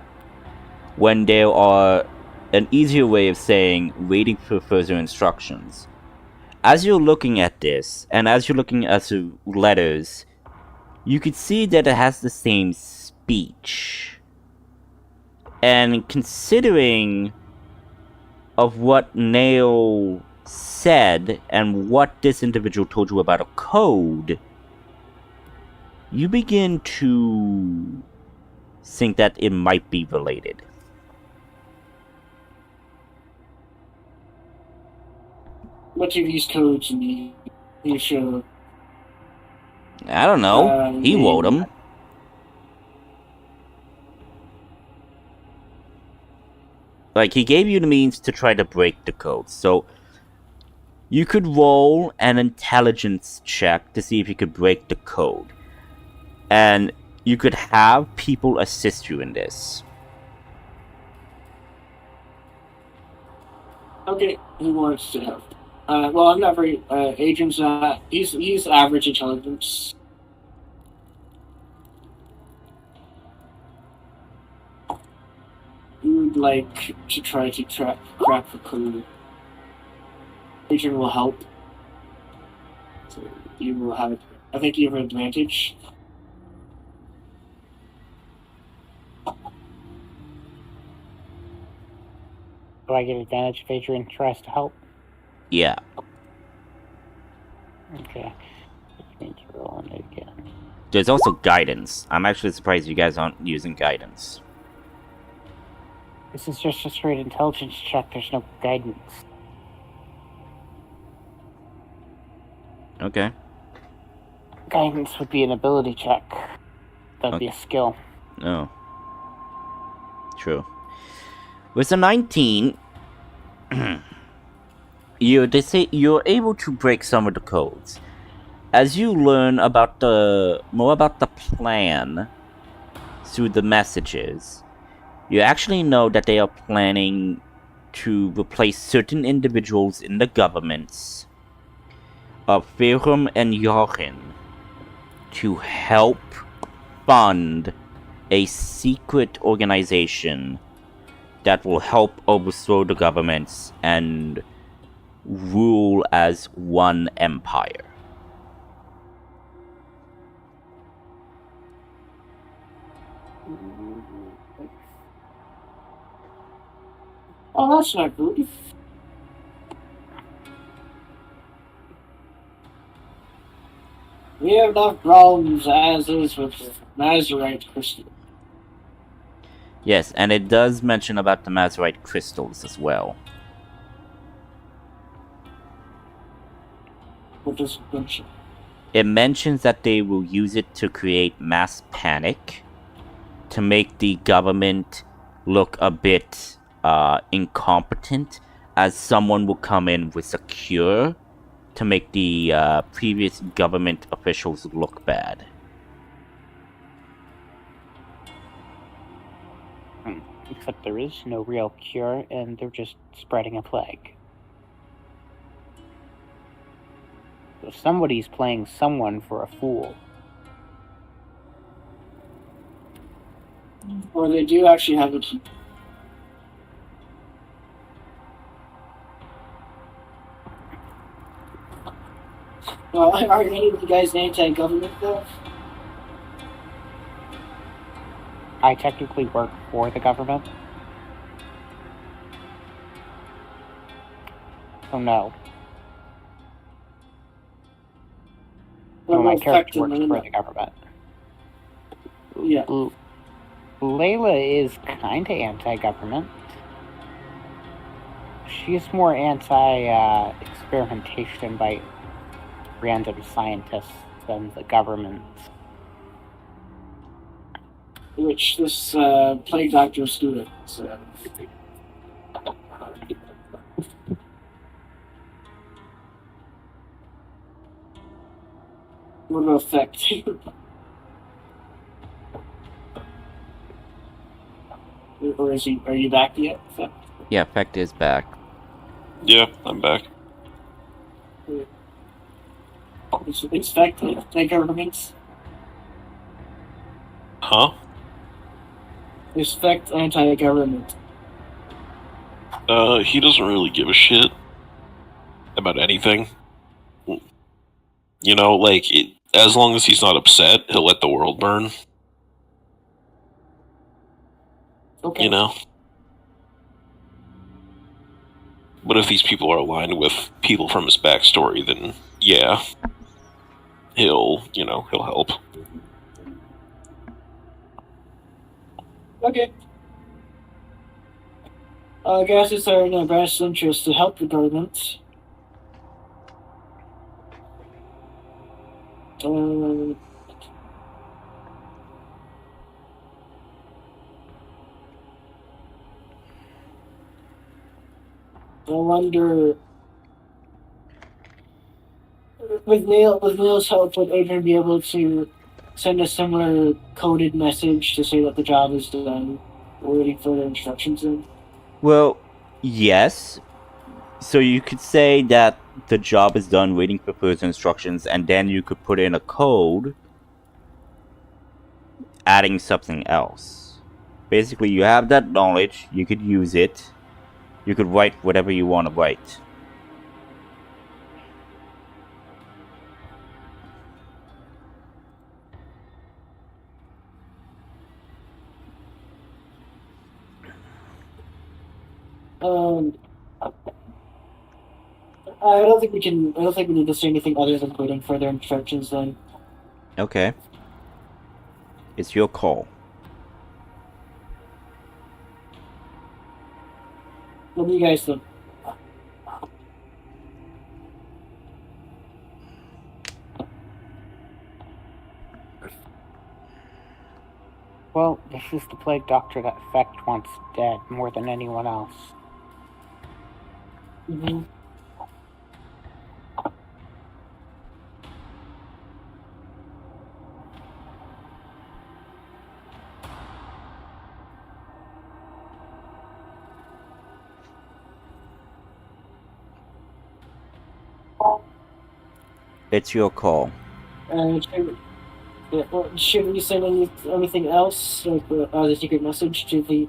When there are an easier way of saying waiting for further instructions. As you're looking at this, and as you're looking at the letters, you can see that it has the same speech. And considering of what Nail said and what this individual told you about a code, you begin to think that it might be related. What do these codes mean? You show. I don't know. He wrote them. Like, he gave you the means to try to break the code. So, you could roll an intelligence check to see if you could break the code. And you could have people assist you in this. Okay, who wants to help? Well, I'm not very. Adrian's not. He's average intelligence. You would like to try to crack the code. Adrian will help. So you will have. I think you have an advantage. Do I get advantage if Adrian tries to help? Yeah. Okay. Which means rolling it again. There's also guidance. I'm actually surprised you guys aren't using guidance. This is just a straight intelligence check. There's no guidance. Okay. Guidance would be an ability check. That'd be a skill. Oh. True. With a 19, you're able to break some of the codes. As you learn about more about the plan through the messages, you actually know that they are planning to replace certain individuals in the governments of Ferrum and Jochen to help fund a secret organization that will help overthrow the governments and rule as one empire. Oh, that's not good. We have enough problems as is with the Nazarite crystal. Yes, and it does mention about the Mazerite crystals as well. What does it mention? It mentions that they will use it to create mass panic, to make the government look a bit incompetent, as someone will come in with a cure to make the previous government officials look bad. Except there is no real cure, and they're just spreading a plague. So somebody's playing someone for a fool. Or they do actually have a key. Well, are any of you guys anti-government though? I technically work for the government. Oh no. Well, No, my well, character works effectively, for the government. Yeah. Layla is kinda anti-government. She's more anti-experimentation by random scientists than the government. Which this plague doctor student. What will affect you? Or is he? Are you back yet? Yeah, Effect is back. Yeah, I'm back. It's fact the governments. Huh? Respect anti-government. He doesn't really give a shit about anything. You know, like, as long as he's not upset, he'll let the world burn. Okay. You know? But if these people are aligned with people from his backstory, then yeah, he'll help. Okay. I guess it's our best interest to help the government. I wonder, with Neil's help, would Adrian be able to send a similar coded message to say that the job is done? We're waiting for the instructions in. Well, yes. So you could say that the job is done, waiting for further instructions, and then you could put in a code adding something else. Basically, you have that knowledge, you could use it, you could write whatever you want to write. I don't think we need to say anything other than waiting for their instructions then. Okay. It's your call. What do you guys think? Well, this is the plague doctor that Fecht wants dead more than anyone else. Mm-hmm. It's your call. Should we send anything else, like the secret message to the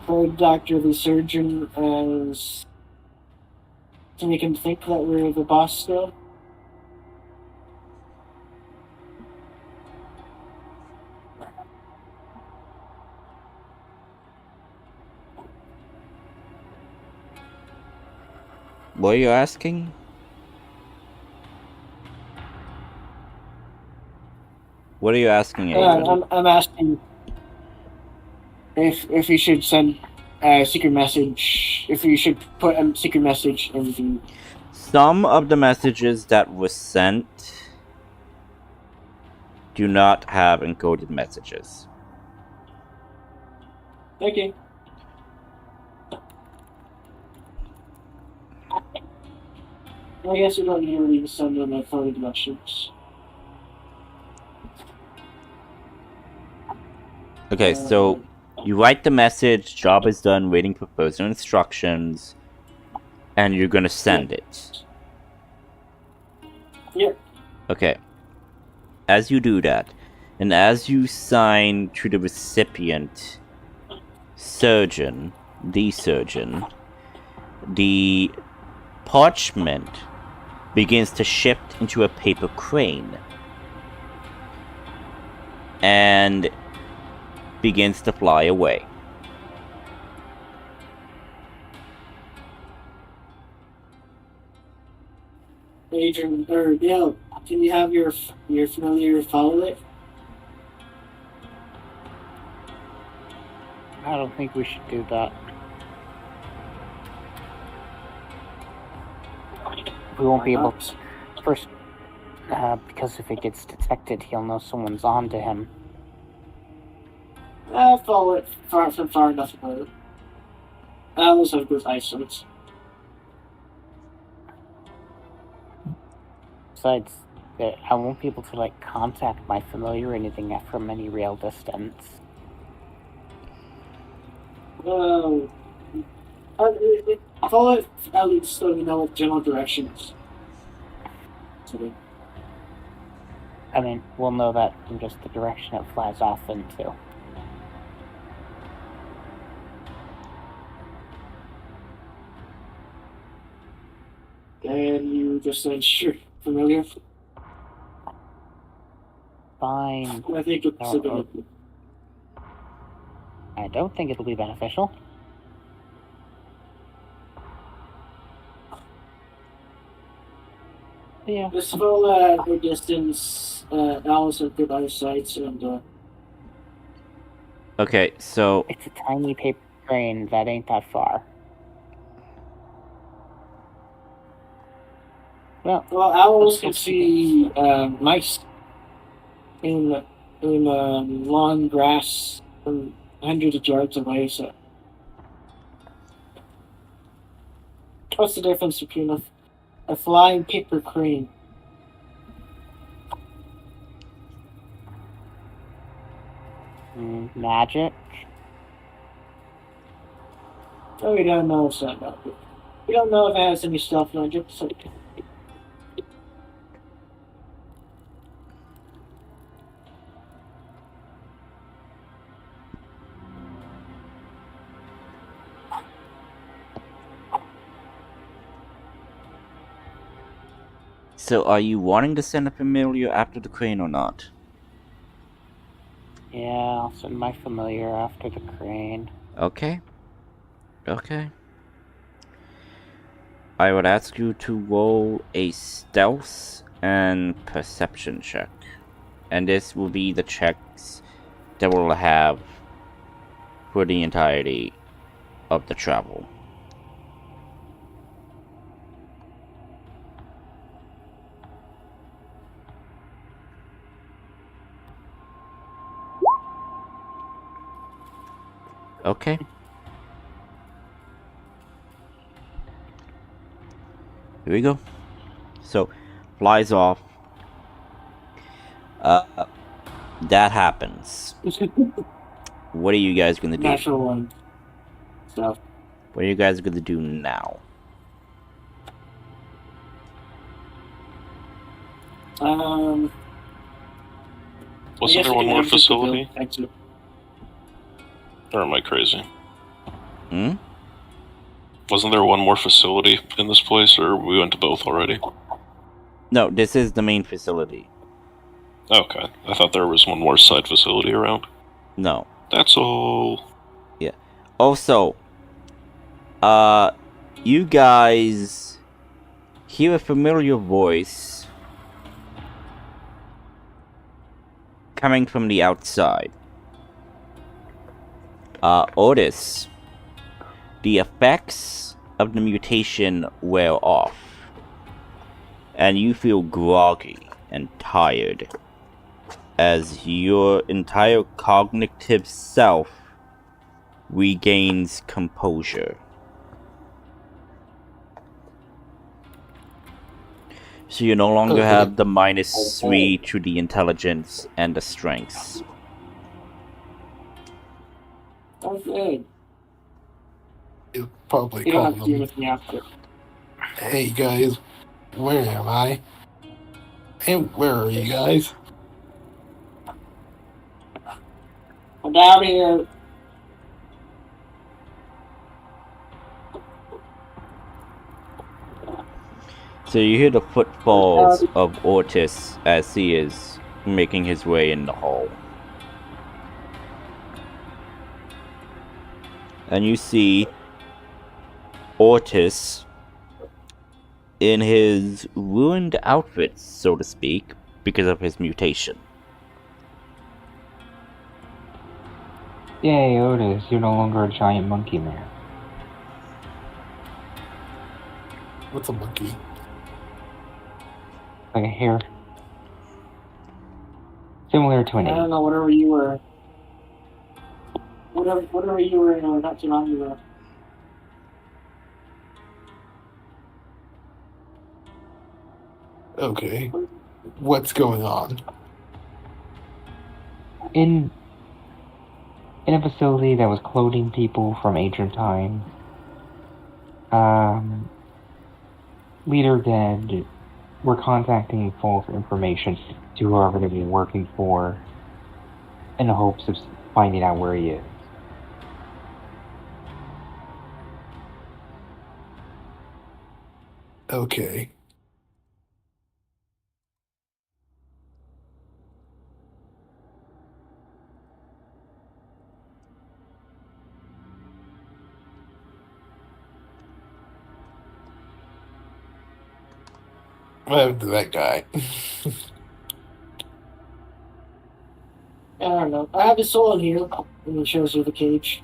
plague doctor, the surgeon, as to make him think that we're the boss still? What are you asking? What are you asking, Adrian? I'm asking if you should send a secret message. If you should put a secret message in the. Some of the messages that were sent do not have encoded messages. Okay. I guess we don't really send them a further directions. Okay, so you write the message, job is done, waiting for further instructions, and you're gonna send it. Yep. Okay. As you do that, and as you sign to the recipient, surgeon, the parchment begins to shift into a paper crane and begins to fly away. Adrian, or Dale, can you have your familiar follow it? I don't think we should do that. We won't be able to. First, because if it gets detected, he'll know someone's on to him. Follow it far enough away. Owls have good eyesight. Besides, I won't be able to contact my familiar or anything from any real distance. Follow it at least so you know what general directions. I mean, we'll know that from just the direction it flies off into. And you just said, sure, familiar? Fine. I think it's a good. I don't think it'll be beneficial. Yeah. Just follow at a distance. Owls have good eyesight, and Okay, so It's a tiny paper crane that ain't that far. Well, owls can see mice in long grass from hundreds of yards away. So, what's the difference between a flying paper crane? magic. Oh, we don't know if that. We don't know if it has any stealth magic. So are you wanting to send a familiar after the crane or not? Yeah, I'll send my familiar after the crane. Okay. Okay. I would ask you to roll a stealth and perception check. And this will be the checks that we'll have for the entirety of the travel. Okay. Here we go. So, flies off. That happens. What are you guys gonna do? Natural one. So. What are you guys gonna do now? Wasn't there one more facility? Or am I crazy? Hmm? Wasn't there one more facility in this place, or we went to both already? No, this is the main facility. Okay, I thought there was one more side facility around. No. That's all. Yeah. Also, you guys hear a familiar voice coming from the outside. Otis, the effects of the mutation wear off, and you feel groggy and tired as your entire cognitive self regains composure. So you no longer have the -3 to the intelligence and the strengths. Okay. You'll probably You don't call have to do them. anything after. Hey guys, where am I? And where are you guys? I'm down here. So you hear the footfalls of Otis as he is making his way in the hall. And you see Otis in his ruined outfit, so to speak, because of his mutation. Yay, Otis, you're no longer a giant monkey man. What's a monkey? Like a hare. Similar to an I don't ape. know, whatever you were. Whatever you were in, not too long ago. Okay. What's going on? In a facility that was cloning people from ancient times, Leader Dead were contacting false information to whoever they were working for in the hopes of finding out where he is. Okay. What happened to that guy? I don't know. I have his soul in here. And he shows you the cage.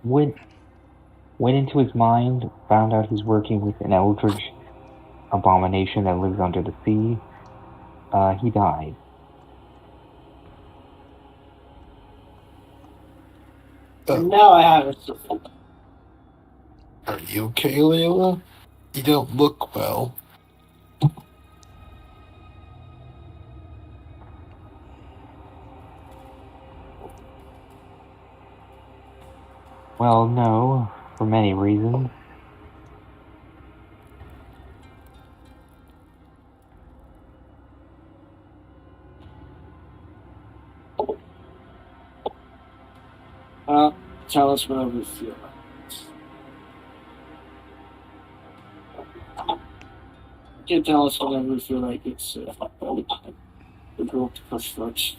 Went into his mind, found out he's working with an eldritch abomination that lives under the sea. He died. And now I have his soul. Are you okay, Layla? You don't look well. Well, no, for many reasons. Tell us whatever you feel. You can tell us whatever you feel like it's the girl to push first.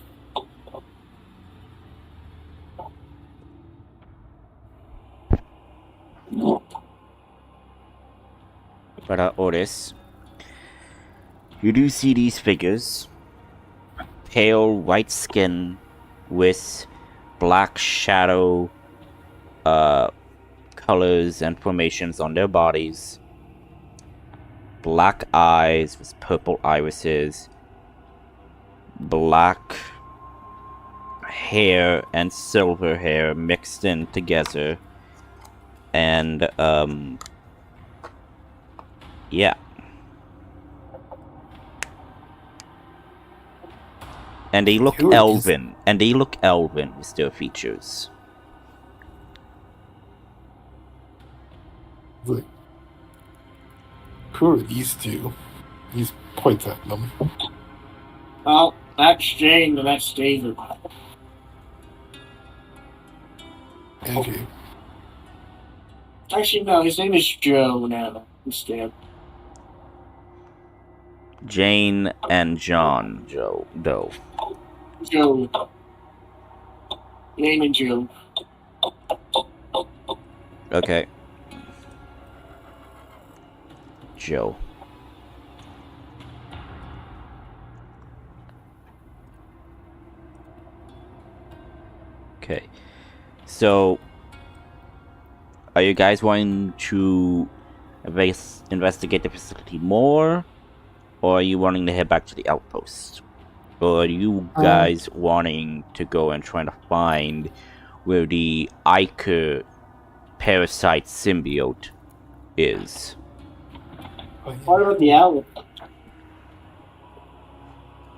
But Otis, you do see these figures. Pale white skin with black shadow colors and formations on their bodies. Black eyes with purple irises. Black hair and silver hair mixed in together. And, yeah. And they look elven. And they look elven with their features. Like, who are these two? He points at them. Well, that's Jane and that's David. Okay. Actually, no, his name is Joe now instead. Jane and John Doe. Joe. Name and Joe. Okay. Joe. Okay. So, are you guys wanting to investigate the facility more? Or are you wanting to head back to the outpost? Or are you guys wanting to go and try to find where the Iker parasite symbiote is? What about the owl?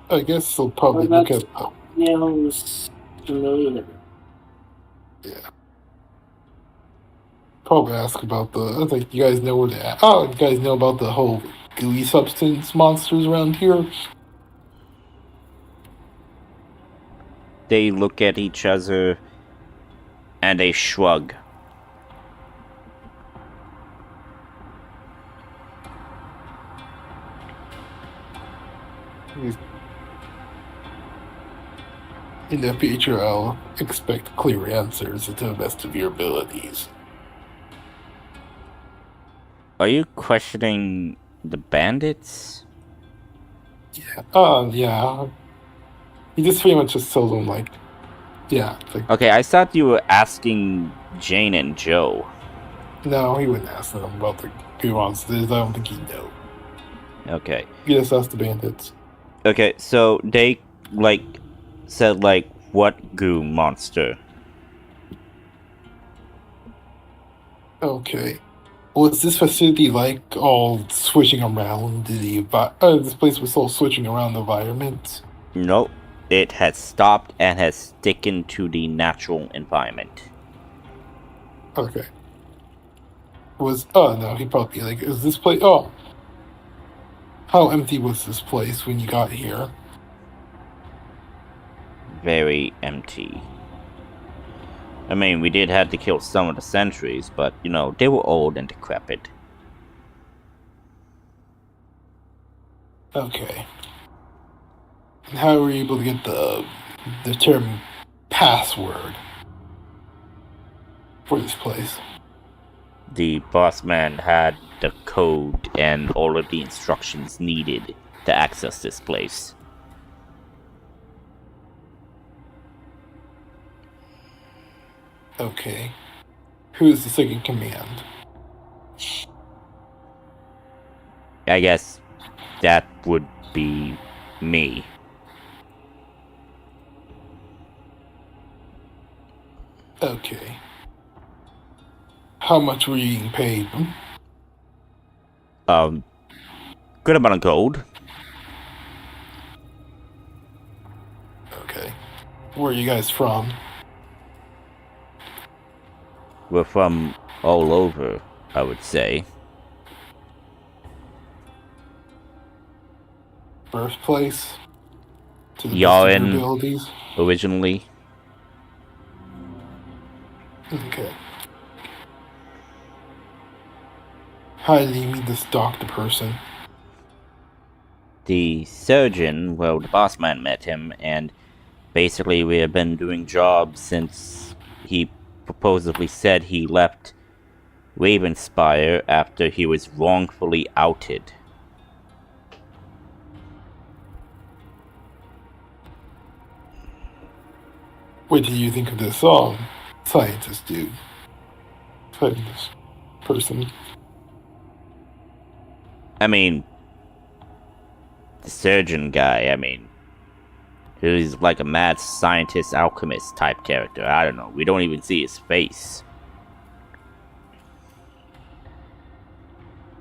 I guess they'll probably What look about at. Neil's familiar? Probably ask about the. Like, you guys know where the. Oh, you guys know about the whole gooey substance monsters around here? They look at each other and they shrug. In the future, I'll expect clear answers to the best of your abilities. Are you questioning the bandits? Yeah. Yeah. He just pretty much just told them, like, yeah. Like, Okay, I thought you were asking Jane and Joe. no, he wouldn't ask them about the goo monsters. I don't think he'd know. Okay. He just asked the bandits. Okay, so they, like, said, like, what goo monster? Okay. Was this facility, like, all switching around this place was all switching around the environment? Nope. It has stopped and has sticking to the natural environment. Okay. No, he probably, like, is this place, oh. How empty was this place when you got here? Very empty. I mean, we did have to kill some of the sentries, but, you know, they were old and decrepit. Okay. And how were you able to get the term password for this place? The boss man had the code and all of the instructions needed to access this place. Okay. Who's the second command? I guess that would be me. Okay. How much were you getting paid? Good amount of gold. Okay. Where are you guys from? We're from all over, I would say. Birthplace? To the best of your Yaren, abilities? originally. Okay. How did you meet this doctor person? The surgeon, well, the boss man met him, and basically we have been doing jobs since he supposedly said he left Ravenspire after he was wrongfully outed. What do you think of this scientist dude? Scientist person. I mean, the surgeon guy, I mean, he's like a mad scientist, alchemist type character. I don't know. We don't even see his face.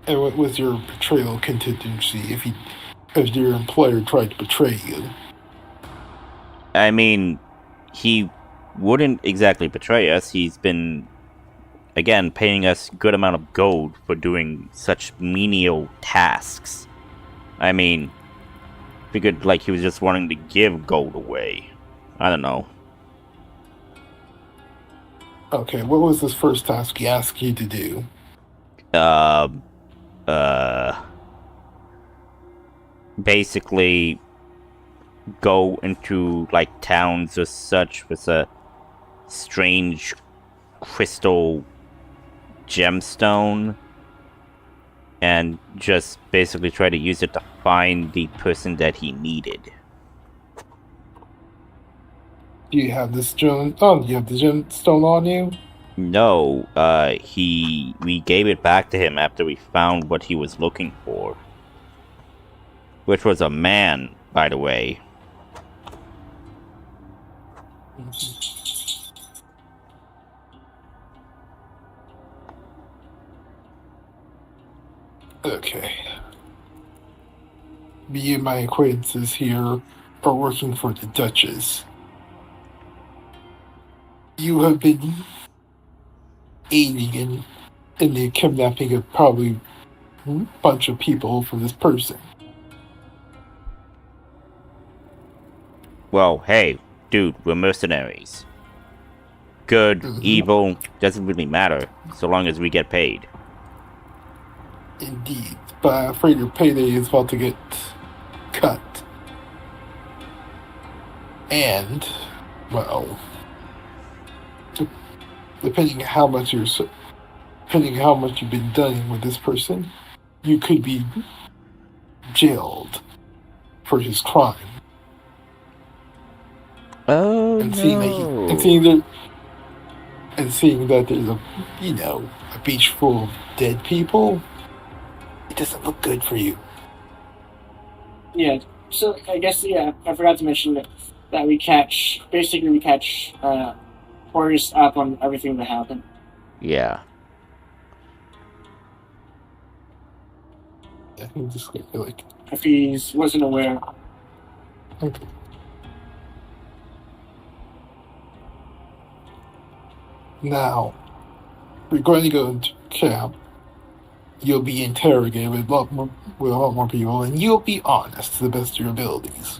And what was your betrayal contingency if your employer tried to betray you? I mean, he wouldn't exactly betray us. He's been, again, paying us good amount of gold for doing such menial tasks. I mean, figured like he was just wanting to give gold away. I don't know. Okay, what was this first task he asked you to do? Basically go into like towns or such with a strange crystal gemstone and just basically try to use it to find the person that he needed. Do you have this stone? Oh, do you have the gemstone on you? No, we gave it back to him after we found what he was looking for. Which was a man, by the way. Okay. Me and my acquaintances here are working for the Duchess. You have been aiding in the kidnapping of probably a bunch of people for this person. Well, hey, dude, we're mercenaries. Good, Mhm. evil, doesn't really matter, so long as we get paid. Indeed, but I'm afraid your payday is about to get cut. And, well, depending on how much you've been dealing with this person, you could be jailed for his crime. Oh, And no. seeing that there's a beach full of dead people, it doesn't look good for you. Yeah. So I guess I forgot to mention that we catch Horace up on everything that happened. Yeah. I think just like If he wasn't aware. okay. Now, we're going to go into camp. You'll be interrogated with a lot more people, and you'll be honest to the best of your abilities.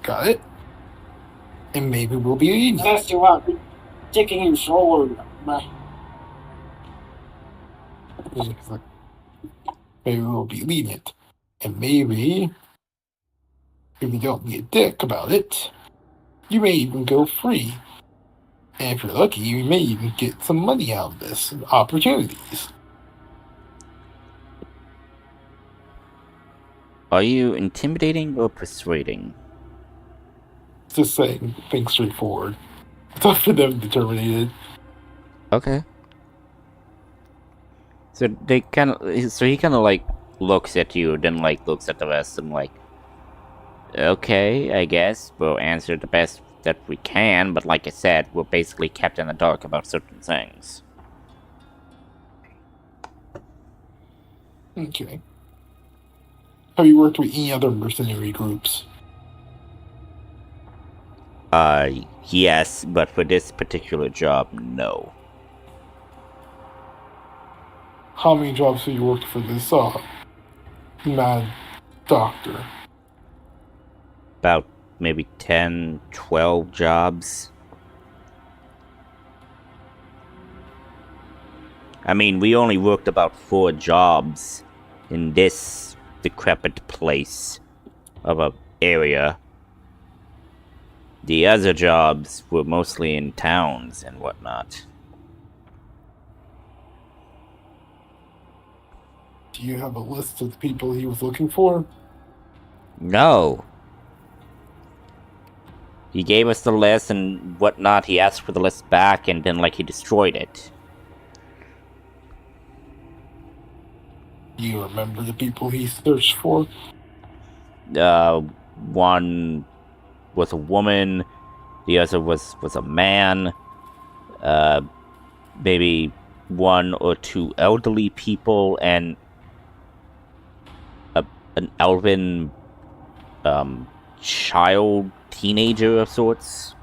Got it? And maybe we'll be lenient. That's what taking him forward. Maybe we'll be lenient. And maybe, if you don't be a dick about it, you may even go free. And if you're lucky, you may even get some money out of this, opportunities. Are you intimidating or persuading? Just saying things straightforward. It's up for them to determine it. Okay. So he kind of like looks at you, then like looks at the rest and like, okay, I guess we'll answer the best that we can, but like I said, we're basically kept in the dark about certain things. Okay. Have you worked with any other mercenary groups? Yes, but for this particular job, no. How many jobs have you worked for this, mad doctor? About maybe 10, 12 jobs. I mean, we only worked about 4 jobs in this decrepit place of a area. The other jobs were mostly in towns and whatnot. Do you have a list of the people he was looking for? No. He gave us the list and whatnot. He asked for the list back and then, like, he destroyed it. Do you remember the people he searched for? One was a woman. The other was a man. Maybe 1 or 2 elderly people and an elven child, teenager of sorts.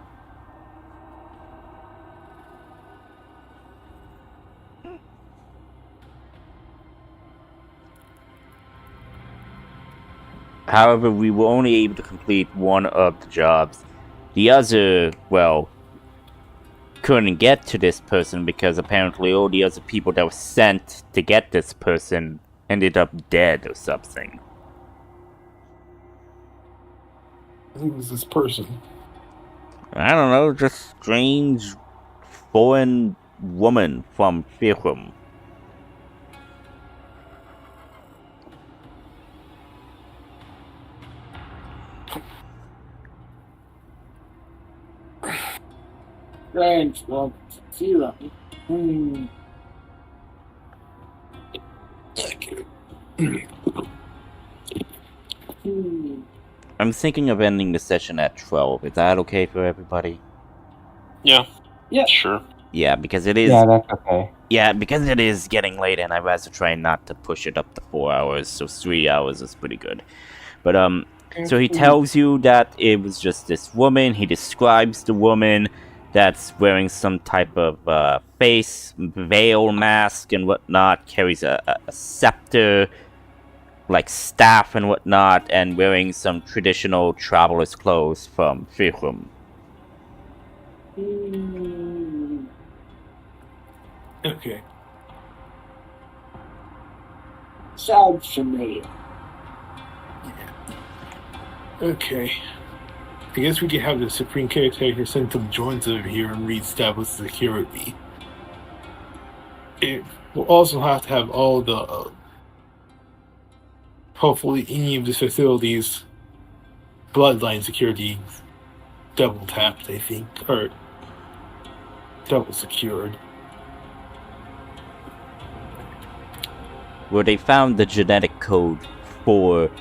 However, we were only able to complete 1 of the jobs. The other, well, couldn't get to this person because apparently all the other people that were sent to get this person ended up dead or something. Who was this person? I don't know, just strange foreign woman from Firhum. Range 1-0. Okay. I'm thinking of ending the session at 12. Is that okay for everybody? Yeah. Yeah. Sure. Yeah, because it is. Yeah, that's okay. Yeah, because it is getting late, and I've had to try not to push it up to 4 hours. So 3 hours is pretty good. But so he tells you that it was just this woman. He describes the woman that's wearing some type of face veil mask and whatnot, carries a scepter, like staff and whatnot, and wearing some traditional traveler's clothes from Firhum. Okay. Sounds familiar. Okay. I guess we could have the Supreme Caretaker send some drones over here and reestablish security. We'll also have to have all the hopefully any of the facilities bloodline security double tapped, I think, or double secured. Where they found the genetic code for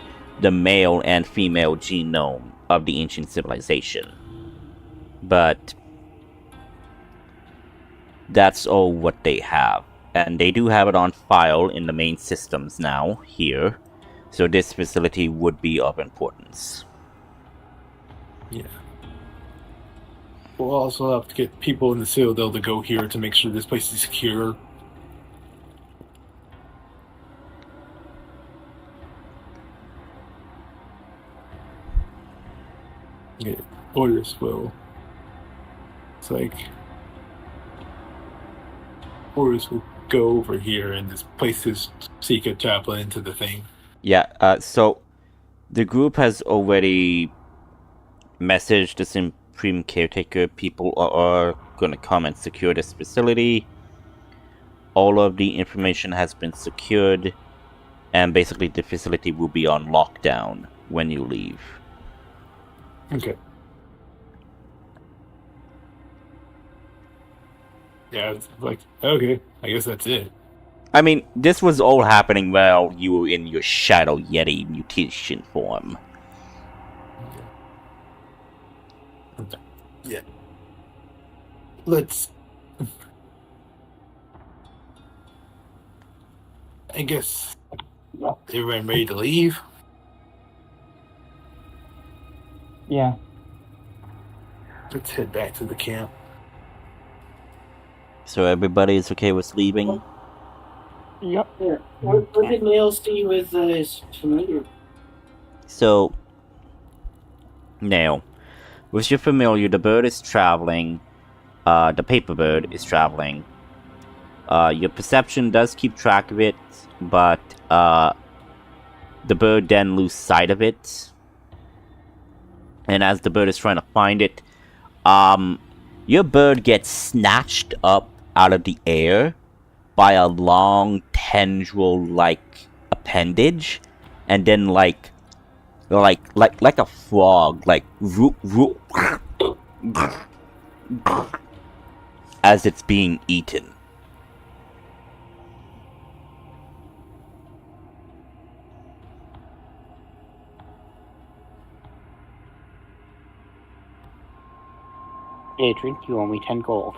the male and female genome of the ancient civilization. But that's all what they have. And they do have it on file in the main systems now, here. So this facility would be of importance. Yeah. We'll also have to get people in the Citadel to go here to make sure this place is secure. Yeah, orders will. It's like orders will go over here and this place is secret chaplain into the thing. Yeah, so the group has already messaged the Supreme Caretaker. People are going to come and secure this facility. All of the information has been secured, and basically the facility will be on lockdown when you leave. Okay. Yeah, it's like, okay, I guess that's it. I mean, this was all happening while you were in your Shadow Yeti mutation form. Yeah. Let's... I guess... Everyone ready to leave? Yeah. Let's head back to the camp. So everybody is okay with leaving? Yep. Yeah. What did Nails do with his familiar? So, now, with your familiar, the bird is traveling. The paper bird is traveling. Your perception does keep track of it, but the bird then loses sight of it. And as the bird is trying to find it, your bird gets snatched up out of the air by a long tendril-like appendage, and then like a frog, like as it's being eaten. Adrian, you owe me 10 gold.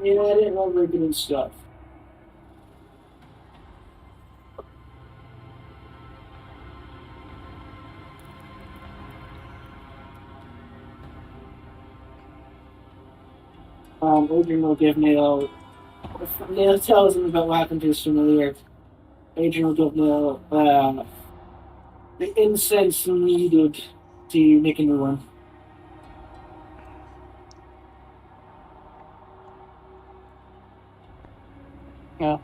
Yeah, I didn't know we were doing stuff. Adrian will give Nail. Nail tells him about what happened to his familiar. Adrian will give Nail the incense needed to make a new one. No.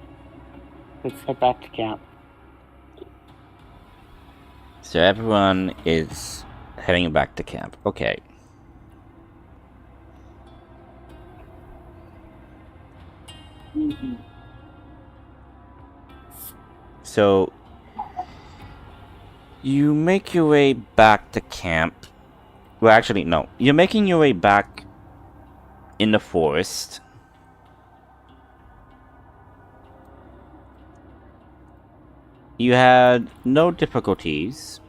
Let's head back to camp. So everyone is heading back to camp. Okay. So, you make your way back to camp. Well, actually, no. You're making your way back in the forest. You had no difficulties.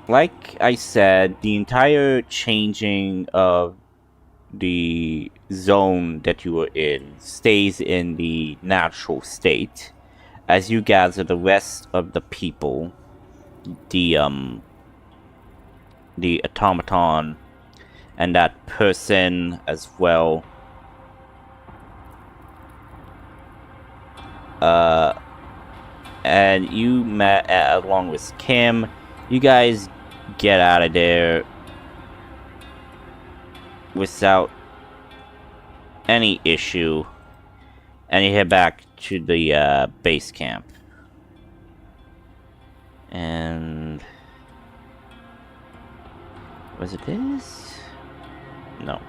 Like I said, the entire changing of the zone that you were in stays in the natural state. As you gather the rest of the people, the automaton and that person as well. And you met along with Kim. You guys get out of there without any issue, and you head back to the base camp. And was it this? No.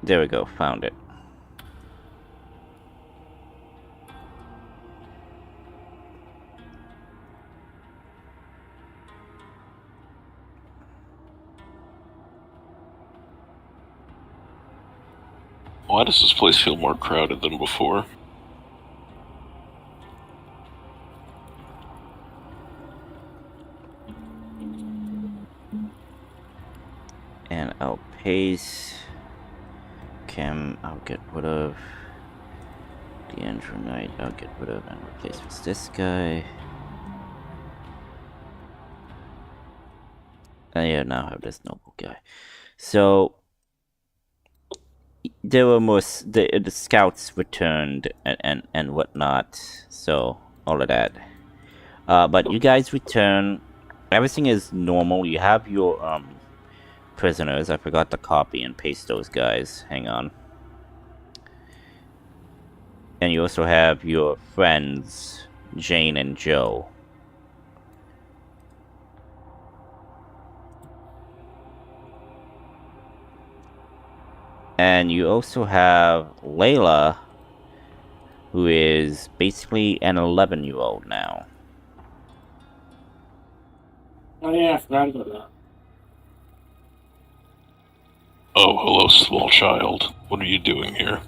There we go, found it. Why does this place feel more crowded than before? And I'll paste Kim, I'll get rid of the Andronite, I'll get rid of and replace with this guy. And yeah, now I have this noble guy. So there were more the scouts returned and whatnot, so all of that. But you guys return. Everything is normal. You have your prisoners. I forgot to copy and paste those guys. Hang on. And you also have your friends, Jane and Joe. And you also have Layla, who is basically an 11-year-old now. Oh yeah, I forgot about that. Oh, hello, small child. What are you doing here?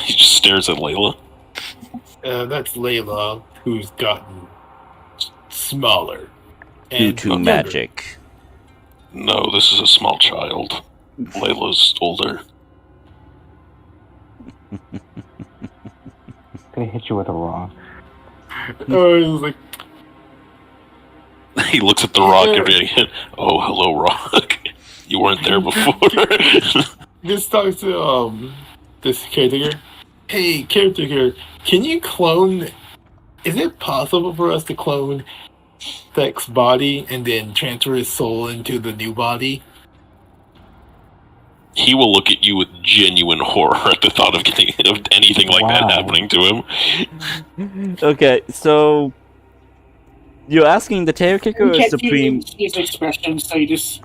He just stares at Layla. That's Layla, who's gotten smaller. Due to younger. magic. No, this is a small child. Layla's older. Gonna hit you with a rock. Oh, it was like, He looks at the rock and hit. Oh, hello, rock. You weren't there before. just talks to this caretaker. Hey, caretaker, can you clone? Is it possible for us to clone Thek's body and then transfer his soul into the new body? He will look at you with genuine horror at the thought of anything like that Wow. happening to him. Okay, so you're asking the tail kicker You or can't supreme? see his expression, so you just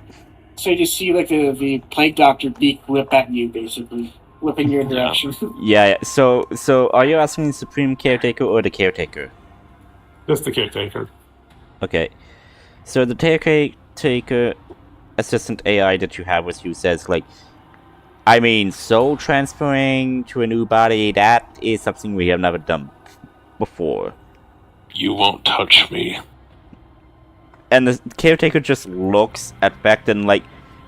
see like the plague doctor beak whip at you, basically whipping your direction. Yeah. So are you asking the supreme caretaker or the caretaker? Just the caretaker. Okay. So the caretaker assistant AI that you have with you says like, I mean, soul transferring to a new body, that is something we have never done before. You won't touch me. And the caretaker just looks at Becton like,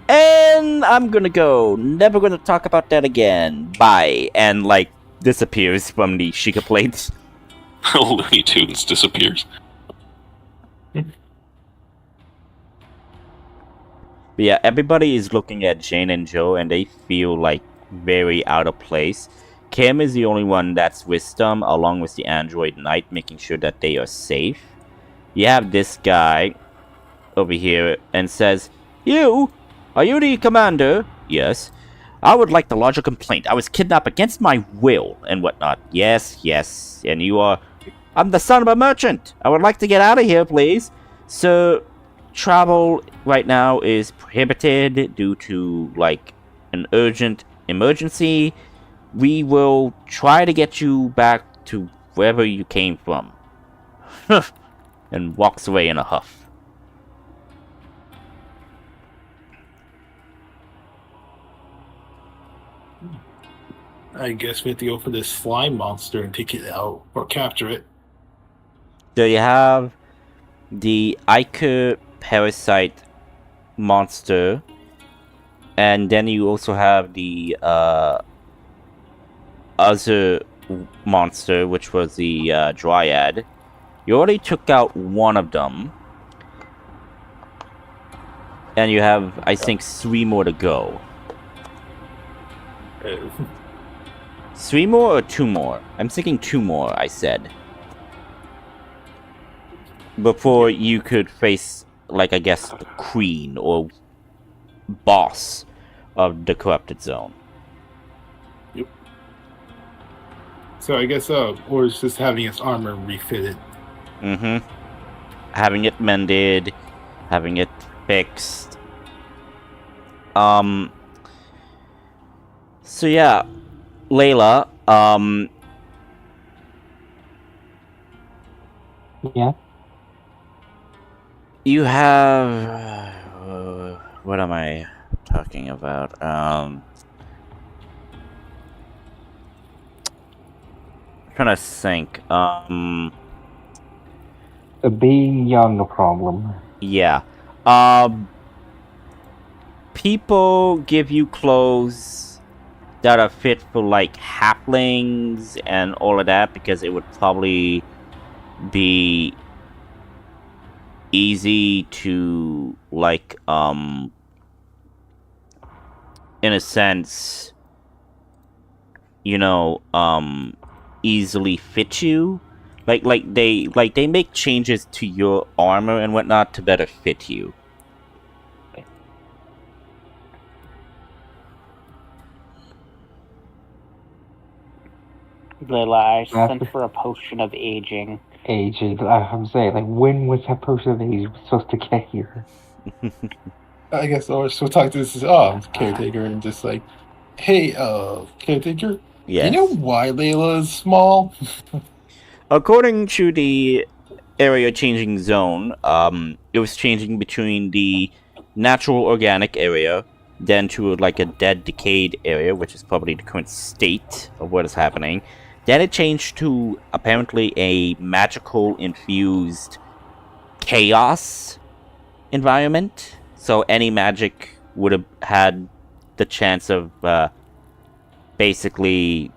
and I'm gonna go. Never gonna talk about that again. Bye. And like disappears from the Sheikah plates. Looney Tunes disappears. But yeah, everybody is looking at Jane and Joe and they feel like very out of place. Kim is the only one that's with them, along with the android knight, making sure that they are safe. You have this guy over here and says, "You? Are you the commander?" "Yes." "I would like to lodge a complaint. I was kidnapped against my will and whatnot." "Yes, yes. And you are I'm the son of a merchant. I would like to get out of here, please. So, travel right now is prohibited due to, like, an urgent emergency. We will try to get you back to wherever you came from. And walks away in a huff. I guess we have to go for this slime monster and take it out or capture it. So you have the Iker parasite monster, and then you also have the other monster, which was the dryad. You already took out one of them, and you have, I think, 3 more to go. 3 more or 2 more? I'm thinking 2 more, I said. Before you could face, like, I guess, the queen or boss of the corrupted zone. Yep. So I guess, or it's just having its armor refitted. Mm-hmm. Having it mended, having it fixed. So yeah, Layla, Yeah. you have... what am I talking about? Trying to think. Being young, a problem. Yeah. People give you clothes that are fit for, like, halflings and all of that, because it would probably be easy to, like, in a sense, you know, easily fit you. Like they make changes to your armor and whatnot to better fit you. Layla, I sent for a potion of aging. Aging. I'm saying, like, when was that potion of age supposed to get here? I guess, or so talk to this caretaker and just like, hey, caretaker, Yes. you know why Layla is small? According to the area changing zone, it was changing between the natural organic area, then to like a dead decayed area, which is probably the current state of what is happening. Then it changed to apparently a magical infused chaos environment. So any magic would have had the chance of basically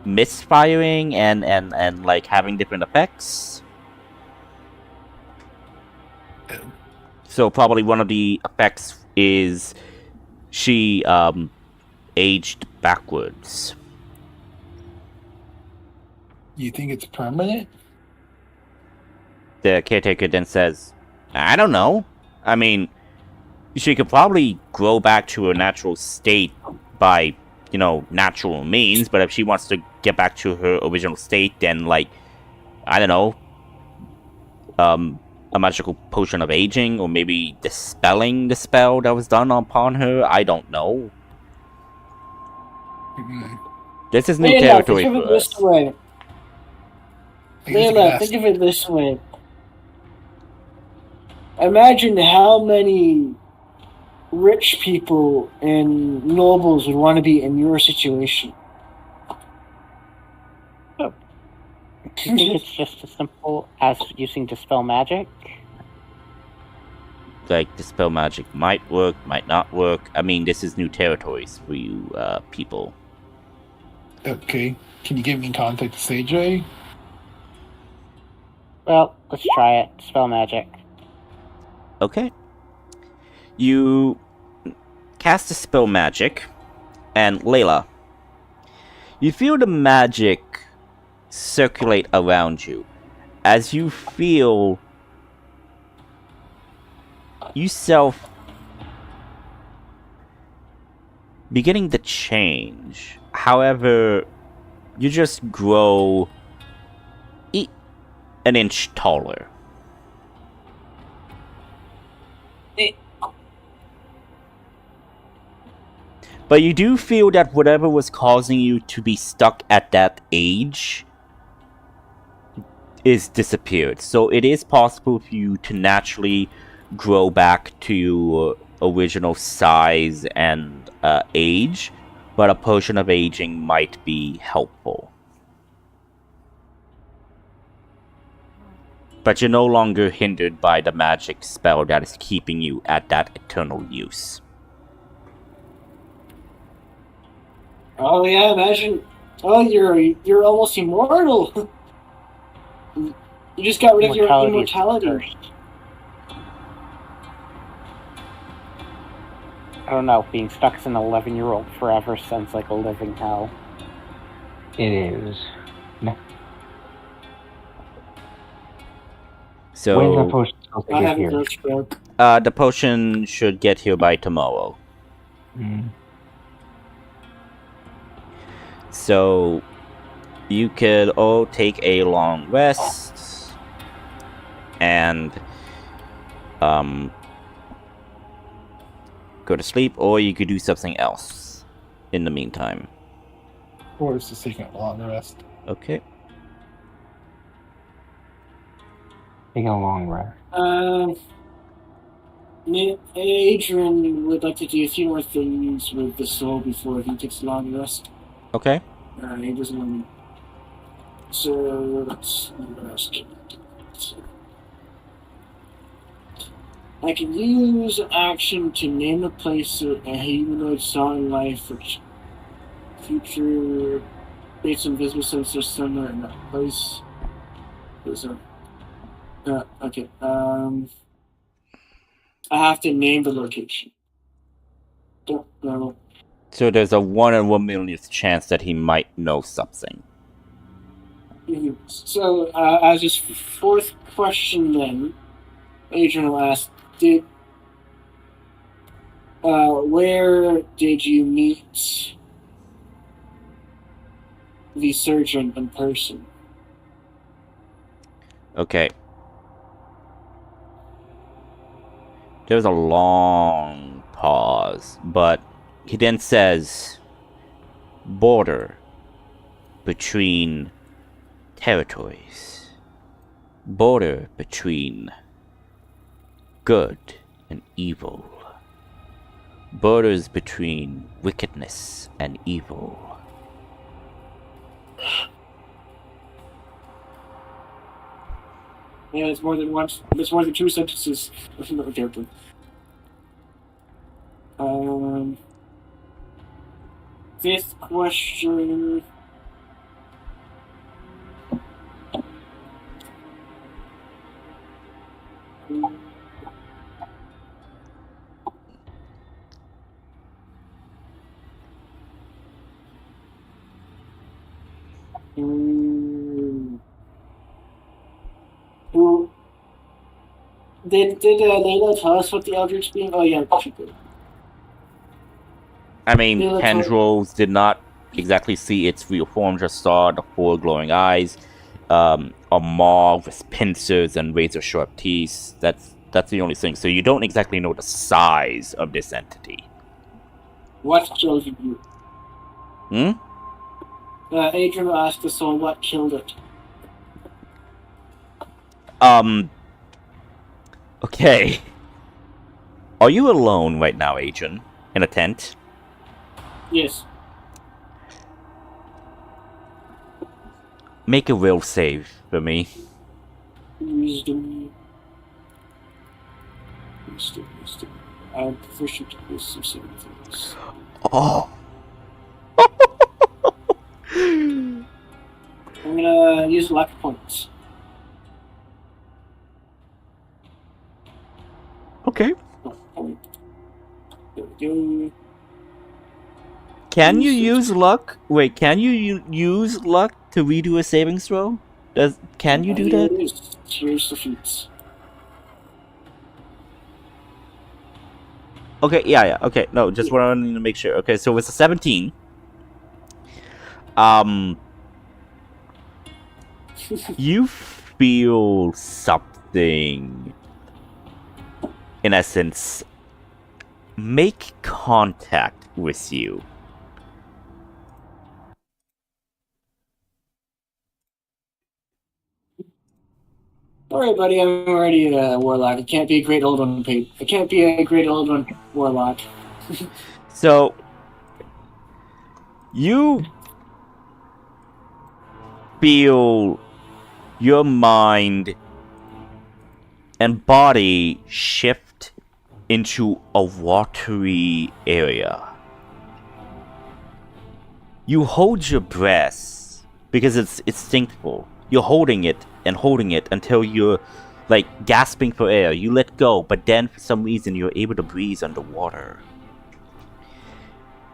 misfiring and like having different effects. So probably one of the effects is she aged backwards. You think it's permanent? The caretaker then says, I don't know. I mean, she could probably grow back to her natural state by, you know, natural means, but if she wants to get back to her original state, then, like, I don't know, a magical potion of aging, or maybe dispelling the spell that was done upon her, I don't know. This is new territory think of for it us. this way. I guess Layla, think of it this way. Imagine how many rich people and nobles would want to be in your situation. Do you think it's just as simple as using Dispel Magic? Like, dispel magic might work, might not work. I mean, this is new territories for you people. Okay, can you give me contact to Sage? Well, let's try it. Dispel Magic. Okay. You cast Dispel Magic, and Layla, you feel the magic circulate around you as you feel yourself beginning to change. However, You just grow an inch taller. But you do feel that whatever was causing you to be stuck at that age is disappeared. So it is possible for you to naturally grow back to your original size and age, but a potion of aging might be helpful. But you're no longer hindered by the magic spell that is keeping you at that eternal use. Oh yeah, imagine. Oh, you're almost immortal. You just got rid of your immortality. I don't know, being stuck as an 11-year-old forever sounds like a living hell. It is. No. So When's the potion supposed to I get have a here? growth stroke. the potion should get here by tomorrow. So you could all take a long rest and go to sleep, or you could do something else in the meantime. Or it's just taking a long rest. Okay. Taking a long rest. Adrian would like to do a few more things with the soul before he takes a long rest. Okay. He doesn't want to. So let's see what else can I do. I can use action to name a place a humanoid saw in life, which future based on visible sensors somewhere in that place. Okay. I have to name the location. Don't know. So there's a 1 in 1 millionth chance that he might know something. So, as his fourth question then, Adrian will ask, where did you meet the surgeon in person? Okay. There's a long pause, but he then says, border between territories, border between good and evil, borders between wickedness and evil. Yeah, it's more than one. It's more than two sentences. Okay. Fifth question. Who did Layla tell us what the Eldritch being? Oh yeah, she did. I mean, tendrils did not exactly see its real form, just saw the 4 glowing eyes, a maw with pincers and razor-sharp teeth. That's the only thing. So you don't exactly know the size of this entity. What killed you? Adrian will ask the soul what killed it. Okay. Are you alone right now, Adrian? In a tent? Yes. Make a will save for me. Wisdom. I prefer you to do some things. Oh. I'm gonna use luck points. Okay. There we go. Can you use luck? Wait, can you use luck to redo a savings throw? Can you do that? Here's the feats. Okay, yeah, okay. No, just wanted to make sure. Okay, so it's a 17. You feel something, in essence, make contact with you. All right, buddy. I'm already a warlock. I can't be a great old one. I can't be a great old one warlock. So, you feel your mind and body shift into a watery area. You hold your breath because it's instinctful. You're holding it until you're like gasping for air. You let go, but then for some reason you're able to breathe underwater.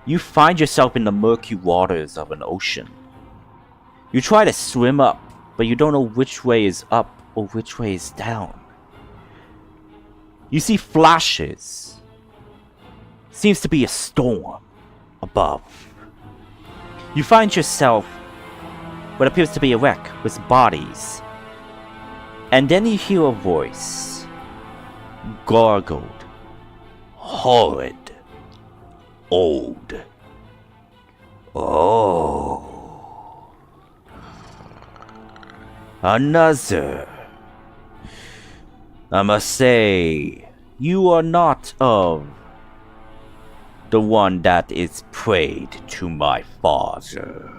You find yourself in the murky waters of an ocean. You try to swim up, but you don't know which way is up or which way is down. You see flashes. Seems to be a storm above. You find yourself what appears to be a wreck with bodies. And then you hear a voice. Gargled. Horrid. Old. Oh. Another. I must say, you are not of the one that is prayed to my father.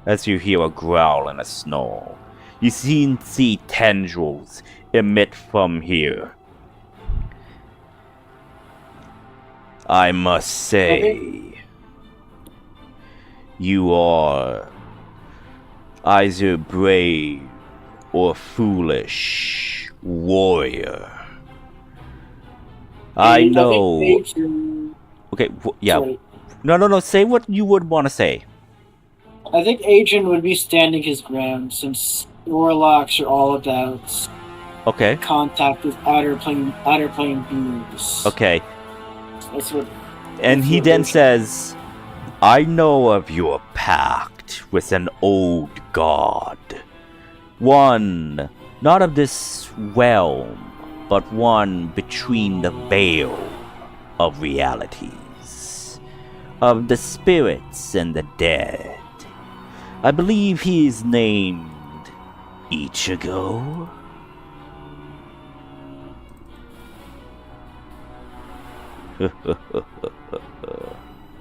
As you hear a growl and a snarl, you see tendrils emit from here. I must say, you are either brave or foolish warrior. I know. Okay, yeah. Sorry. No. Say what you would want to say. I think Adrian would be standing his ground since warlocks are all about Okay. contact with outer plane beings. Okay. That's what. And he then says, I know of your pact with an old god. One, not of this realm, but one between the veil of realities, of the spirits and the dead. I believe he is named Ichigo.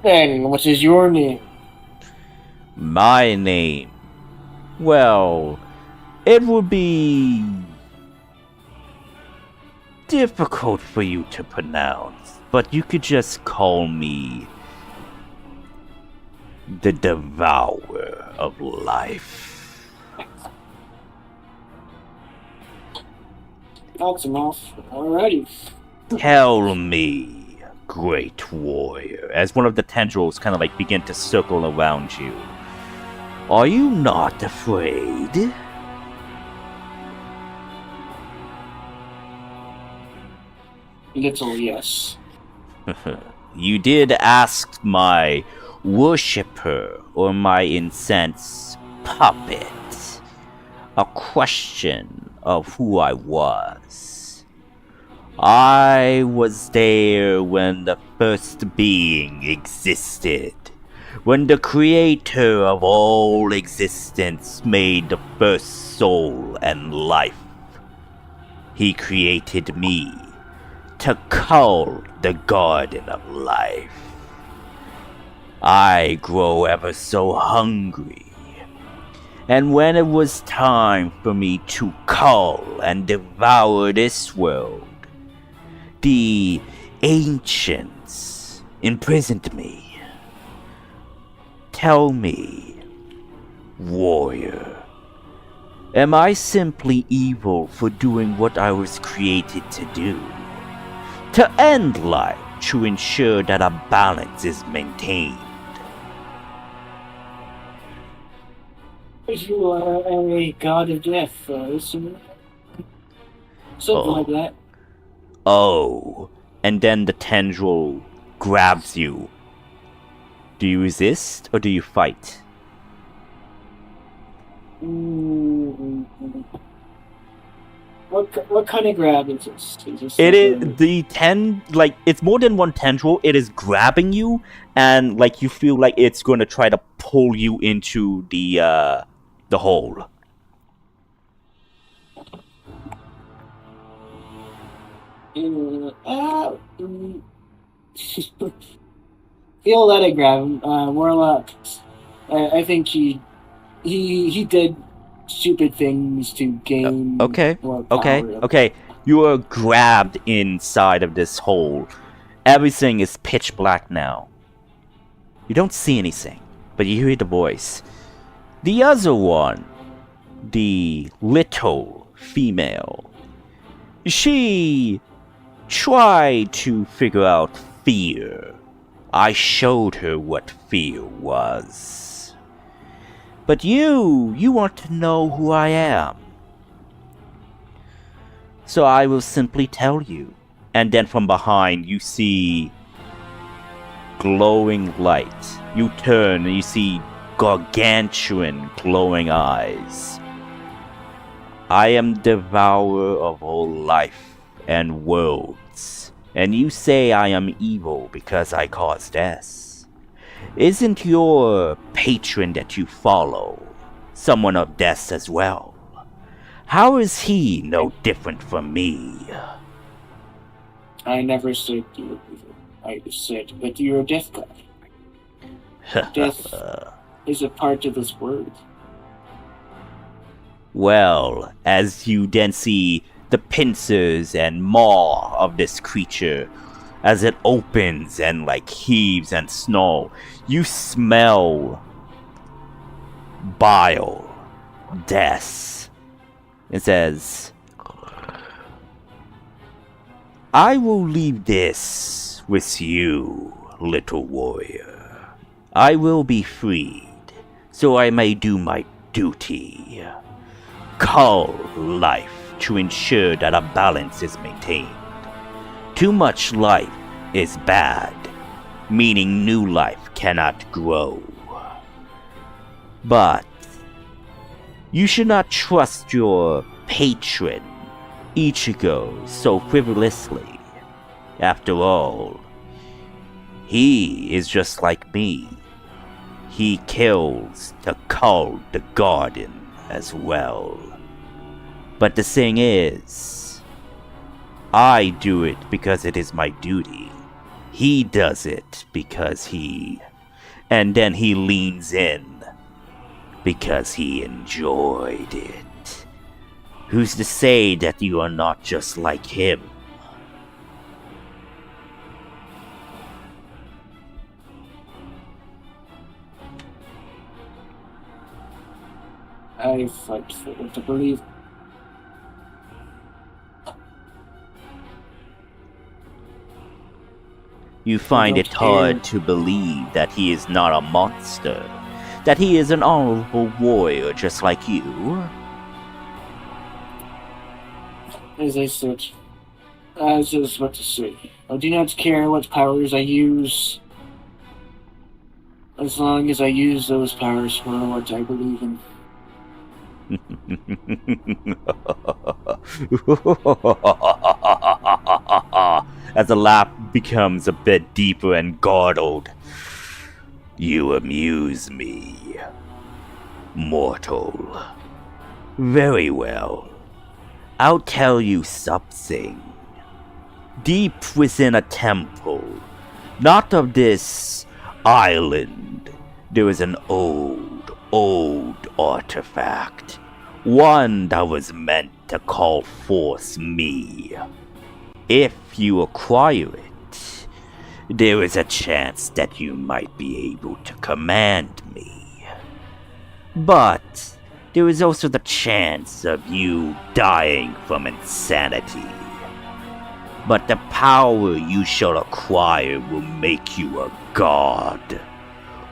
And what is your name? My name? Well, it would be difficult for you to pronounce, but you could just call me the Devourer of Life. That's enough. Alrighty. Tell me, great warrior, as one of the tendrils kind of like begin to circle around you. Are you not afraid? Little yes. You did ask my worshipper or my incensed puppet a question of who I was. I was there when the first being existed, when the creator of all existence made the first soul and life. He created me to cull the garden of life. I grow ever so hungry, and when it was time for me to cull and devour this world, the ancients imprisoned me. Tell me, warrior, am I simply evil for doing what I was created to do? To end life, to ensure that a balance is maintained. You are a god of death, something like that. Oh, and then the tendril grabs you. Do you resist or do you fight? What kind of grab is this? It is it's more than one tendril. It is grabbing you, and like you feel like it's going to try to pull you into the hole. He'll let it grab him. Warlock, I think he did stupid things to gain more power. Okay. You are grabbed inside of this hole. Everything is pitch black now. You don't see anything, but you hear the voice. The other one, the little female, she tried to figure out fear. I showed her what fear was. But you want to know who I am. So I will simply tell you. And then from behind you see glowing light. You turn and you see gargantuan glowing eyes. I am devourer of all life and worlds. And you say I am evil because I cause death. Isn't your patron that you follow someone of death as well? How is he no different from me? I never said you were evil. I just said that you're a death god. Death is a part of this world. Well, as you then see the pincers and maw of this creature, as it opens and like heaves and snarls, you smell bile, death. It says, I will leave this with you, little warrior. I will be freed, so I may do my duty. Cull life to ensure that a balance is maintained. Too much life is bad, meaning new life cannot grow. But you should not trust your patron, Ichigo, so frivolously. After all, he is just like me. He kills to cull the garden as well. But the thing is, I do it because it is my duty. He does it because he... And then he leans in because he enjoyed it. Who's to say that you are not just like him? I fight for what I believe. You find it hard to believe that he is not a monster, that he is an honorable warrior just like you. As I said, I was just about to say, I do not care what powers I use, as long as I use those powers for what I believe in. As the laugh becomes a bit deeper and gargled. You amuse me, mortal. Very well. I'll tell you something. Deep within a temple, not of this island, there is an old artifact. One that was meant to call forth me. If you acquire it, there is a chance that you might be able to command me. But there is also the chance of you dying from insanity. But the power you shall acquire will make you a god.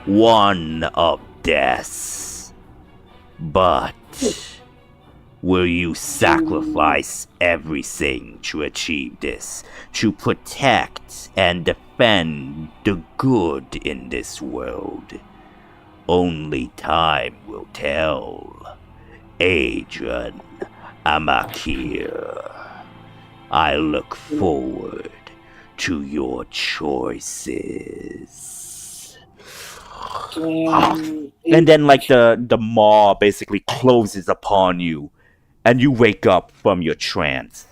One of death. But will you sacrifice everything to achieve this? To protect and defend the good in this world? Only time will tell. Adrian Amakir, I look forward to your choices. And then, like, the maw basically closes upon you, and you wake up from your trance.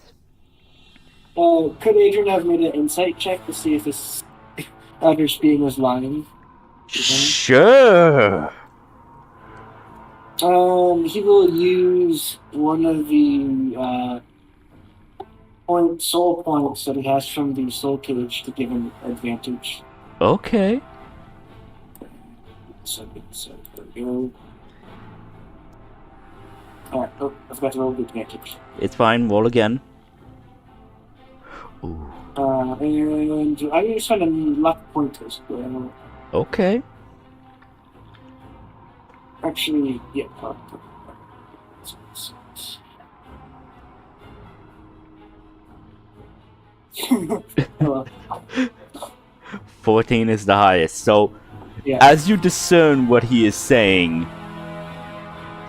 Could Adrian have made an insight check to see if this other being was lying? Sure. He will use one of the soul points that he has from the soul cage to give him advantage. Okay. So there we go. Alright, I forgot to roll the advantage. It's fine. Roll again. Ooh. And I need to spend a luck point as well. Okay. Actually, yeah. 14 is the highest. So, yeah. as you discern what he is saying,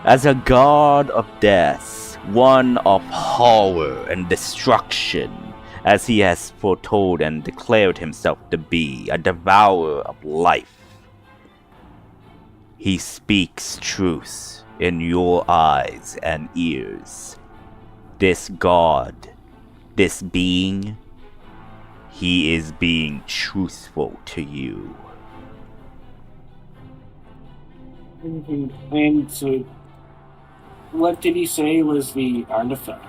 as a god of death, one of horror and destruction, as he has foretold and declared himself to be, a devourer of life, he speaks truth in your eyes and ears. This god, this being, he is being truthful to you. And so, what did he say was the artifact?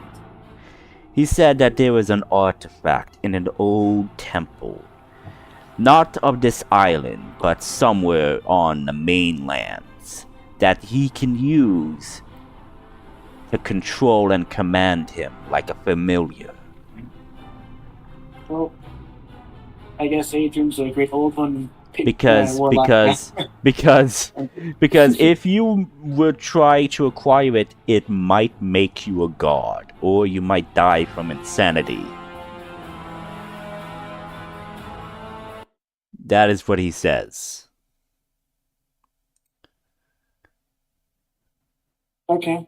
He said that there was an artifact in an old temple. Not of this island, but somewhere on the mainlands, that he can use to control and command him like a familiar. Well, I guess Adrian's a great old one. Because if you would try to acquire it, it might make you a god, or you might die from insanity. That is what he says. Okay.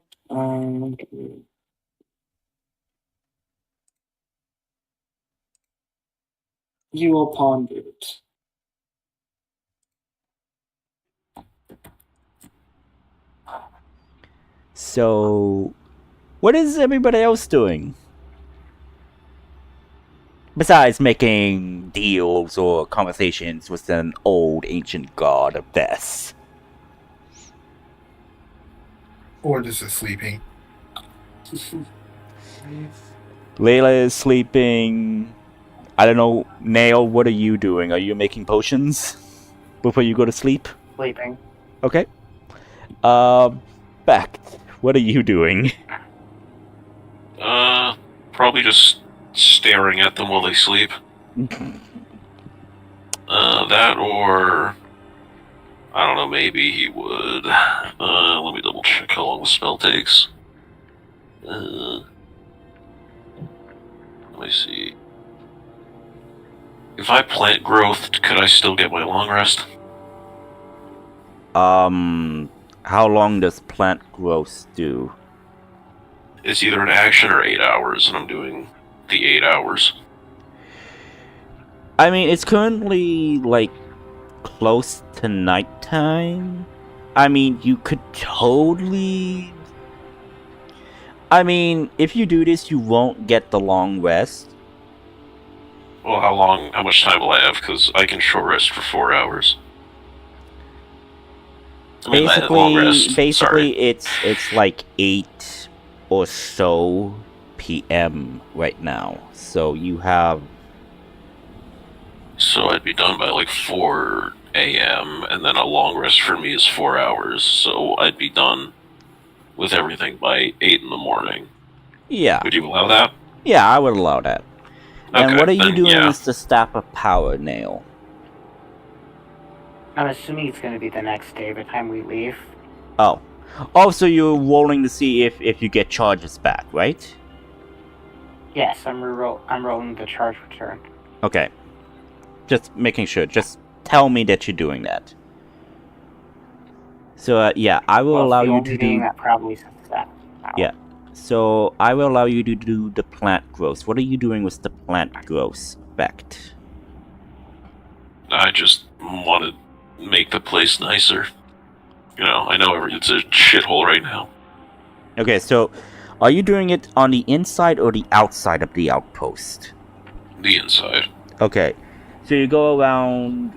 You will ponder it. So, what is everybody else doing? Besides making deals or conversations with an old ancient god of death. Or just sleeping. Layla is sleeping. I don't know, Nail, what are you doing? Are you making potions before you go to sleep? Sleeping. Okay. Beck, what are you doing? Probably just staring at them while they sleep. That or... I don't know, maybe he would... let me double check how long the spell takes. Let me see. If I plant growth, could I still get my long rest? How long does plant growth do? It's either an action or 8 hours, and I'm doing the 8 hours. I mean, it's currently, like, close to nighttime. I mean, you could totally... I mean, if you do this, you won't get the long rest. Well, how much time will I have? Because I can short rest for 4 hours. I mean, long rest, sorry. it's like 8 or so p.m. right now. So you have... So I'd be done by like 4 a.m. and then a long rest for me is 4 hours. So I'd be done with everything by 8 in the morning. Yeah. Would you allow that? Yeah, I would allow that. Okay, and what are you doing yeah. with the Staff of Power, Nail? I'm assuming it's going to be the next day by the time we leave. Oh. Oh, so you're rolling to see if you get charges back, right? Yes, I'm rolling the charge return. Okay. Just making sure. Just tell me that you're doing that. So, yeah, I will allow you to do... that probably says that. Yeah. So I will allow you to do the plant growth. What are you doing with the plant growth effect? I just want to make the place nicer. I know it's a shithole right now. Okay, so are you doing it on the inside or the outside of the outpost? The inside. Okay, so you go around,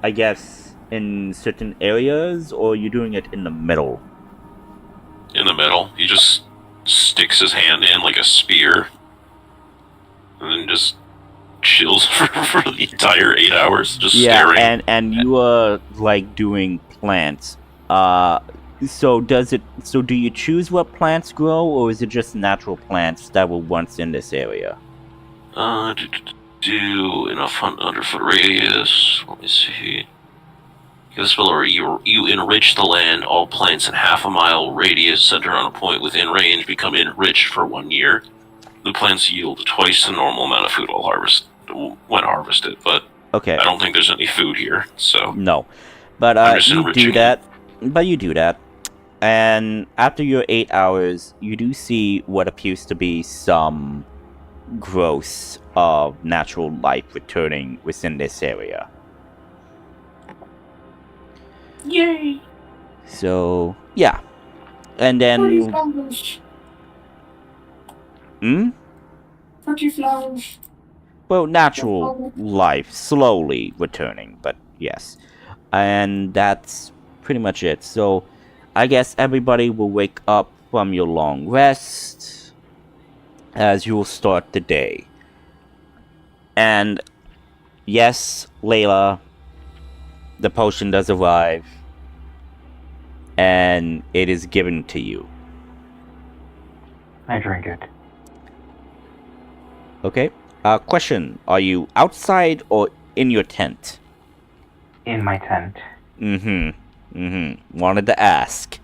I guess, in certain areas, or you're doing it in the middle? In the middle. He just sticks his hand in like a spear. And then just chills for the entire 8 hours, just staring. and you are like doing plants. So do you choose what plants grow, or is it just natural plants that were once in this area? Do enough 100-foot radius. Let me see. This spell you enrich the land. All plants in half a mile radius centered on a point within range become enriched for 1 year. The plants yield twice the normal amount of food when harvested, but Okay. I don't think there's any food here, so No, but you do that. But you do that, and after your 8 hours, you do see what appears to be some growth of natural life returning within this area. Yay! So yeah, and then Pretty flowers. well, natural life slowly returning, but yes, and that's pretty much it. So I guess everybody will wake up from your long rest as you will start the day. And yes, Layla, the potion does arrive, and it is given to you. I drink it. Okay. Question: are you outside or in your tent? In my tent. Wanted to ask.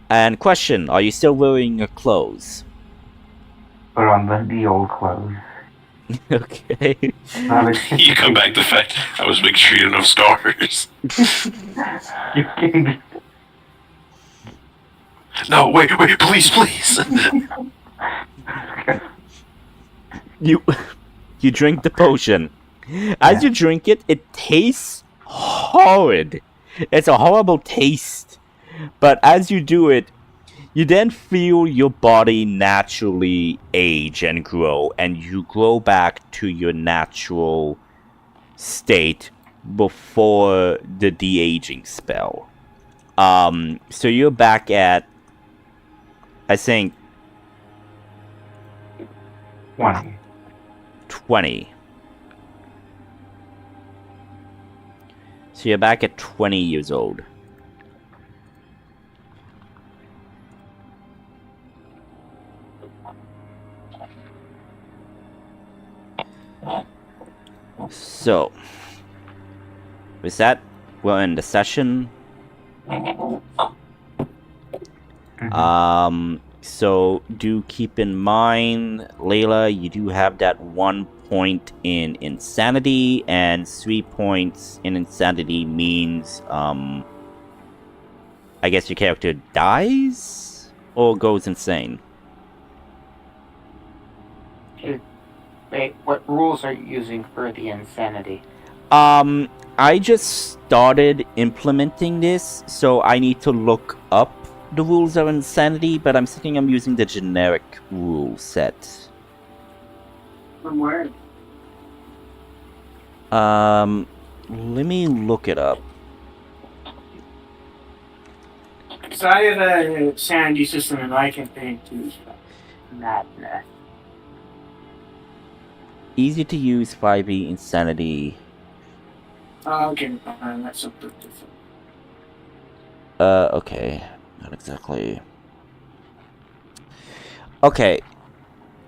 And question: are you still wearing your clothes? Put on the old clothes. Okay. You come back to the fact I was making sure you had enough stars. You kidding? No, wait, please. You drink the potion. As you drink it, it tastes horrid. It's a horrible taste. But as you do it, you then feel your body naturally age and grow, and you grow back to your natural state before the de-aging spell. So you're back at, I think, 20. So you're back at 20 years old. So, with that, we'll end the session. So do keep in mind, Layla, you do have that 1 point in insanity, and 3 points in insanity means, I guess your character dies? Or goes insane? Wait, what rules are you using for the insanity? I just started implementing this, so I need to look up the rules of insanity, but I'm thinking I'm using the generic rule set. From where? Let me look it up. Because I have a sanity system and I can think too. Madness. Easy to use 5e insanity. Okay, that's something different. Okay. Not exactly. Okay.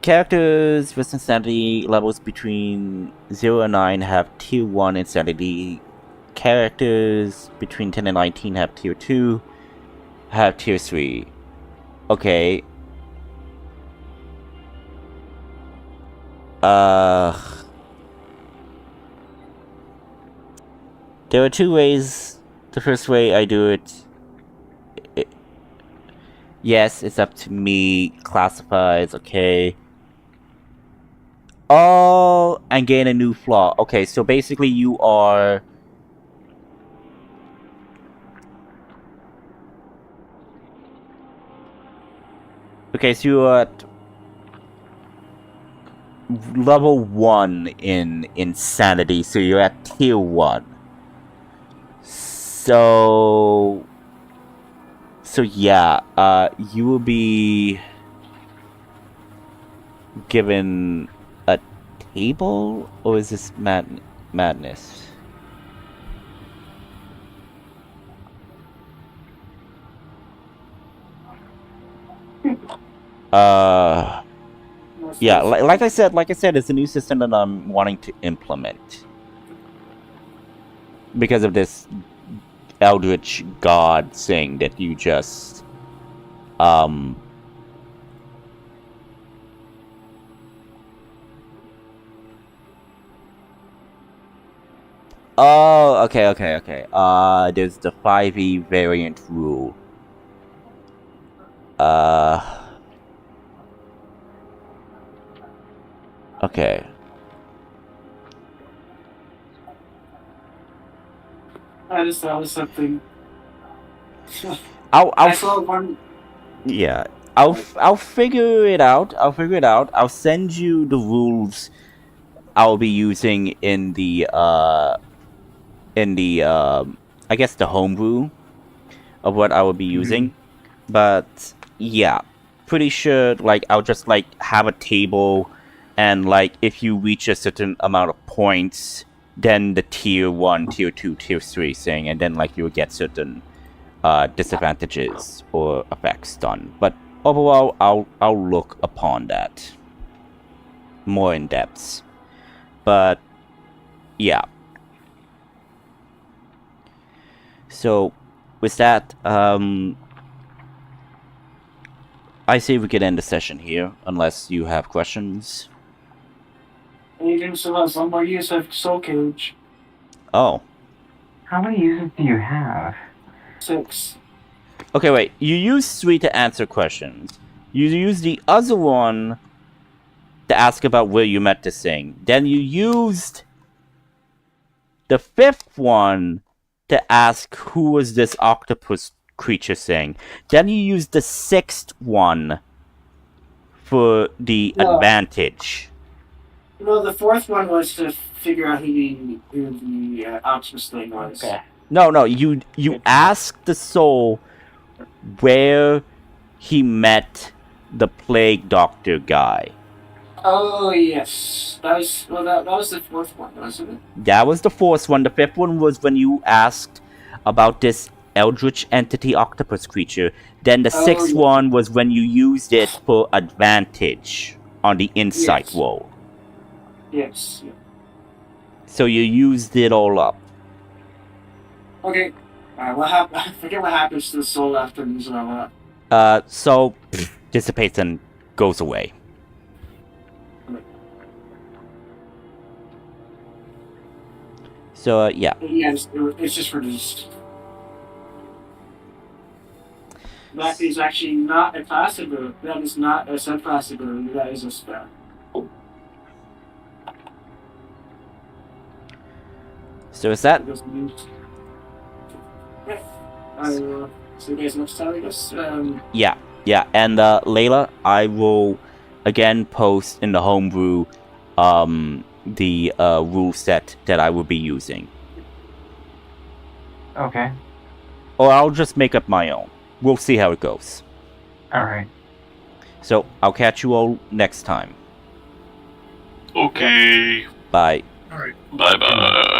Characters with insanity levels between 0 and 9 have tier 1 insanity. Characters between 10 and 19 have tier 2. Have tier 3. Okay. There are two ways. The first way I do it Yes, it's up to me. Classifies, okay. Oh, and gain a new flaw. Okay, so basically you are... Okay, so you're at level 1 in insanity, so you're at tier 1. So yeah, you will be given a table, or is this madness? Yeah, like I said, it's a new system that I'm wanting to implement because of this eldritch god thing that you just Oh, okay. There's the 5e variant rule. Okay. I just thought of something. I saw one. Yeah, I'll figure it out. I'll send you the rules I'll be using in the I guess the homebrew of what I will be using. But yeah, pretty sure like I'll just like have a table, and like if you reach a certain amount of points, then the tier 1, tier 2, tier 3 thing, and then like you'll get certain disadvantages or effects done. But overall, I'll look upon that more in depth. But yeah. So with that, I say we could end the session here, unless you have questions. Agent still has one more use of Soul Cage. Oh. How many uses do you have? 6. Okay, wait. You use 3 to answer questions. You use the other one to ask about where you met this thing. Then you used the 5th one to ask who was this octopus creature thing. Then you used the 6th one for the advantage. No, the 4th one was to figure out who the octopus thing was. Okay. No, you asked the soul where he met the plague doctor guy. Oh yes, that was the 4th one, wasn't it? That was the 4th one. The 5th one was when you asked about this eldritch entity octopus creature. Then the 6th one was when you used it for advantage on the insight roll. Yes. Yeah. So you used it all up. Okay. I forget what happens to the soul after using all that. So dissipates and goes away. So yeah. Yeah, it's just for this. That is actually not a class ability. That is not a subclass ability. That is a spell. So is that? Yeah. See you guys next time, I guess. Yeah. And Layla, I will again post in the homebrew the rule set that I will be using. Okay. Or I'll just make up my own. We'll see how it goes. Alright. So I'll catch you all next time. Okay. Bye. All right. Bye bye.